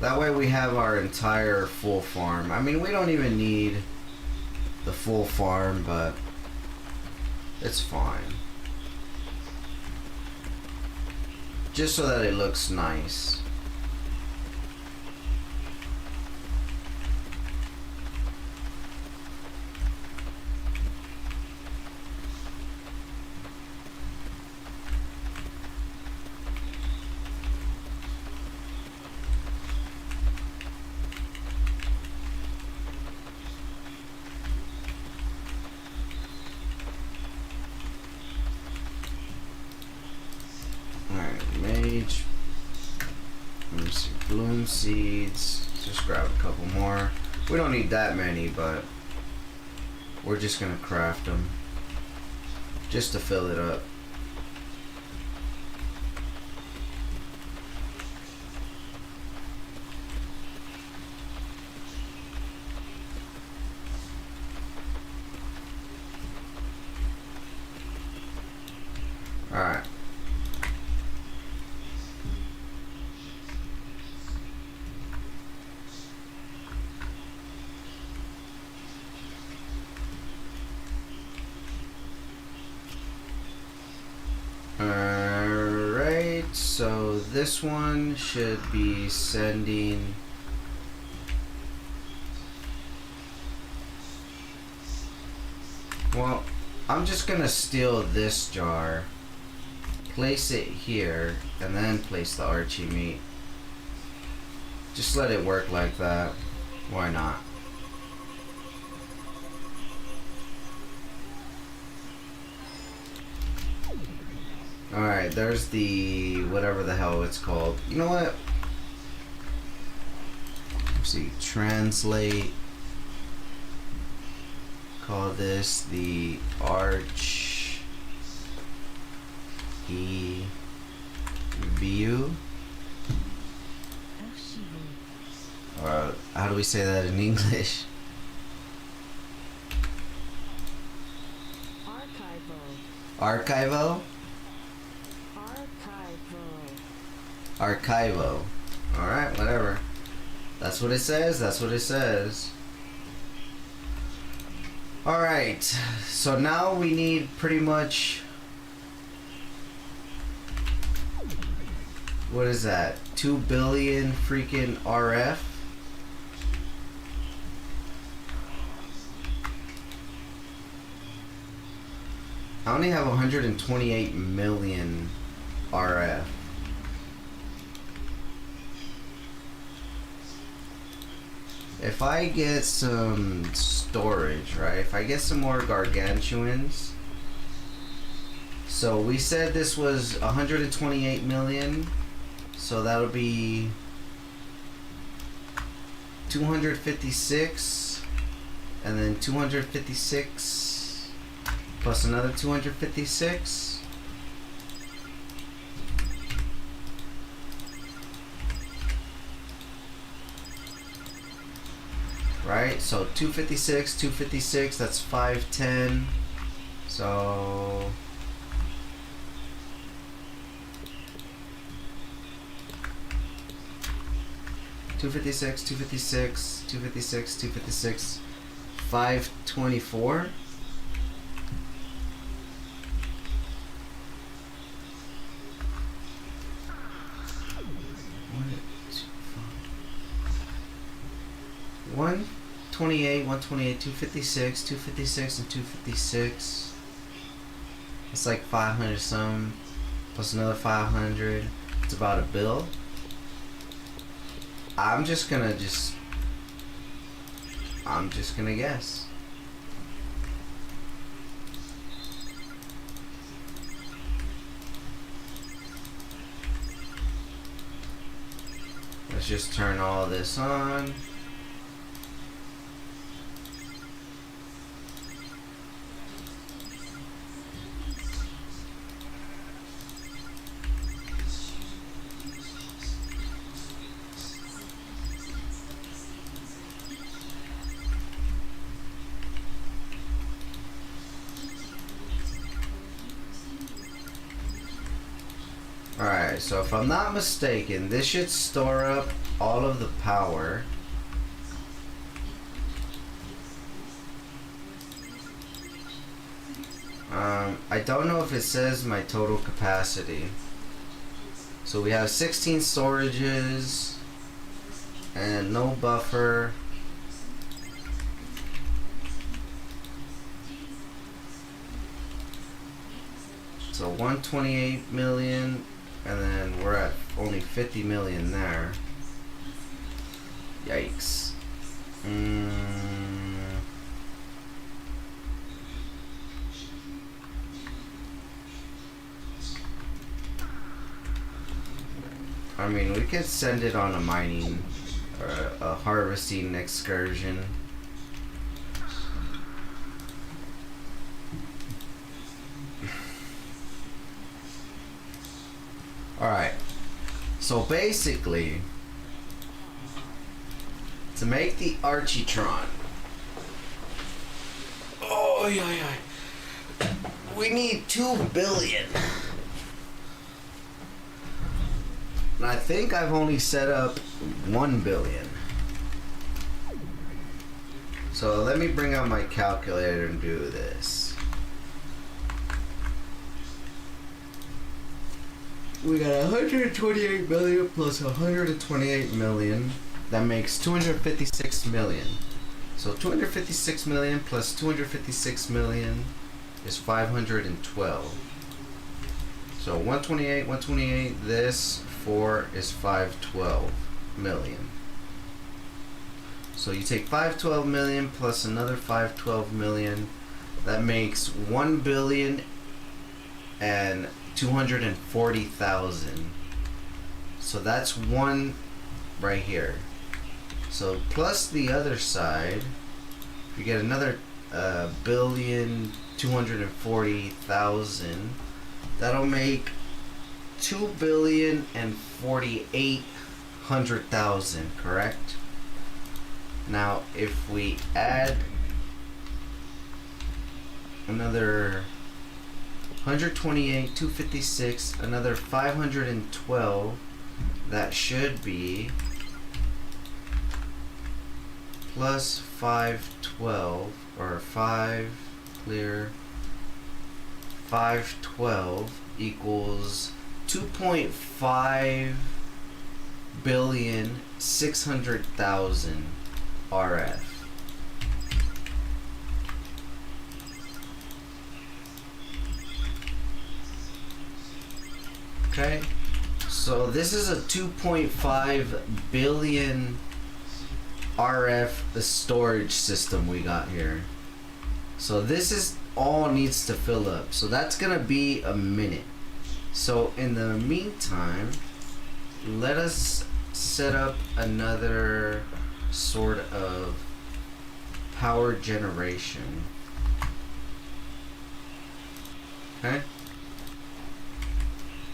That way we have our entire full farm. I mean, we don't even need the full farm, but it's fine. just so that it looks nice. Mage. Let me see. Bloom seeds. Just grab a couple more. We don't need that many, but we're just gonna craft them just to fill it up. Alright. Alright, so this one should be sending well, I'm just gonna steal this jar, place it here, and then place the Archie meat. Just let it work like that. Why not? Alright, there's the whatever the hell it's called. You know what? Let's see. Translate. Call this the Arch view. Or how do we say that in English? Archival. Archival. Alright, whatever. That's what it says. That's what it says. Alright. So now we need pretty much... What is that? 2 billion freaking RF? I only have 128 million RF. If I get some storage, right? If I get some more gargantuans. So we said this was 128 million. So that'll be 256. And then 256 plus another 256. Right, so 256, 256, that's 510. So two 56, 256, 256, 256, 524. One 28, 128, 256, 256, and 256. It's like 500 some plus another 500. It's about a bill. I'm just gonna guess. Let's just turn all this on. Alright, so if I'm not mistaken, this should store up all of the power. I don't know if it says my total capacity. So we have 16 storages and no buffer. So 128 million, and then we're at only 50 million there. Yikes. I mean, we could send it on a mining or a harvesting excursion. Alright, so basically, to make the Architron, oh yeah, we need 2 billion. And I think I've only set up 1 billion. So let me bring out my calculator and do this. We got 128 million plus 128 million. That makes 256 million. So 256 million plus 256 million is 512. So 128, this 4 is 512 million. So you take 512 million plus another 512 million. That makes 1 billion and 240,000. So that's one right here. So plus the other side, you get another billion 240,000. That'll make 2,048,000,000, correct? Now if we add another 128, 256, another 512, that should be plus 512, or 5 clear 512 equals 2.5 billion 600,000 RF. Okay, so this is a 2.5 billion RF the storage system we got here. So this is all needs to fill up. So that's gonna be a minute. So in the meantime, let us set up another sort of power generation. Okay.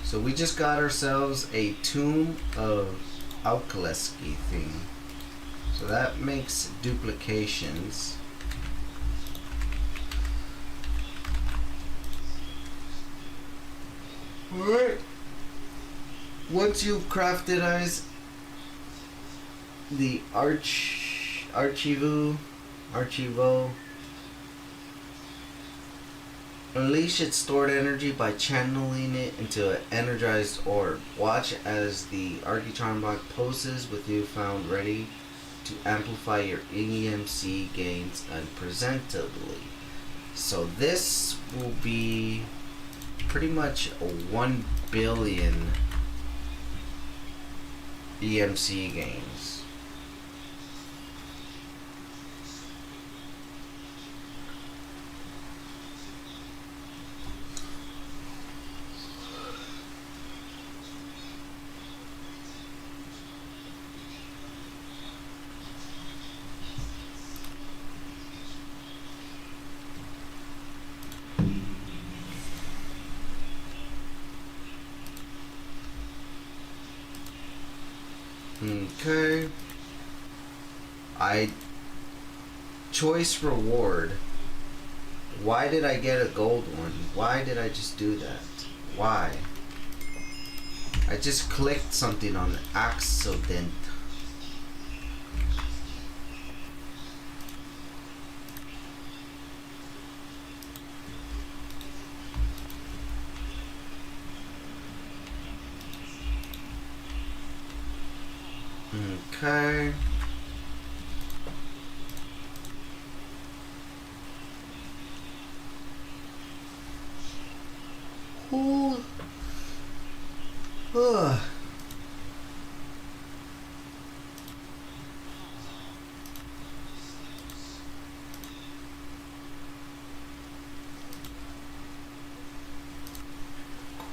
So we just got ourselves a tomb of Alkaleski thing. So that makes duplications. Alright. Once you've crafted the archivo, unleash its stored energy by channeling it into an energized orb. Watch as the Architron block poses with newfound ready to amplify your EMC gains unpresentably. So this will be pretty much a 1 billion EMC gains. Okay. Choice reward. Why did I get a gold one? Why did I just do that? Why? I just clicked something on accident. Okay. Ooh. Ugh.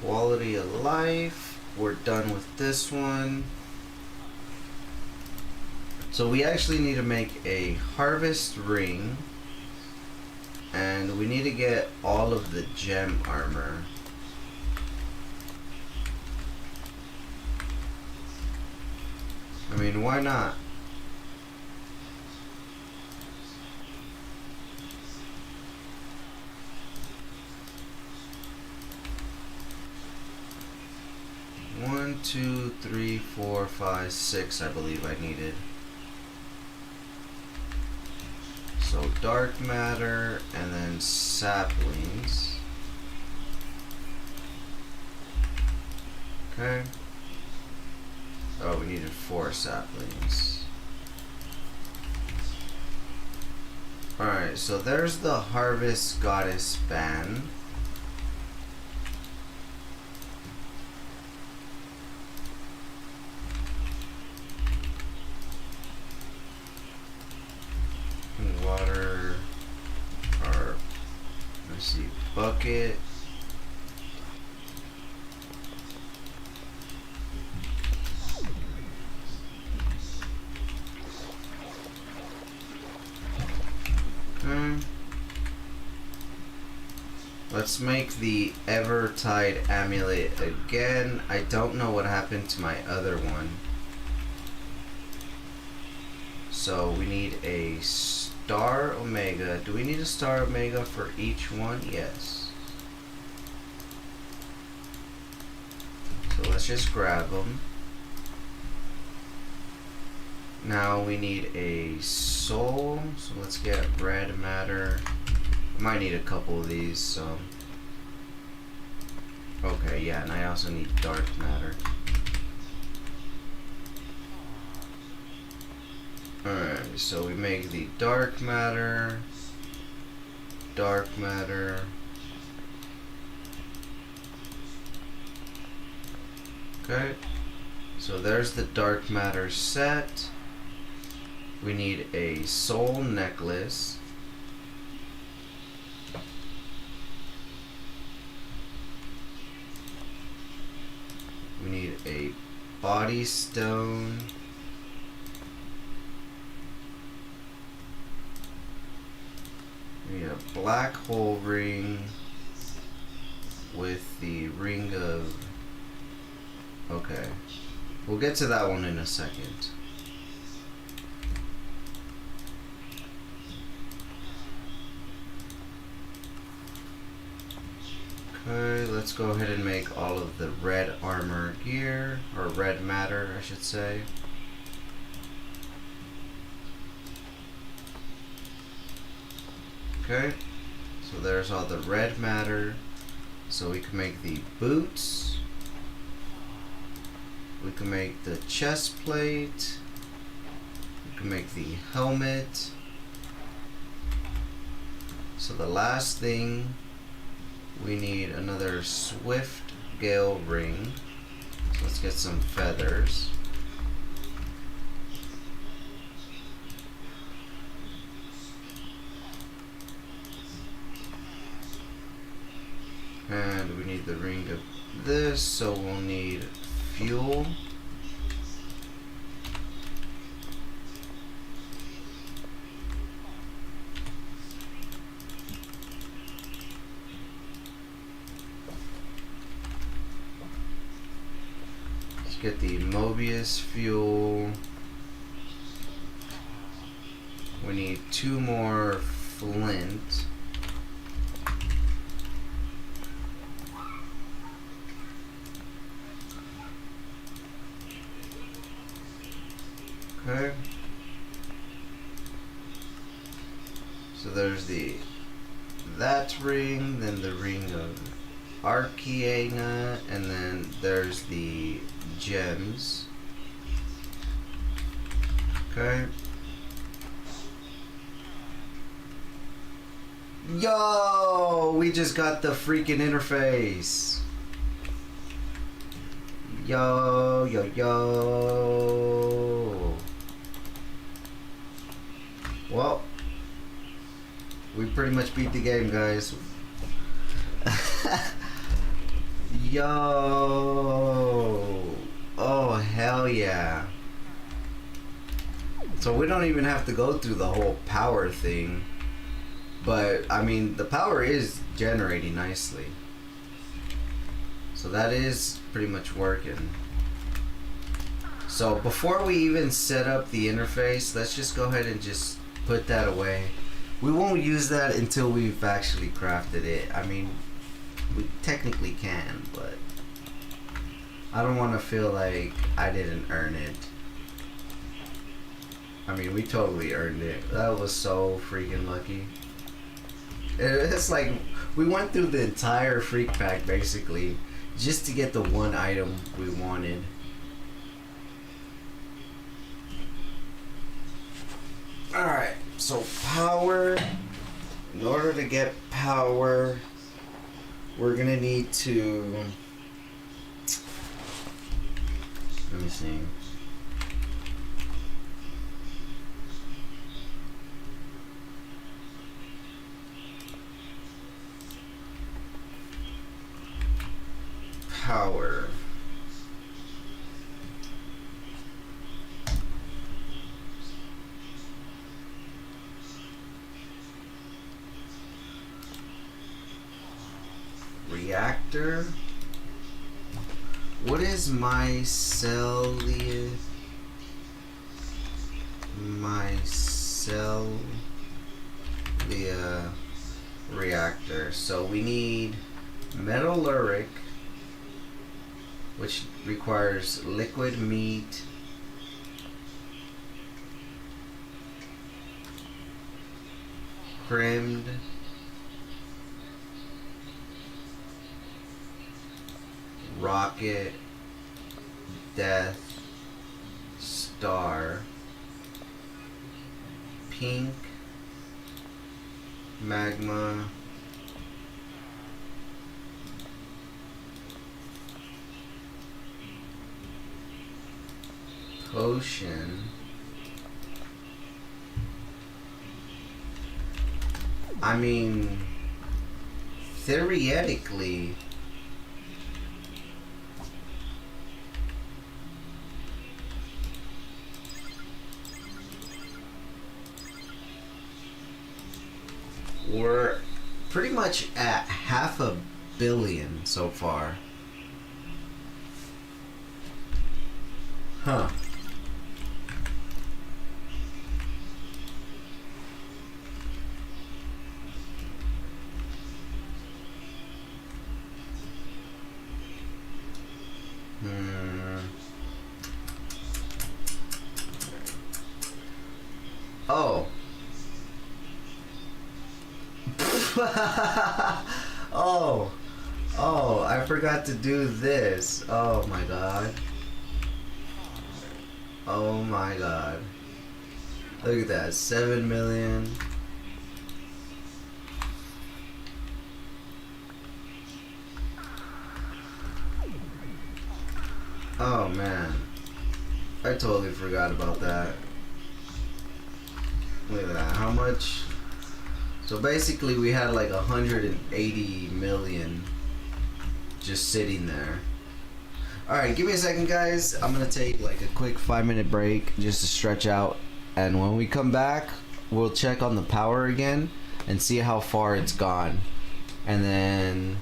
Quality of life. We're done with this one. So we actually need to make a harvest ring. And we need to get all of the gem armor. I mean, why not? One, two, three, four, five, six, I believe I needed. So dark matter and then saplings. Okay. Oh, we needed 4 saplings. Alright, so there's the Harvest Goddess band. Water, or let's see, bucket. Let's make the Evertide amulet again. I don't know what happened to my other one. So we need a Star Omega. Do we need a Star Omega for each one? Yes. So let's just grab them. Now we need a soul. So let's get red matter. I might need a couple of these, so. Okay, yeah, and I also need dark matter. Alright, so we make the dark matter. Okay, so there's the dark matter set. We need a soul necklace. We need a body stone. We need a black hole ring with the ring of... Okay. We'll get to that one in a second. Okay, let's go ahead and make all of the red armor gear, or red matter, I should say. Okay, so there's all the red matter. So we can make the boots. We can make the chest plate. We can make the helmet. So the last thing, we need another swift gale ring. So let's get some feathers. And we need the ring of this, so we'll need fuel. Let's get the Mobius fuel. We need 2 more flint. Okay. So there's that ring, then the ring of Archaea, and then there's the gems. Okay. Yo, we just got the freaking interface. Yo, yo, yo. Well, we pretty much beat the game, guys. Yo. Oh, hell yeah. So we don't even have to go through the whole power thing. But, I mean, the power is generating nicely. So that is pretty much working. So before we even set up the interface, let's just go ahead and just put that away. We won't use that until we've actually crafted it. I mean, we technically can, but I don't want to feel like I didn't earn it. I mean, we totally earned it. That was so freaking lucky. It's like we went through the entire freak pack basically just to get the one item we wanted. Alright, so power. In order to get power, we're gonna need to. Let me see. Power. Reactor. What is mycelia reactor? So we need metallurgic, which requires liquid meat, crimped, rocket, death, star, pink, magma, potion, I mean, theoretically, we're pretty much at 500 million so far. Huh. Oh. Oh. Oh, I forgot to do this. Oh my god. Oh my god. Look at that. 7 million. Oh man. I totally forgot about that. Look at that. How much? So basically we had like 180 million just sitting there. Alright, give me a second guys. I'm gonna take like a quick 5-minute break just to stretch out, and when we come back we'll check on the power again and see how far it's gone, and then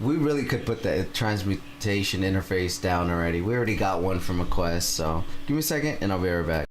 we really could put the transmutation interface down already. We already got one from a quest, so give me a second and I'll be right back.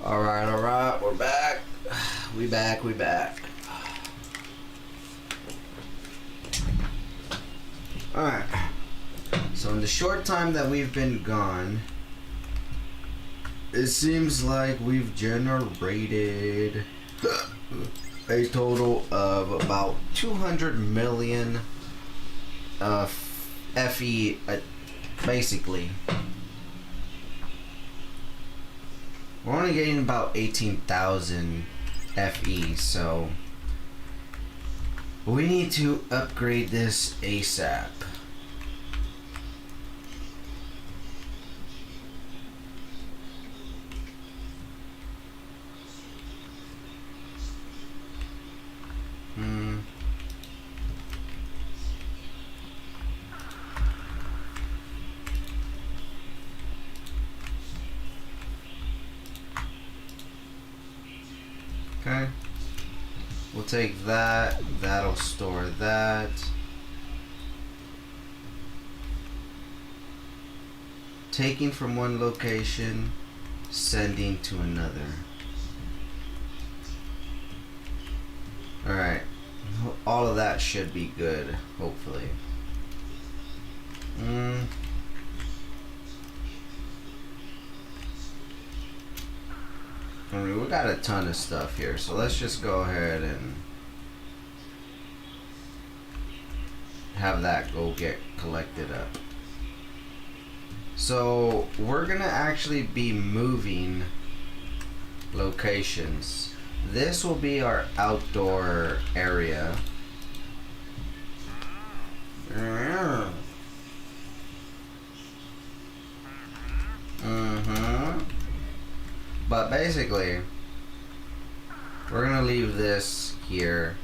Alright, we're back. We back. Alright. So in the short time that we've been gone, it seems like we've generated a total of about 200 million FE, basically. We're only getting about 18,000 FE, so we need to upgrade this ASAP. Okay, we'll take that, that'll store that. Taking from one location, sending to another. Alright, all of that should be good, hopefully. I mean, we got a ton of stuff here, so let's just go ahead and have that go get collected up. So we're gonna actually be moving locations. This will be our outdoor area. But basically, we're gonna leave this here.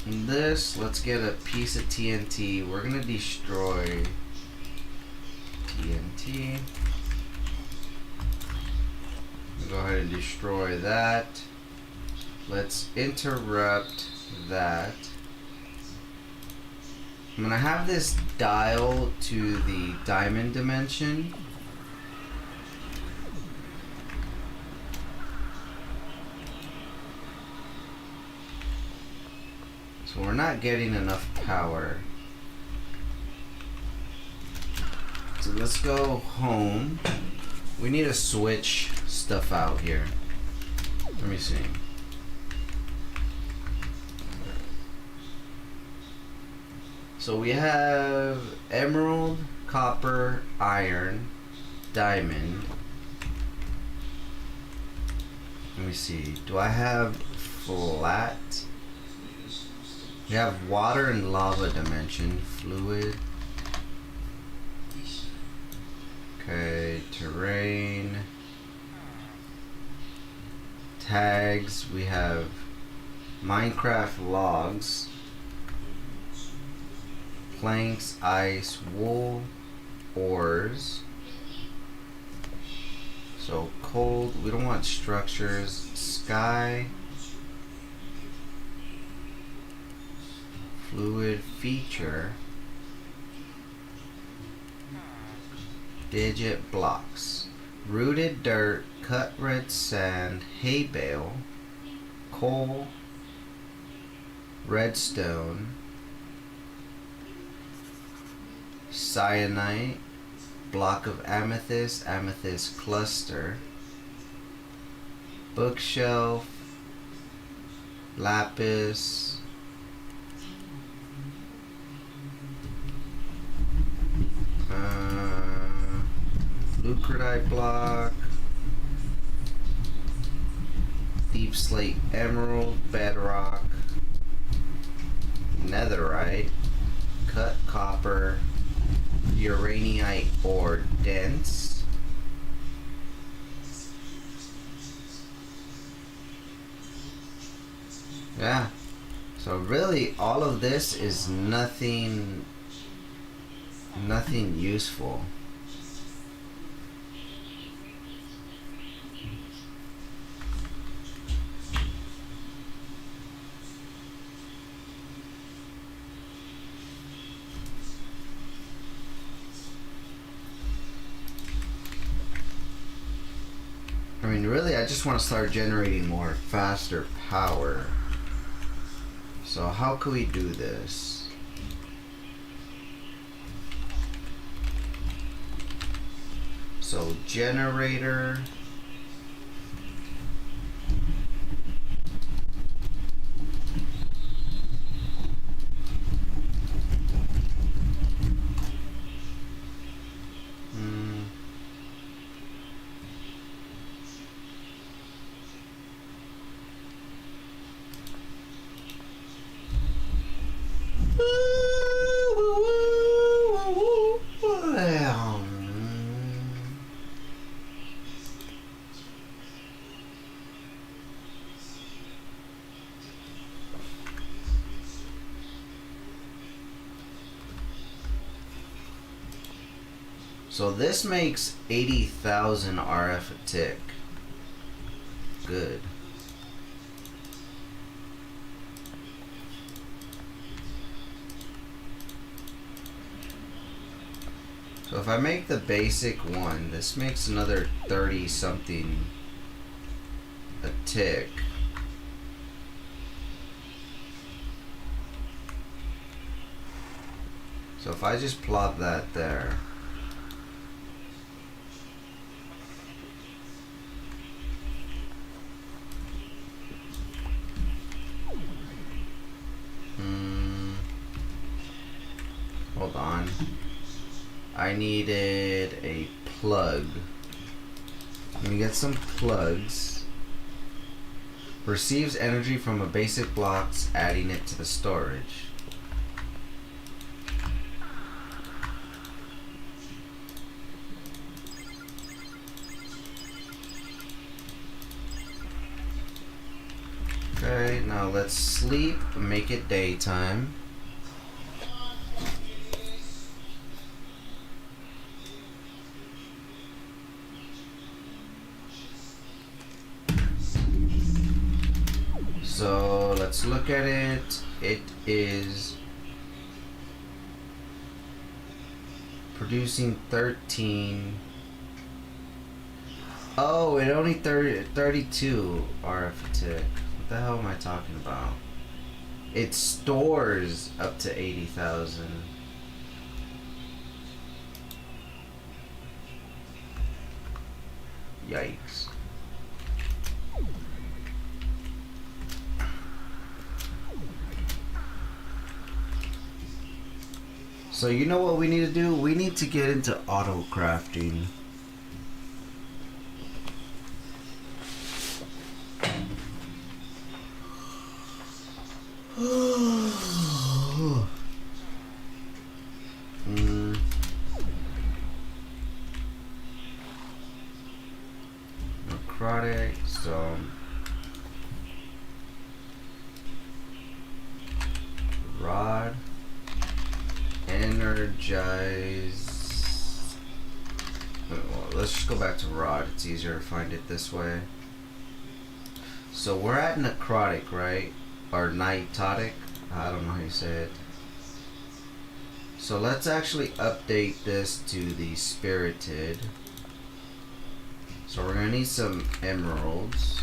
This, let's get a piece of TNT. We're gonna destroy TNT. Go ahead and destroy that. Let's interrupt that. I'm gonna have this dial to the diamond dimension. So we're not getting enough power. So let's go home. We need to switch stuff out here. Let me see. So we have emerald, copper, iron, diamond. Let me see. Do I have flat? We have water and lava dimension, fluid. Okay, terrain. Tags, we have Minecraft logs. Planks, ice, wool, ores. So cold, we don't want structures. Sky. Fluid feature. Digit blocks. Rooted dirt, cut red sand, hay bale, coal, redstone, cyanite, block of amethyst, amethyst cluster, bookshelf, lapis, lucradite block, deep slate emerald, bedrock, netherite, cut copper, uraninite ore dense, yeah. So really all of this is nothing useful. mean, really, I just want to start generating more faster power. So how can we do this? So generator. So this makes 80,000 RF a tick. Good. So if I make the basic one, this makes another 30 something a tick. So if I just plot that there. Hold on. I needed a plug. Let me get some plugs. Receives energy from a basic blocks, adding it to the storage. Okay, now let's sleep, make it daytime. So let's look at it. It is producing 13. Oh, it only 32 RF a tick. What the hell am I talking about? It stores up to 80,000. Yikes. So you know what we need to do? We need to get into auto crafting. Necrotic, so rod, energize. Well, let's just go back to rod. It's easier to find it this way. So we're at necrotic, right? Or nitotic? I don't know how you say it. So let's actually update this to the spirited. So we're gonna need some emeralds.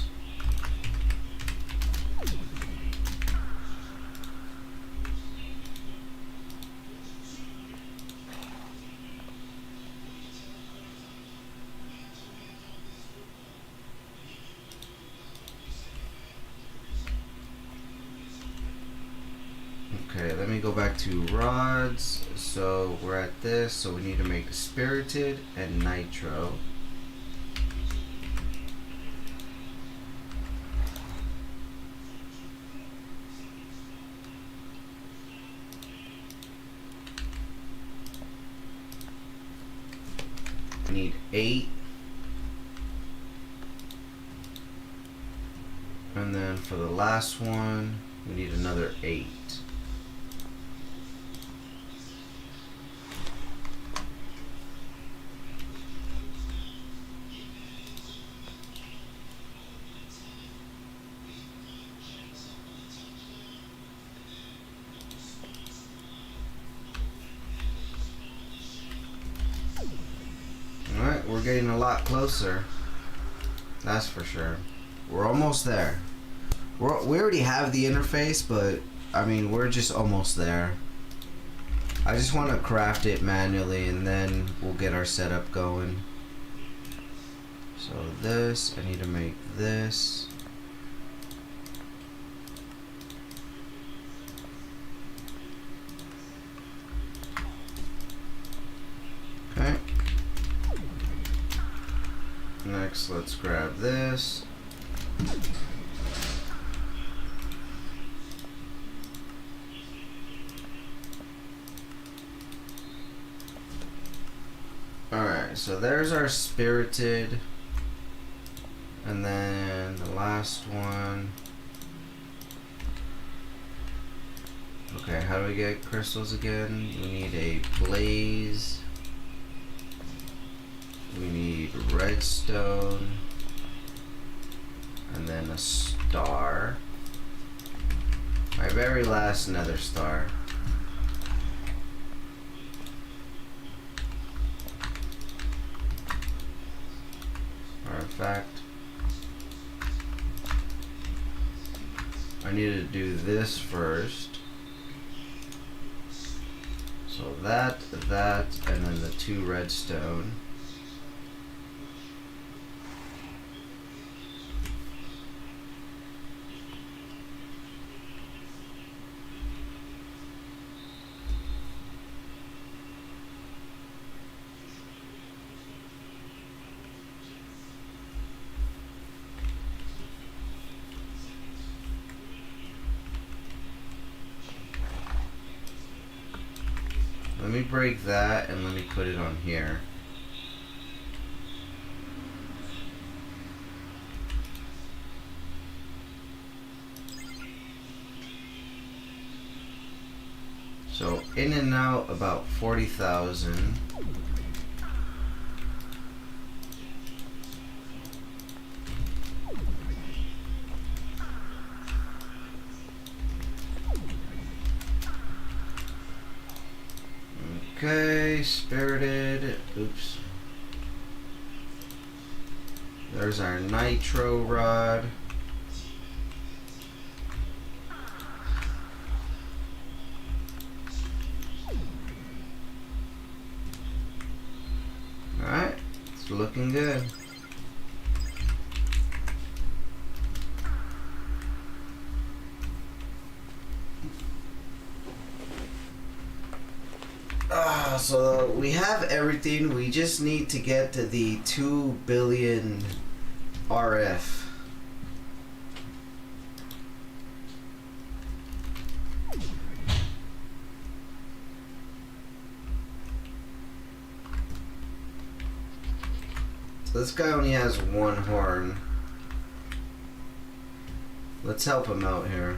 Okay, let me go back to rods. So we're at this, so we need to make spirited and nitro. I need 8. And then for the last one, we need another 8. Alright, we're getting a lot closer. That's for sure. We're almost there. We already have the interface, but I mean, we're just almost there. I just want to craft it manually and then we'll get our setup going. So this, I need to make this. Okay. Next, let's grab this. Alright, so there's our spirited. And then the last one. Okay, how do we get crystals again? We need a blaze. We need redstone. And then a star. My very last nether star. Artifact. I need to do this first. So that, and then the 2 redstone. Let me break that and let me put it on here. So in and out about 40,000. Okay, spirited. Oops. There's our nitro rod. Alright, it's looking good. So we have everything. We just need to get to the 2 billion RF. So this guy only has 1 horn. Let's help him out here.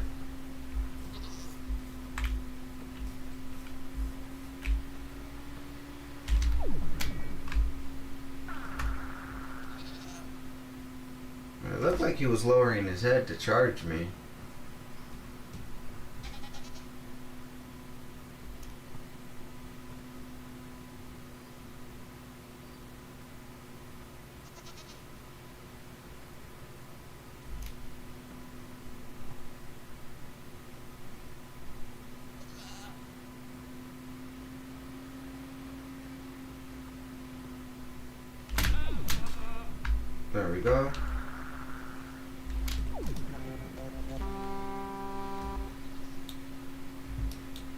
It looked like he was lowering his head to charge me. There we go.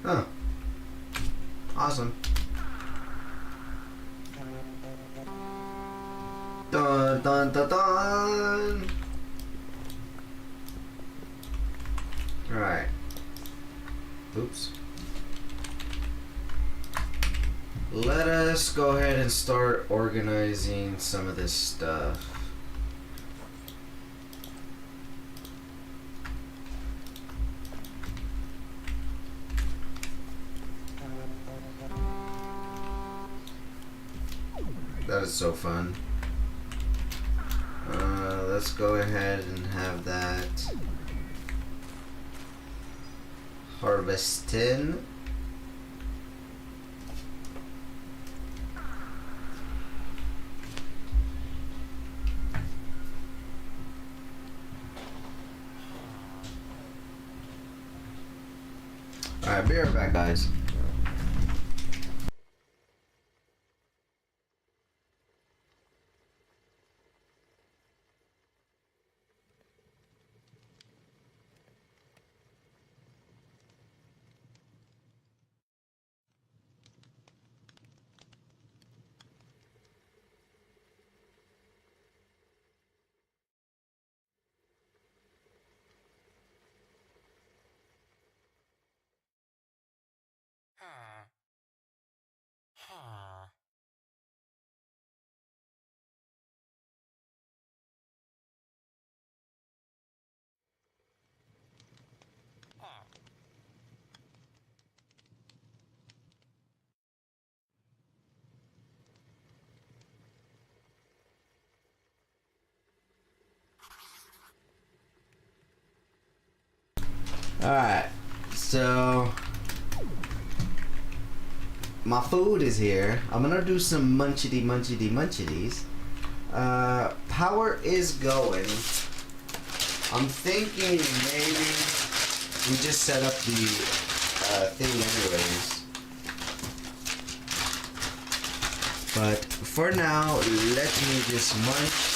Huh. Awesome. Dun dun dun dun. Alright. Oops. Let us go ahead and start organizing some of this stuff. That is so fun. Let's go ahead and have that harvest tin. Alright, be right back, guys. Alright, so my food is here. I'm gonna do some munchities. Power is going. I'm thinking maybe we just set up the thing anyways. But for now, let me just munch.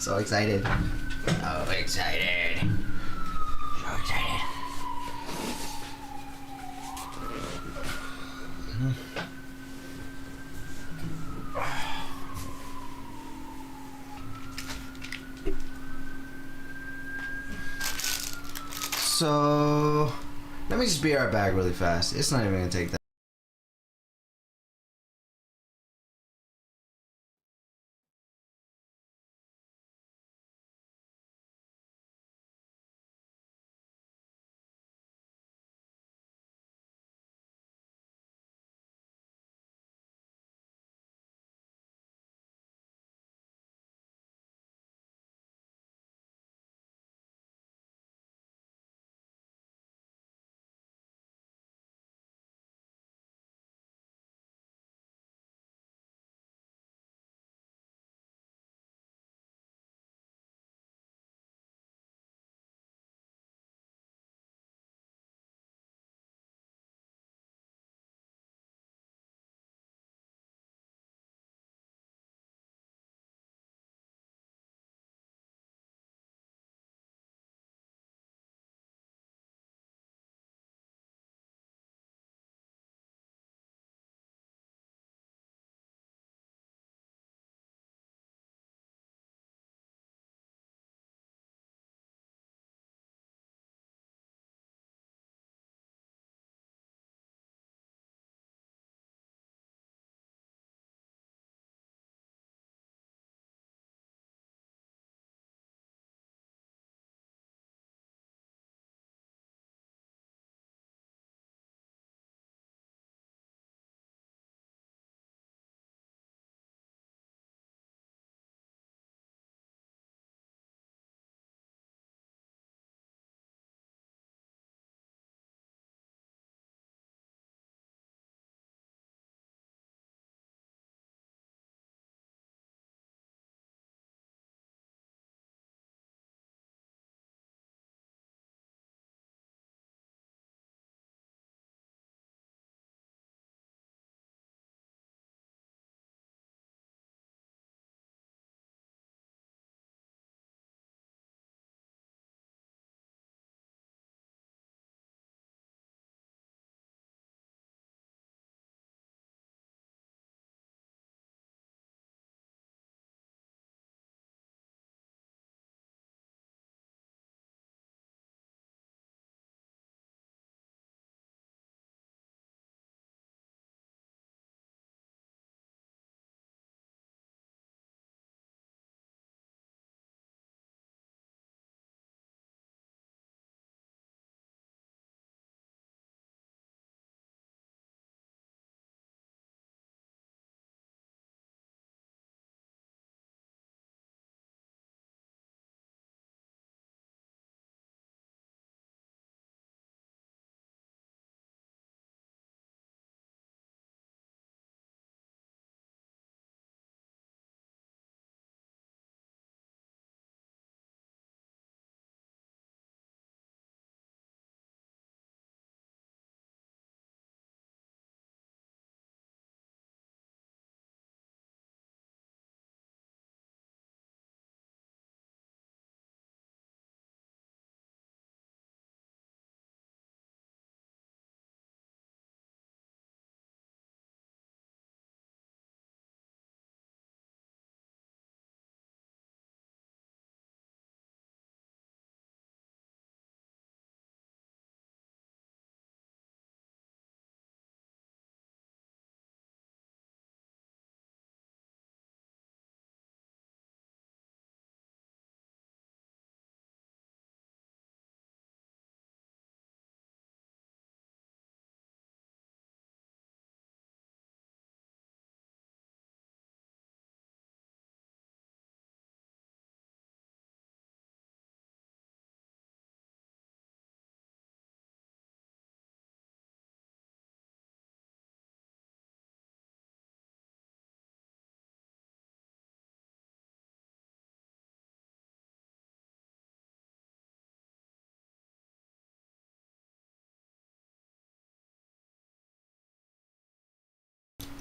So excited. So excited. So excited. So let me just be right back really fast. It's not even gonna take that.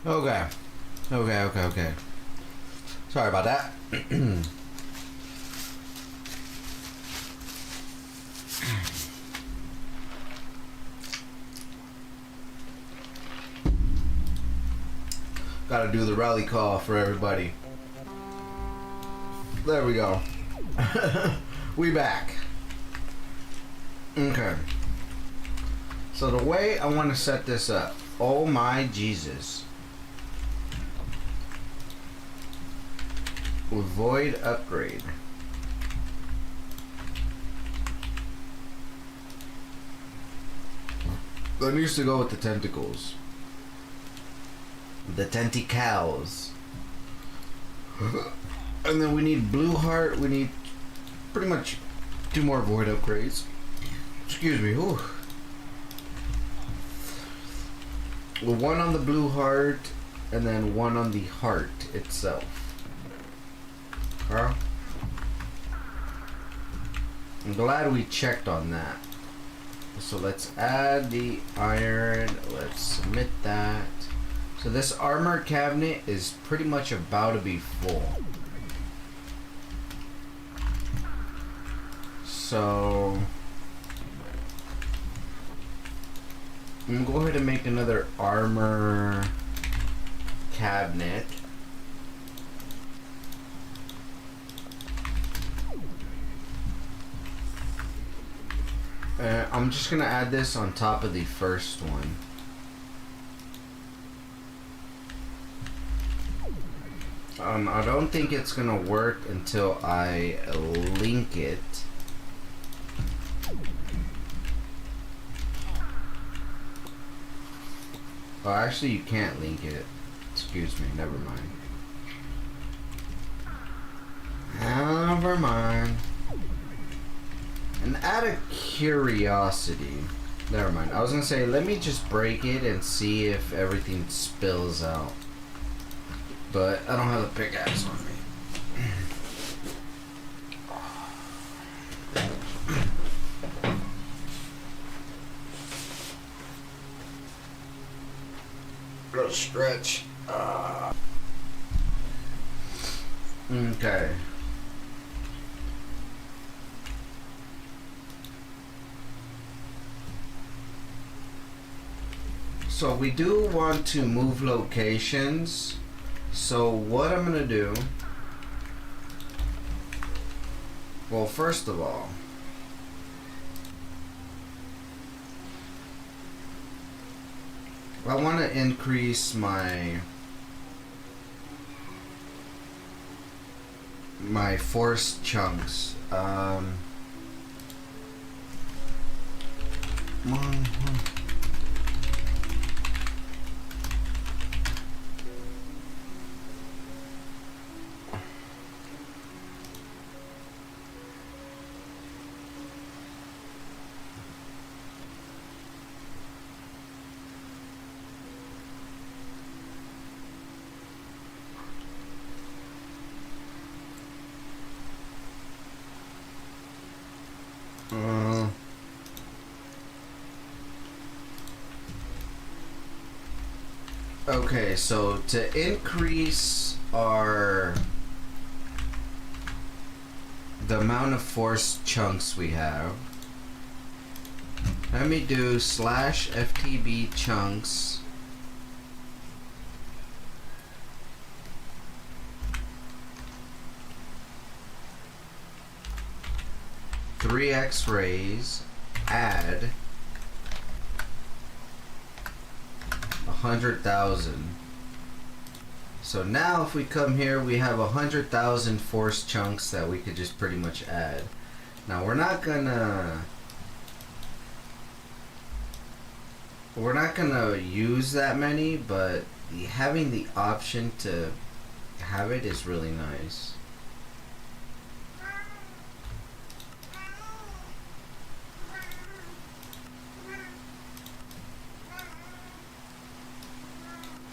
Okay. Okay. Sorry about that. Gotta do the rally call for everybody. There we go. We back. Okay. So the way I want to set this up. Oh my Jesus. Void upgrade. That needs to go with the tentacles. The tentacles. And then we need blue heart. We need pretty much 2 more void upgrades. Excuse me. Ooh. Well, 1 on the blue heart, and then 1 on the heart itself. Huh? I'm glad we checked on that. So let's add the iron. Let's submit that. So this armor cabinet is pretty much about to be full. So I'm gonna go ahead and make another armor cabinet. I'm just gonna add this on top of the first one. I don't think it's gonna work until I link it. Oh, actually you can't link it. Excuse me, never mind. Never mind. And out of curiosity, never mind. I was gonna say, let me just break it and see if everything spills out. But I don't have the pickaxe on me. Go stretch. Okay. So we do want to move locations. So what I'm gonna do, well, first of all, I want to increase my force chunks. Come on. Okay, so to increase the amount of force chunks we have, let me do /FTB chunks three X-rays, add 100,000. So now if we come here, we have 100,000 force chunks that we could just pretty much add. Now we're not gonna use that many, but having the option to have it is really nice.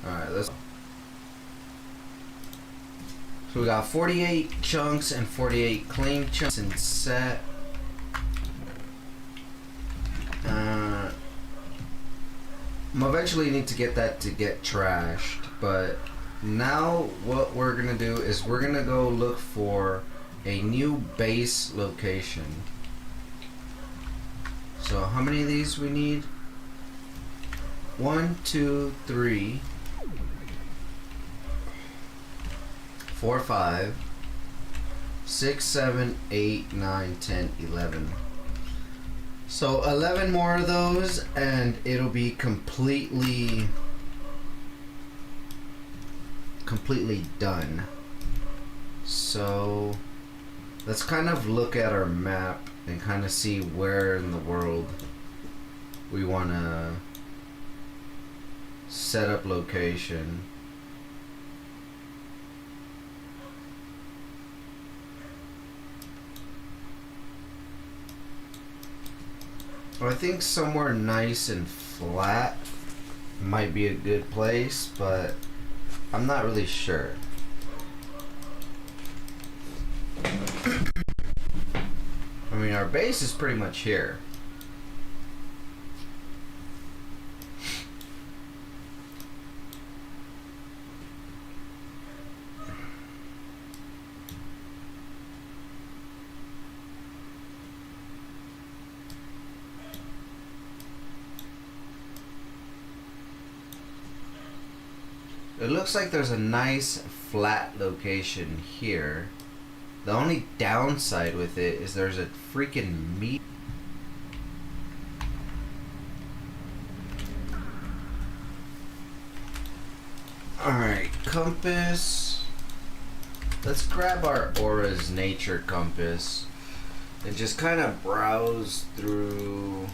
Alright, let's. So we got 48 chunks and 48 claim chunks and set. I'm eventually need to get that to get trashed. But now what we're gonna do is we're gonna go look for a new base location. So how many of these we need? 1, 2, 3, 4, 5, 6, 7, 8, 9, 10, 11. So 11 more of those and it'll be completely done. So let's kind of look at our map and kind of see where in the world we want to set up location. Well, I think somewhere nice and flat might be a good place, but I'm not really sure. I mean, our base is pretty much here. It looks like there's a nice flat location here. The only downside with it is there's a freaking meat. Alright, compass. Let's grab our Aura's nature compass and just kind of browse through.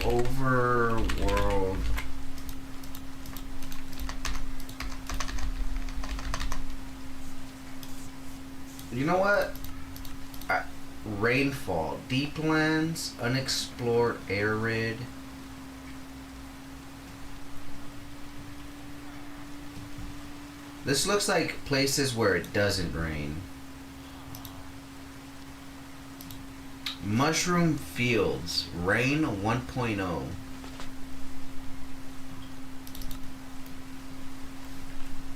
Overworld. You know what? Rainfall, deep lands, unexplored, arid. This looks like places where it doesn't rain. Mushroom fields, rain 1.0.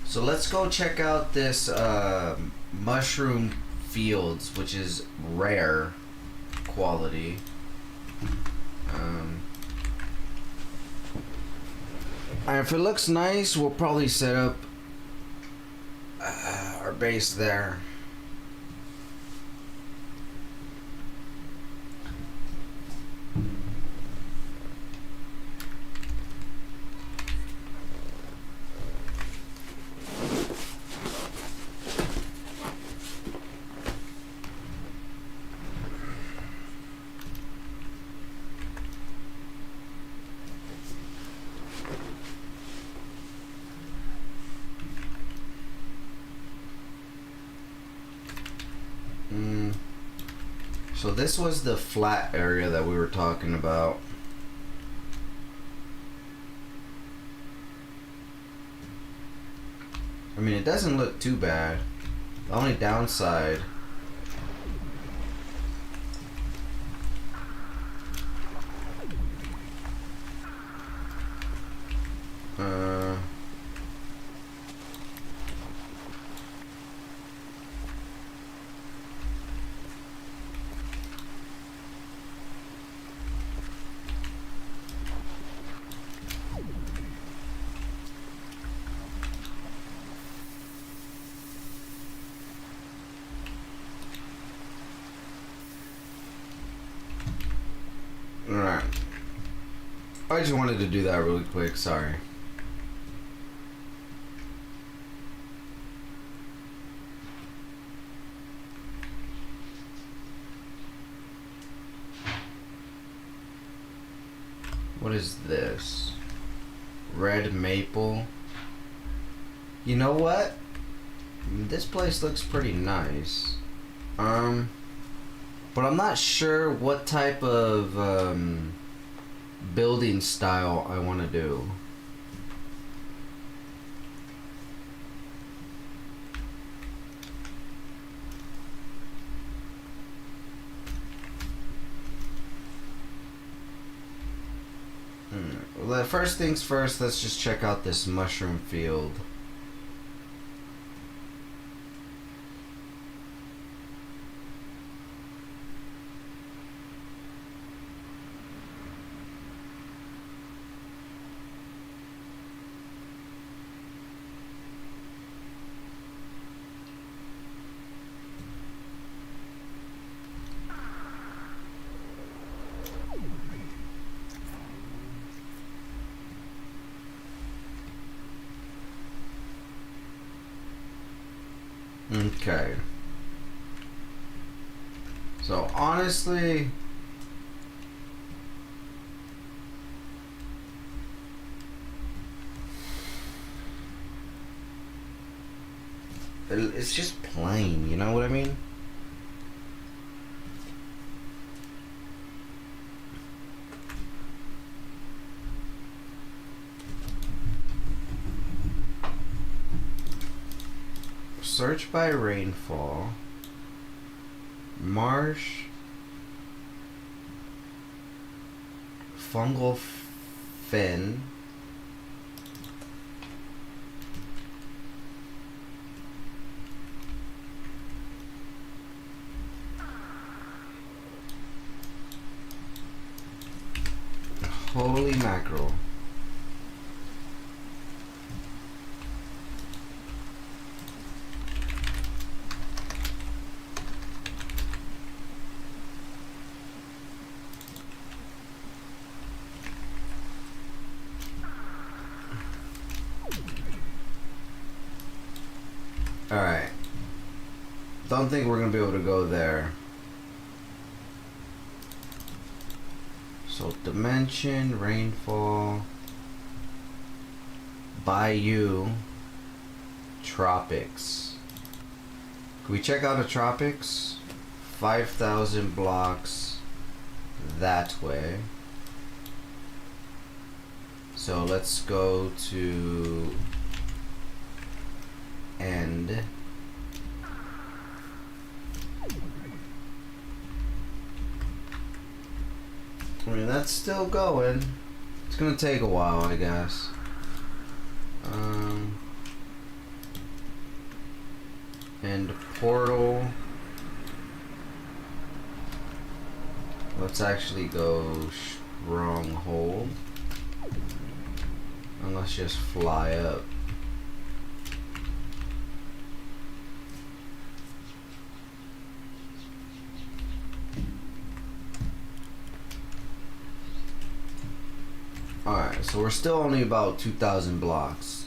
So let's go check out this mushroom fields, which is rare quality. And if it looks nice, we'll probably set up our base there. So this was the flat area that we were talking about. I mean, it doesn't look too bad. The only downside Alright. I just wanted to do that really quick, sorry. What is this? Red maple. You know what? This place looks pretty nice. But I'm not sure what type of building style I want to do. Well, first things first, let's just check out this mushroom field. Okay. So honestly, it's just plain, you know what I mean? Search by rainfall. Marsh. Fungal fin. Holy mackerel. Alright. Don't think we're gonna be able to go there. So dimension, rainfall, bayou, tropics. Can we check out a tropics? 5,000 blocks that way. So let's go to end. I mean, that's still going. It's gonna take a while, I guess. And portal. Let's actually go stronghold. And let's just fly up. Alright, so we're still only about 2,000 blocks.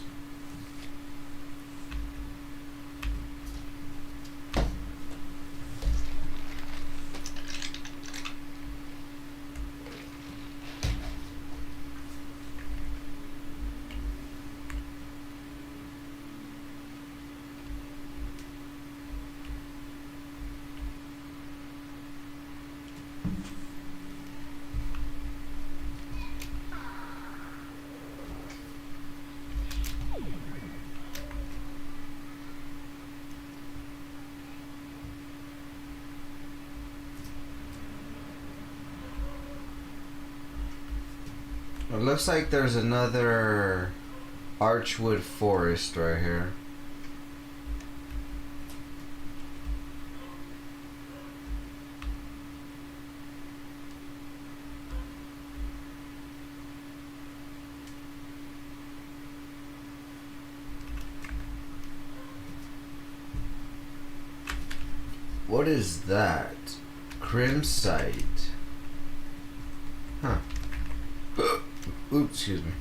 It looks like there's another archwood forest right here. What is that? Crimsite. Huh. Oops, excuse me.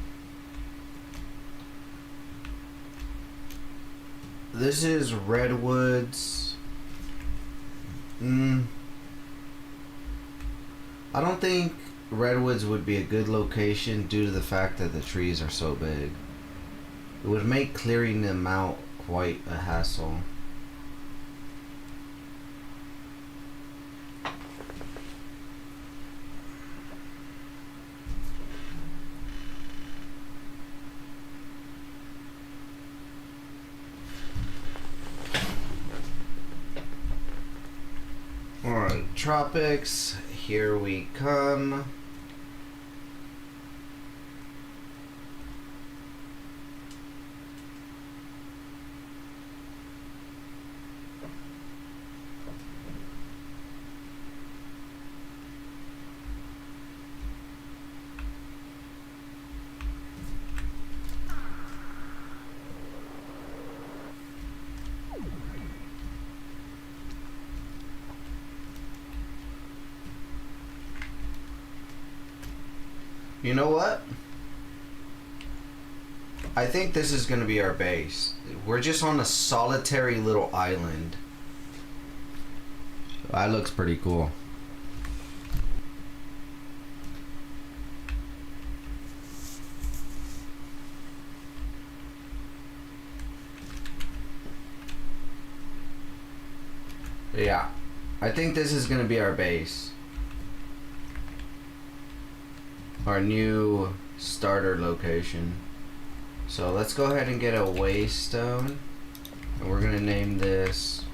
This is redwoods. I don't think redwoods would be a good location due to the fact that the trees are so big. It would make clearing them out quite a hassle. tropics, here we come. You know what? I think this is gonna be our base. We're just on a solitary little island. That looks pretty cool. Yeah, I think this is gonna be our base. Our new starter location. So let's go ahead and get a waystone, and we're gonna name this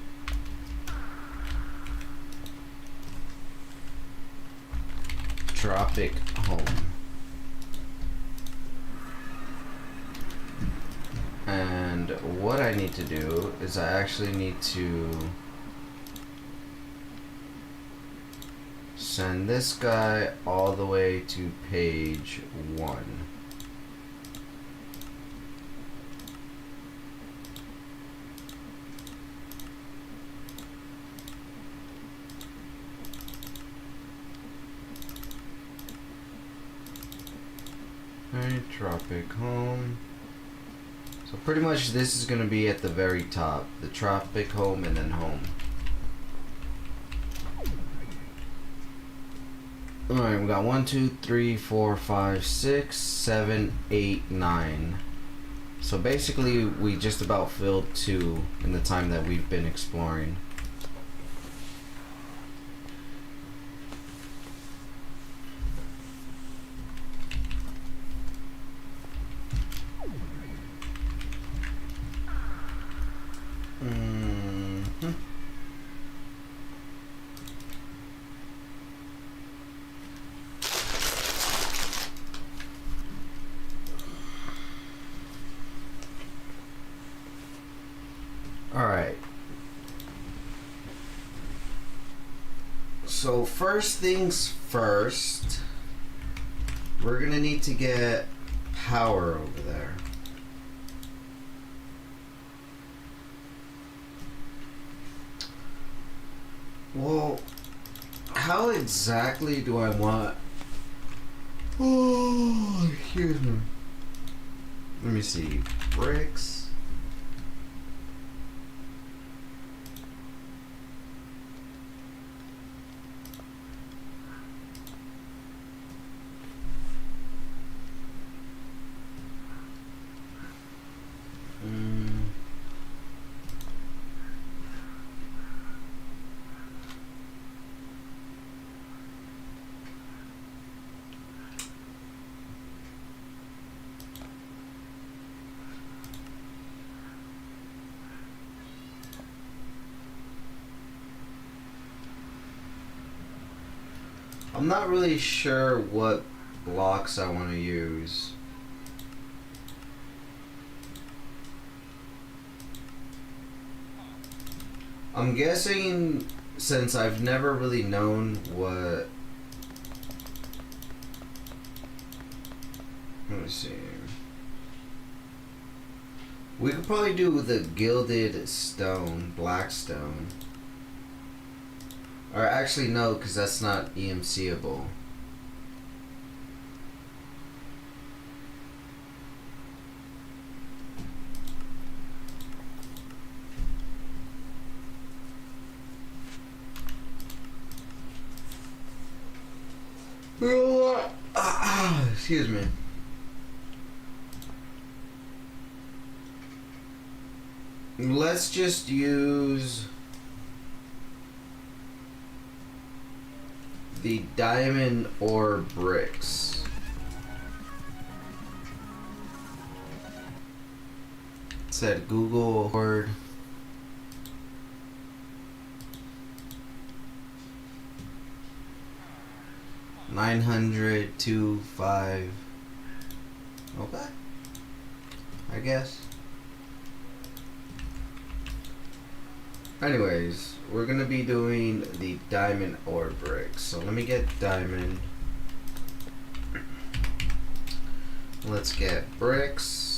Tropic Home. And what I need to do is I actually need to send this guy all the way to page 1. Alright, Tropic Home. So pretty much this is going to be at the very top. The Tropic Home and then Home. Alright, we got 1, 2, 3, 4, 5, 6, 7, 8, 9. So basically we just about filled 2 in the time that we've been exploring. Alright. So first things first, we're gonna need to get power over there. Well, how exactly do I want... Oh, excuse me. Let me see. Bricks. I'm not really sure what blocks I want to use. I'm guessing, since I've never really known what... Let me see. We could probably do the gilded stone, black stone. Or actually no, because that's not EMC-able. Excuse me. Let's just use the diamond ore bricks. It said Google Word. 900 Okay. I guess. Anyways, we're gonna be doing the diamond ore bricks. So let me get diamond. Let's get bricks.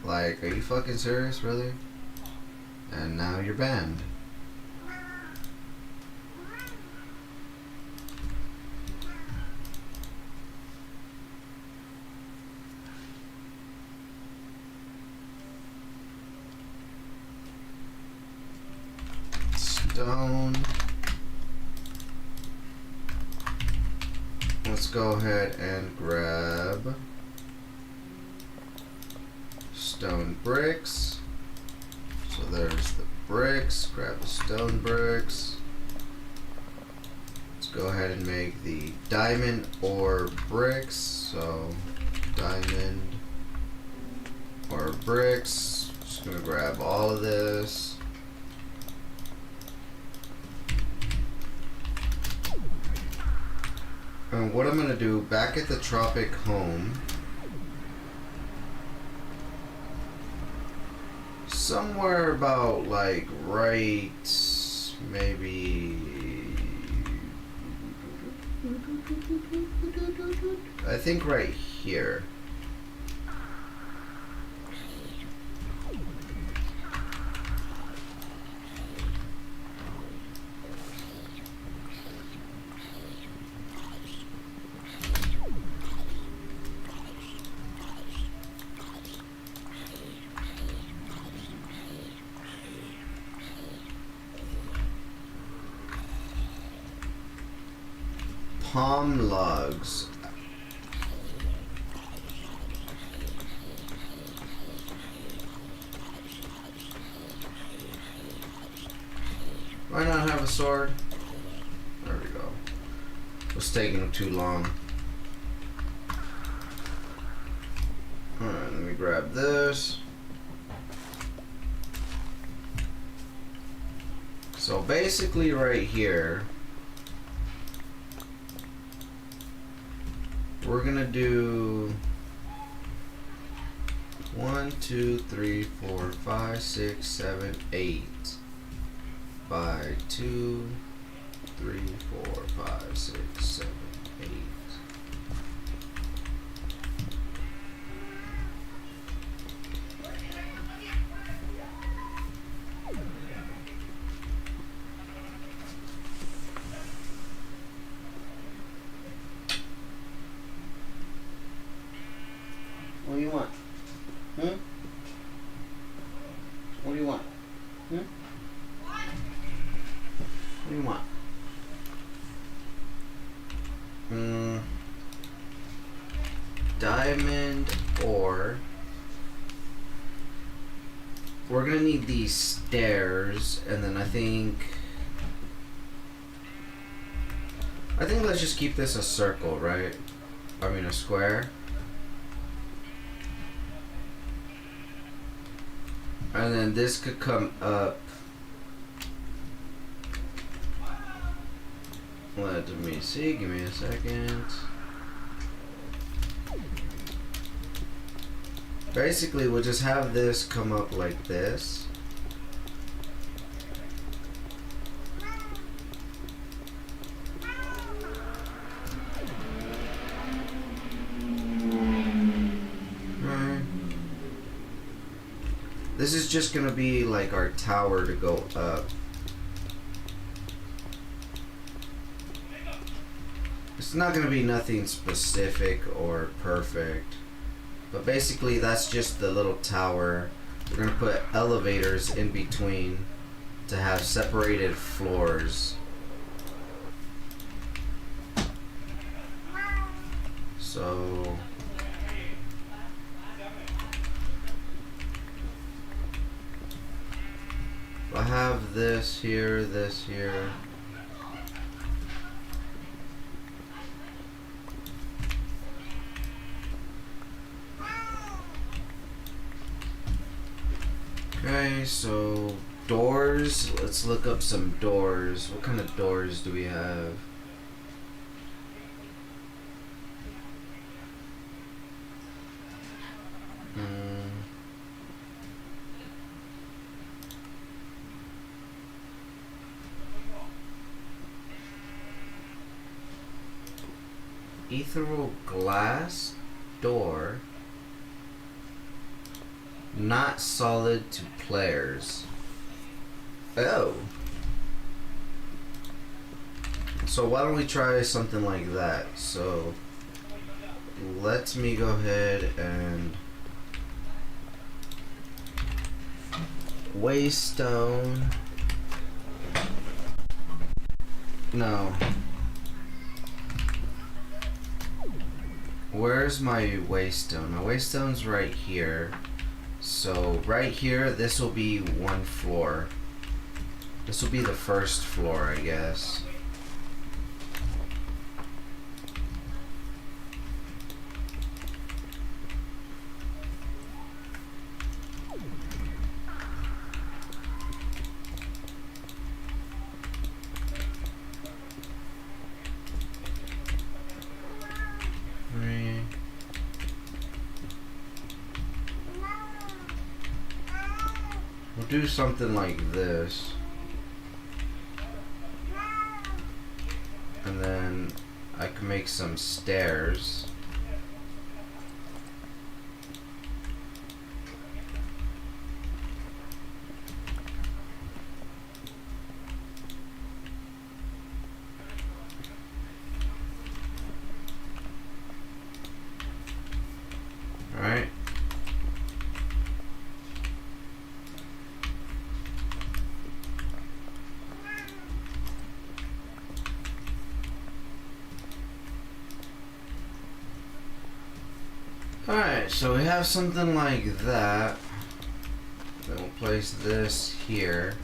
Like, are you fucking serious, really? And now you're banned. Stone. Let's go ahead and grab stone bricks. So there's the bricks. Grab the stone bricks. Let's go ahead and make the diamond ore bricks. So diamond ore bricks. Just gonna grab all of this. And what I'm gonna do back at the tropic home, somewhere about like right, maybe, I think right here. Palm logs. Why not have a sword? There we go. It's taking too long. Alright, let me grab this. So basically right here, we're gonna do 1, 2, 3, 4, 5, 6, 7, 8 by 2, 3, 4, 5, 6, 7, 8. What do you want? Hmm? What do you want? Hmm? What do you want? Diamond ore. We're gonna need these stairs, and then I think let's just keep this a circle, right? I mean a square. And then this could come up. Let me see, give me a second. Basically, we'll just have this come up like this. This is just gonna be like our tower to go up. It's not gonna be nothing specific or perfect, but basically that's just the little tower. We're gonna put elevators in between to have separated floors. So I have this here, this here. Okay, so doors. Let's look up some doors. What kind of doors do we have? Ethereal glass door. Not solid to players. Oh. So why don't we try something like that? So let me go ahead and waystone. No. Where's my waystone? My waystone's right here. So right here, this will be one floor. This will be the first floor, I guess. We'll do something like this. And then I can make some stairs. Alright. Alright, so we have something like that. Then we'll place this here.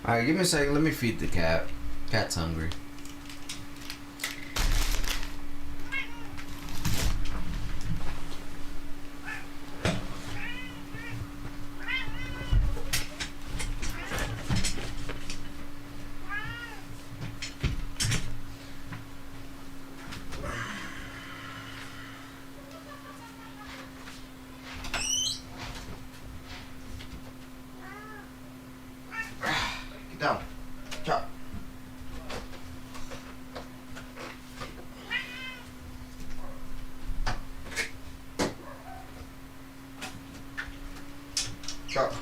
Alright, give me a second. Let me feed the cat. Cat's hungry. Down. Chop. Chop.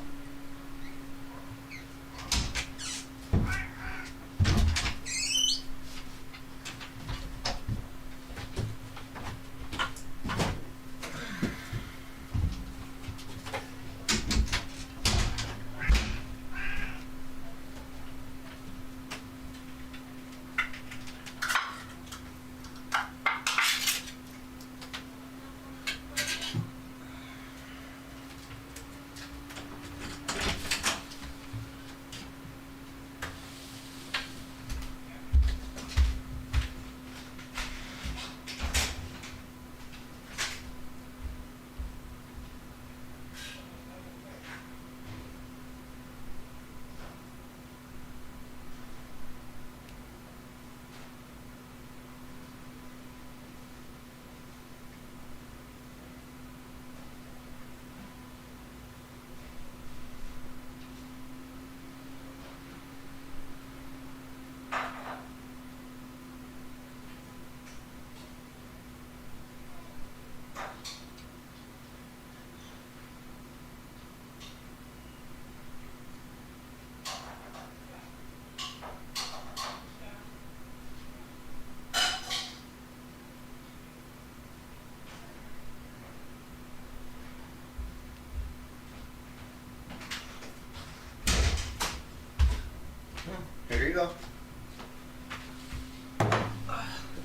Here you go.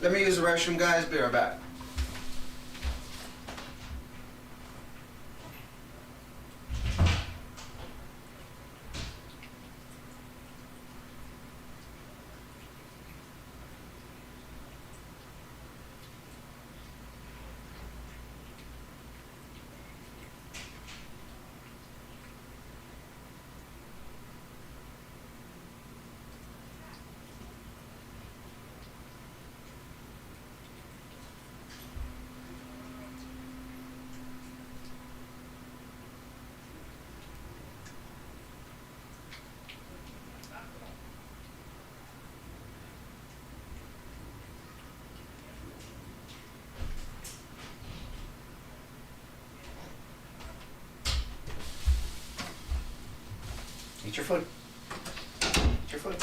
Let me use the restroom, guys. Be right back. Eat your food. Eat your food.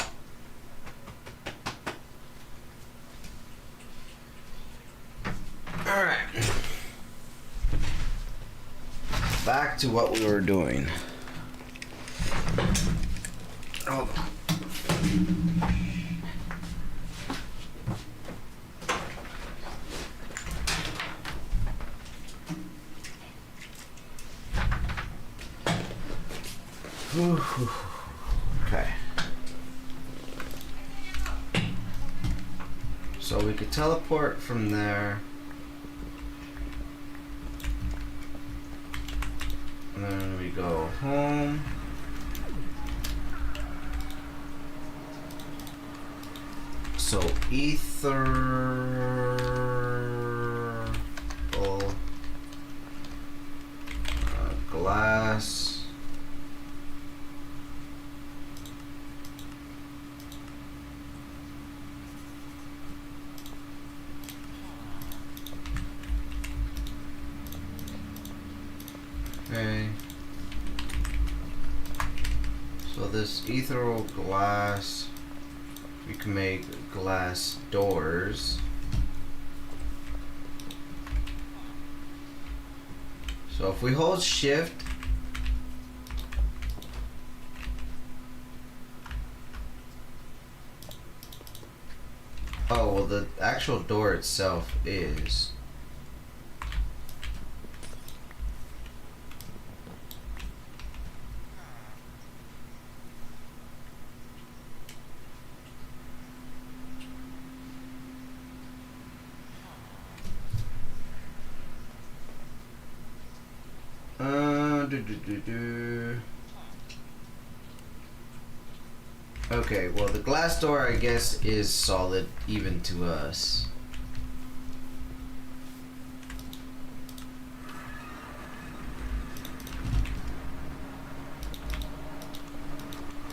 Alright. Back to what we were doing. Hold on. Okay. So we could teleport from there. And then we go home. So ether glass. Okay. So this ethereal glass, we can make glass doors. So if we hold shift, oh well, the actual door itself is Okay, well the glass door I guess is solid even to us.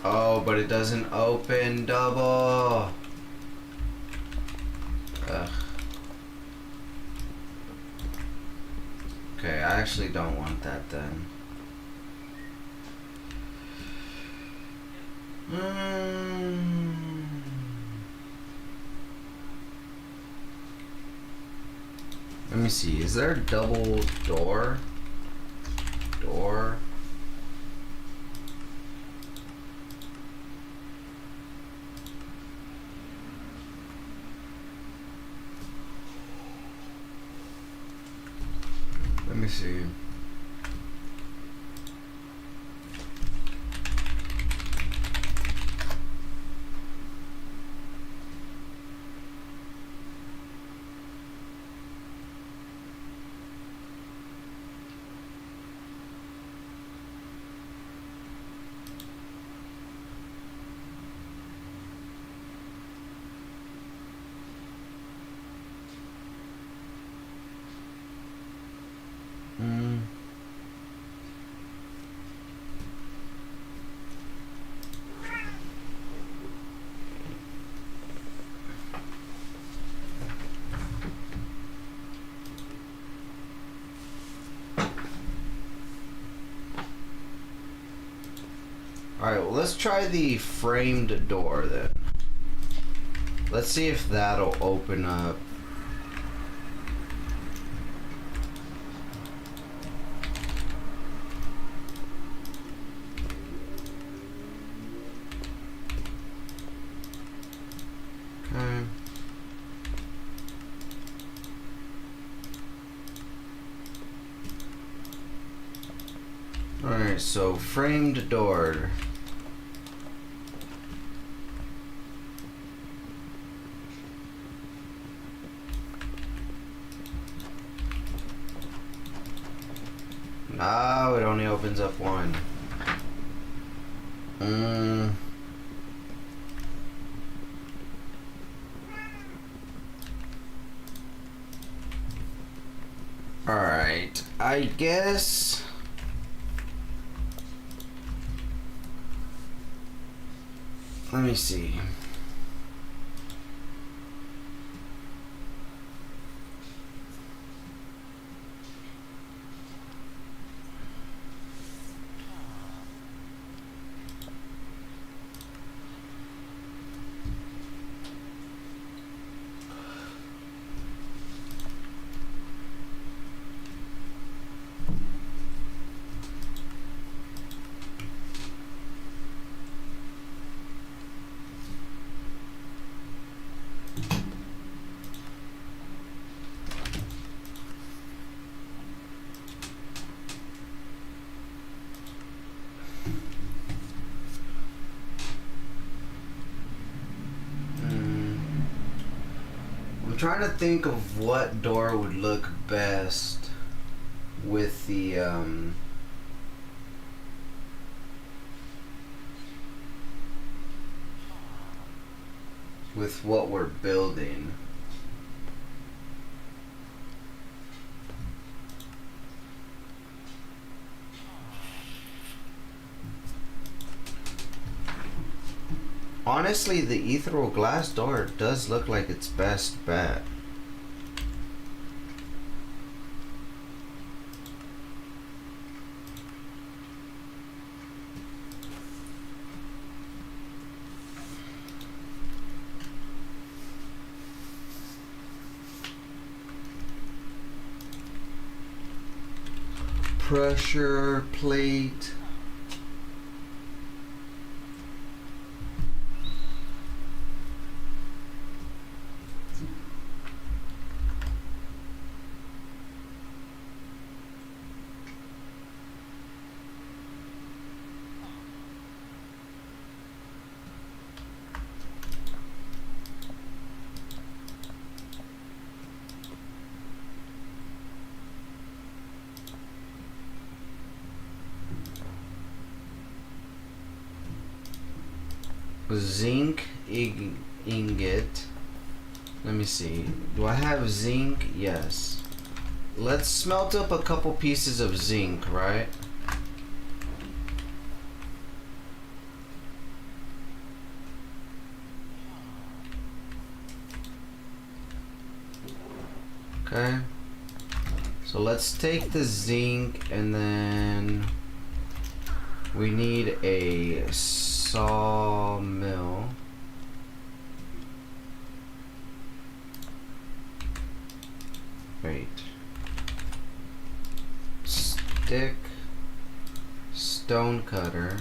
Oh, but it doesn't open double. Ugh. Okay, I actually don't want that then. Let me see, is there a double door? Door? Let me see. Alright, well let's try the framed door then. Let's see if that'll open up. Okay. Alright, so framed door. No, it only opens up one. Alright, I guess... Let me see. trying to think of what door would look best with the with what we're building. Honestly, the ethereal glass door does look like its best bet. Pressure plate. Zinc ingot. Let me see. Do I have zinc? Yes. Let's smelt up a couple pieces of zinc, right? Okay. So let's take the zinc and then we need a sawmill. Wait. Stick. Stone cutter.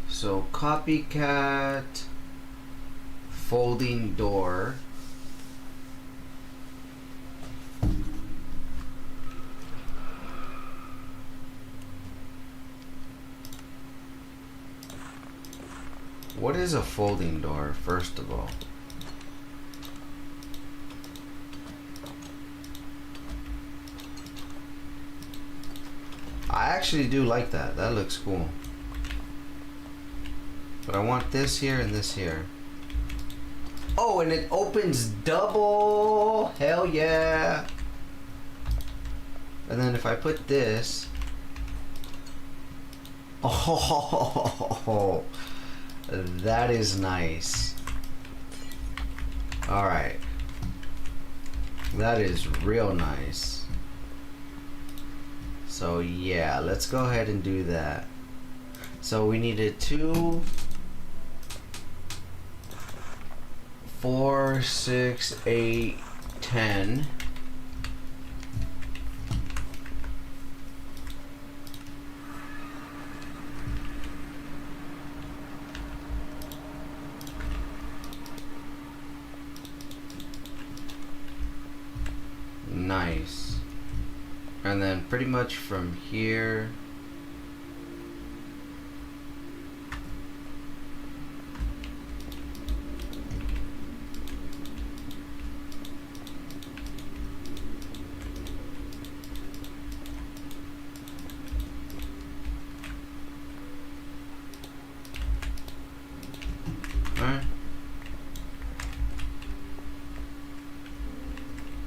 So copycat. Folding door. What is a folding door, first of all? I actually do like that. That looks cool. But I want this here and this here. Oh, and it opens double. Hell yeah. And then if I put this. Oh, that is nice. Alright. That is real nice. So yeah, let's go ahead and do that. So we needed 2, 4, 6, 8, 10. Nice. And then pretty much from here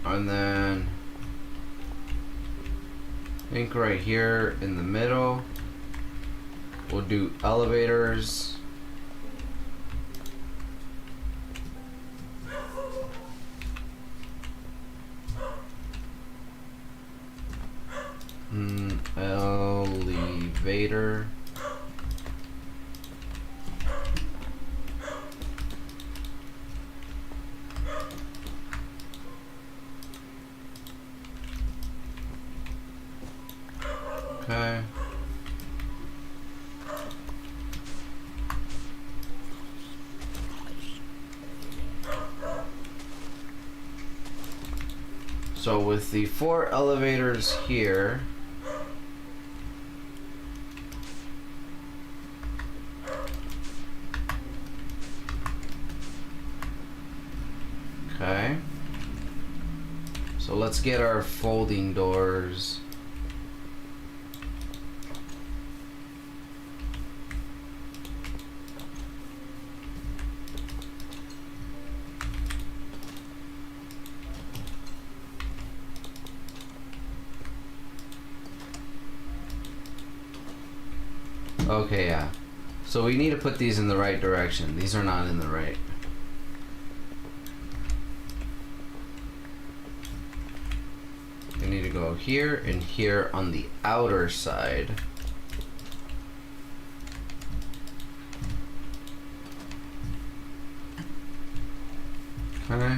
and then I think right here in the middle we'll do elevators. Elevator. Okay. So with the 4 elevators here, let's get our folding doors. Okay, yeah. So we need to put these in the right direction. These are not in the right. We need to go here and here on the outer side. Okay.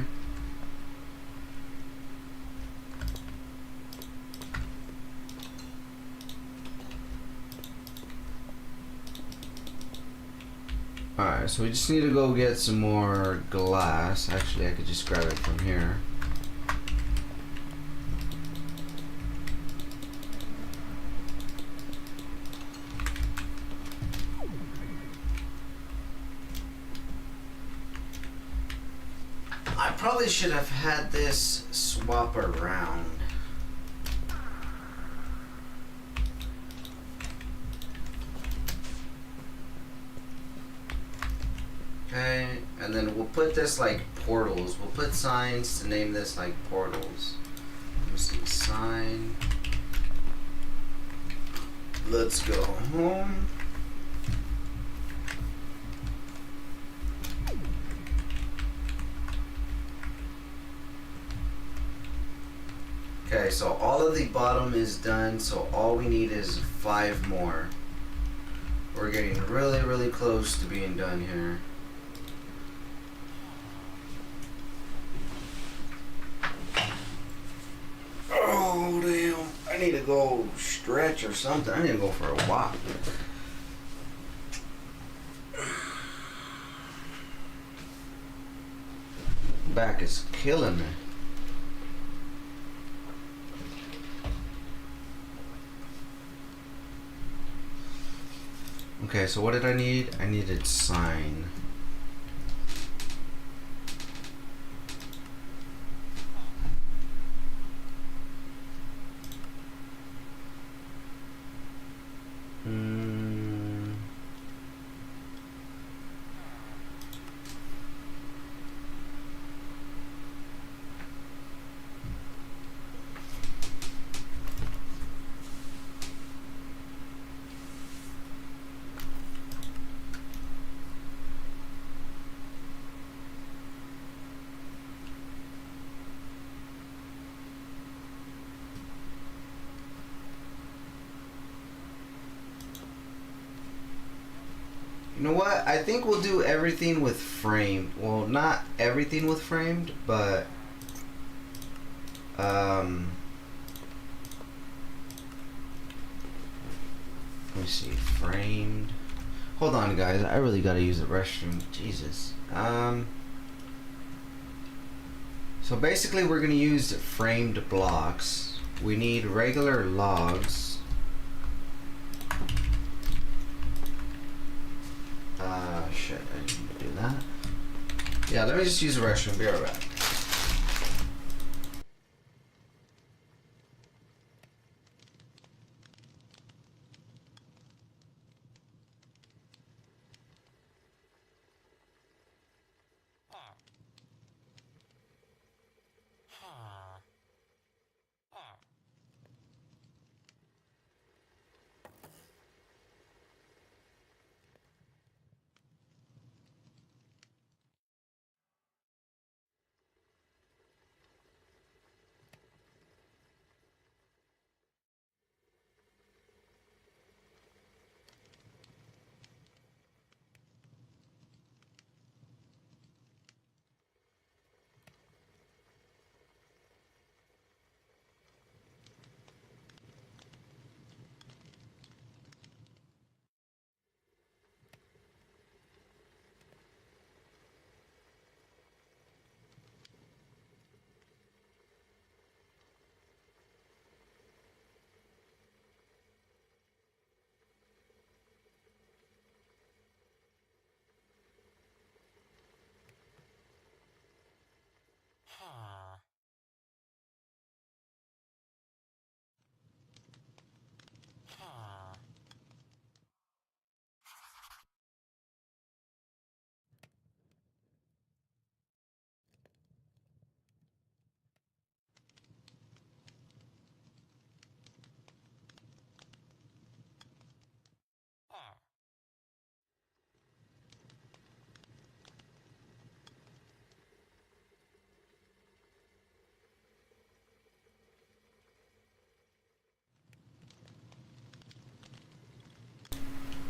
Alright, so we just need to go get some more glass. Actually, I could just grab it from here. I probably should have had this swap around. Okay, and then we'll put this like portals. We'll put signs to name this like portals. Let me see, sign. Let's go home. Okay, so all of the bottom is done, so all we need is 5 more. We're getting really, really close to being done here. Oh, damn. I need to go stretch or something. I need to go for a walk. Back is killing me. Okay, so what did I need? I needed sign. You know what? I think we'll do everything with framed. Well, not everything with framed, but let me see, framed. Hold on, guys. I really gotta use the restroom. Jesus. So basically, we're gonna use framed blocks. We need regular logs. Shit, I didn't do that. Yeah, let me just use the restroom. Be right back.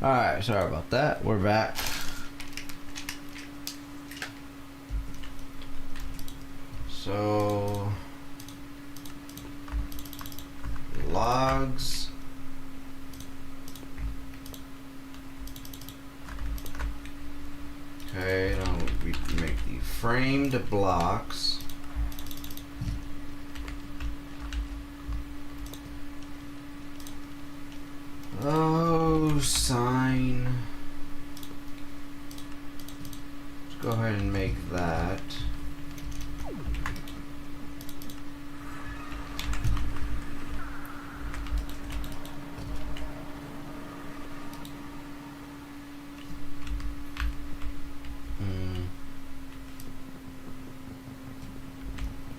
Alright, sorry about that. We're back. So logs. Okay, now we make the framed blocks. Oh, sign. Let's go ahead and make that.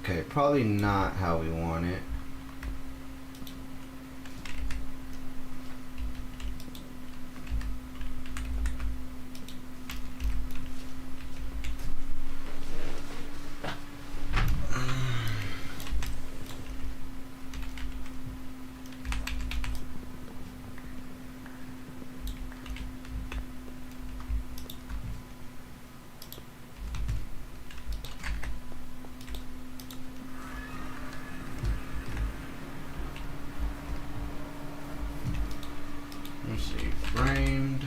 Okay, probably not how we want it. Let's see, framed.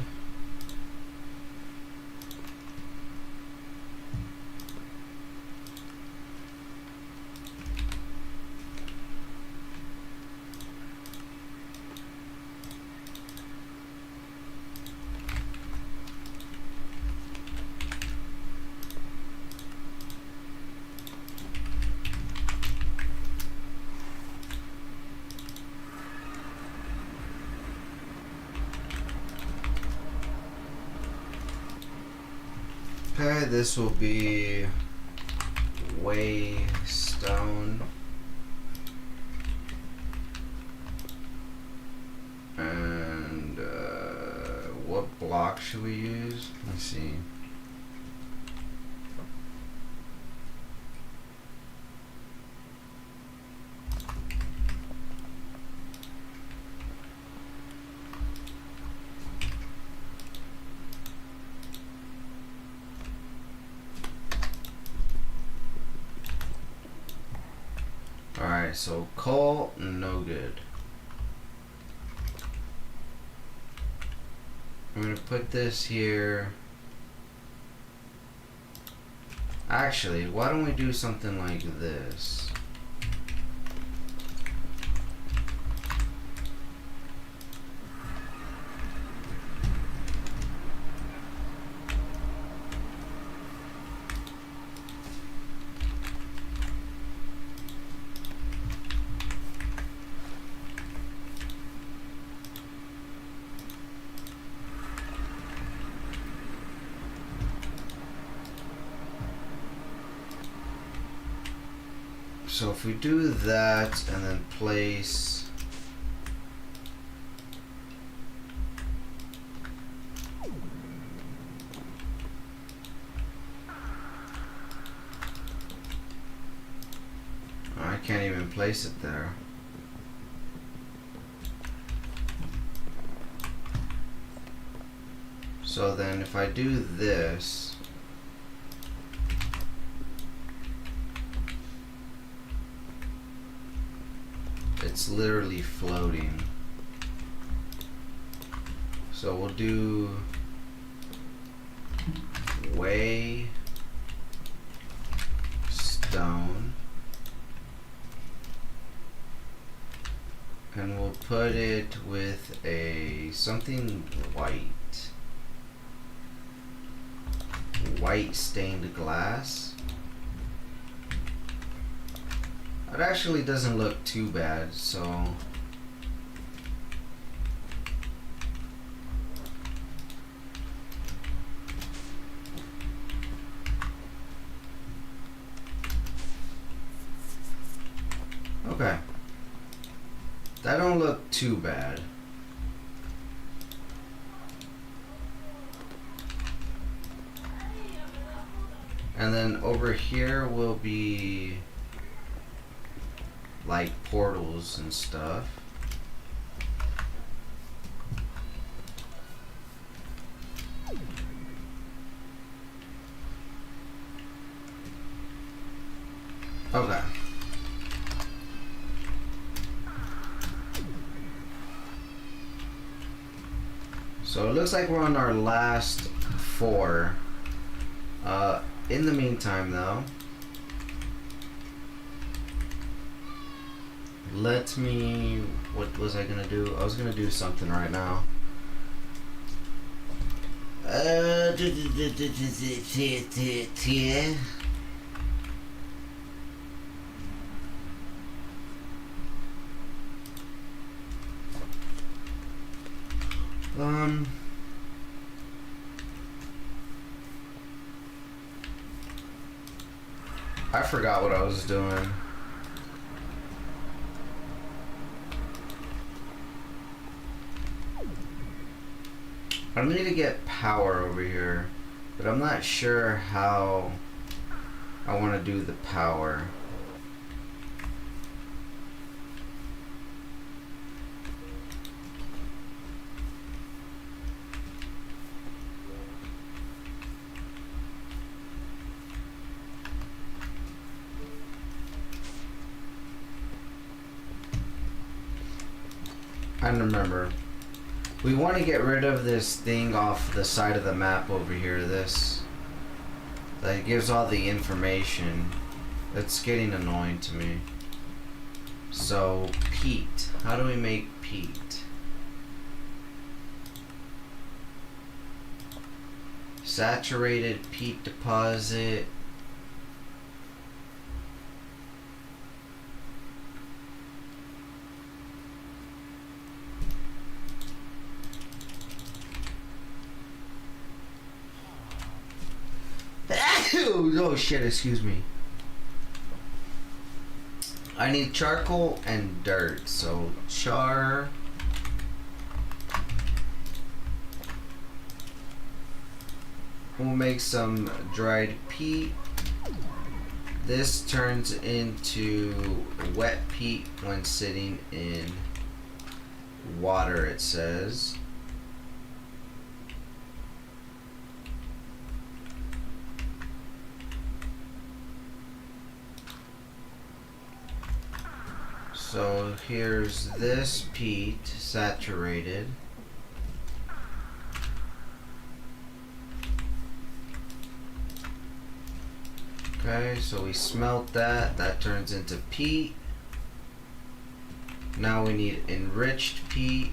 Okay, this will be Waystone. And what block should we use? Let's see. Alright, so coal, no good. I'm gonna put this here. Actually, why don't we do something like this? So if we do that and then place I can't even place it there. So then if I do this, it's literally floating. So we'll do Waystone, and we'll put it with a something white stained glass. It actually doesn't look too bad, so okay. That don't look too bad. And then over here will be like portals and stuff. So it looks like we're on our last 4. In the meantime, though, let me... What was I gonna do? I was gonna do something right now. I forgot what I was doing. I need to get power over here, but I'm not sure how I want to do the power. I don't remember. We want to get rid of this thing off the side of the map over here. This that gives all the information. It's getting annoying to me. So peat. How do we make peat? Saturated peat deposit. Oh shit, excuse me. I need charcoal and dirt, so char. We'll make some dried peat. This turns into wet peat when sitting in water, it says. So here's this peat saturated. Okay, so we smelt that. That turns into peat. Now we need enriched peat.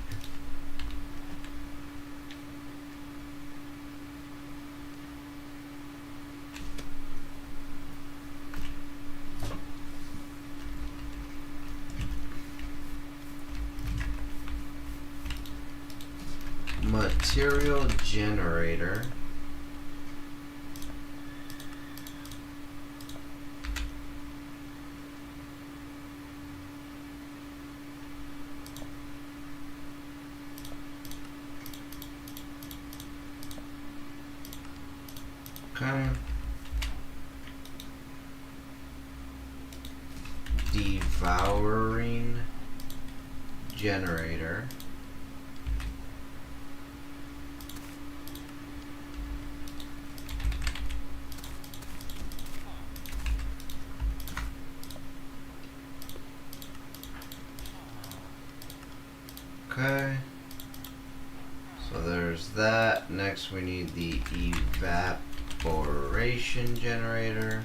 Material generator. Okay. Devouring generator. Okay, so there's that. Next we need the evaporation generator.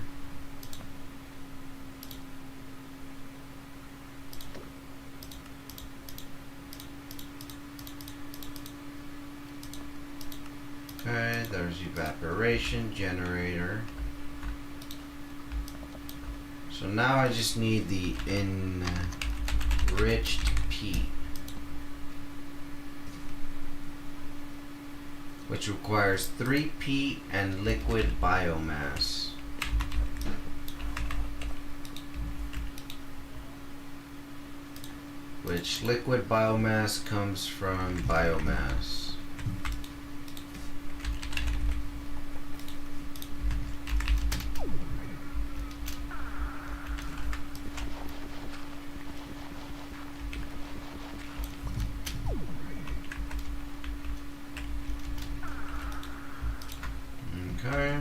Okay, there's evaporation generator. So now I just need the enriched peat, which requires 3 peat and liquid biomass. Which liquid biomass comes from biomass. Okay.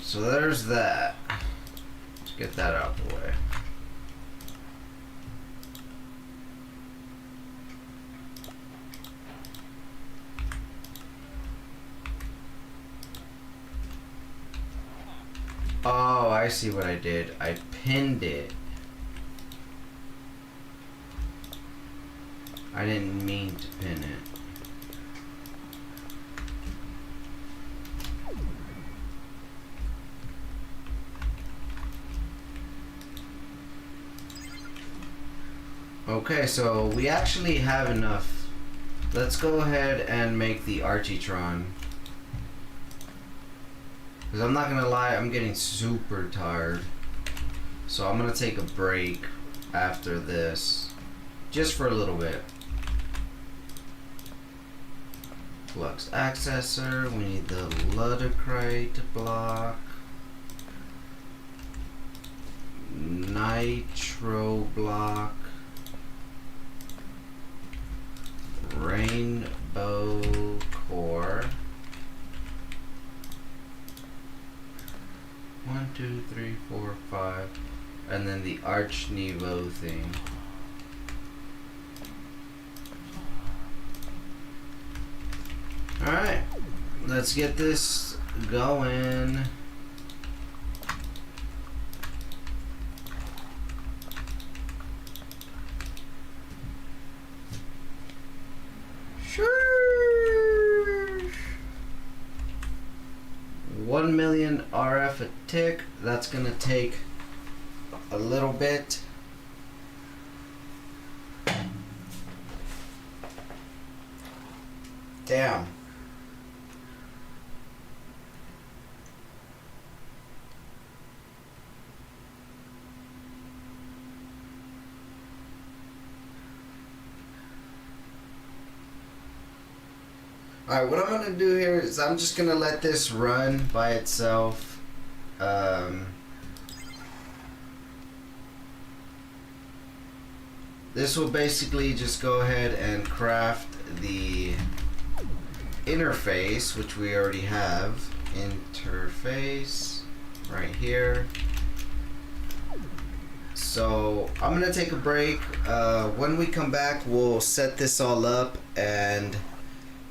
So there's that. Let's get that out of the way. Oh, I see what I did. I pinned it. I didn't mean to pin it. Okay, so we actually have enough. Let's go ahead and make the Architron. Because I'm not gonna lie, I'm getting super tired. So I'm gonna take a break after this. Just for a little bit. Flux accessor, we need the Ludicrate block. Nitro block. Rainbow core. 1, 2, 3, 4, 5. And then the Arch Niveau thing. Alright, let's get this going. Sure. 1 million RF a tick. That's gonna take a little bit. Damn. Alright, what I'm going to do here is I'm just going to let this run by itself. This will basically just go ahead and craft the interface, which we already have. Interface right here. So I'm going to take a break. When we come back, we'll set this all up and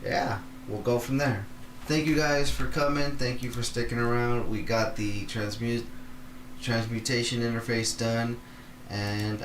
yeah, we'll go from there. Thank you guys for coming. Thank you for sticking around. We got the transmutation interface done, and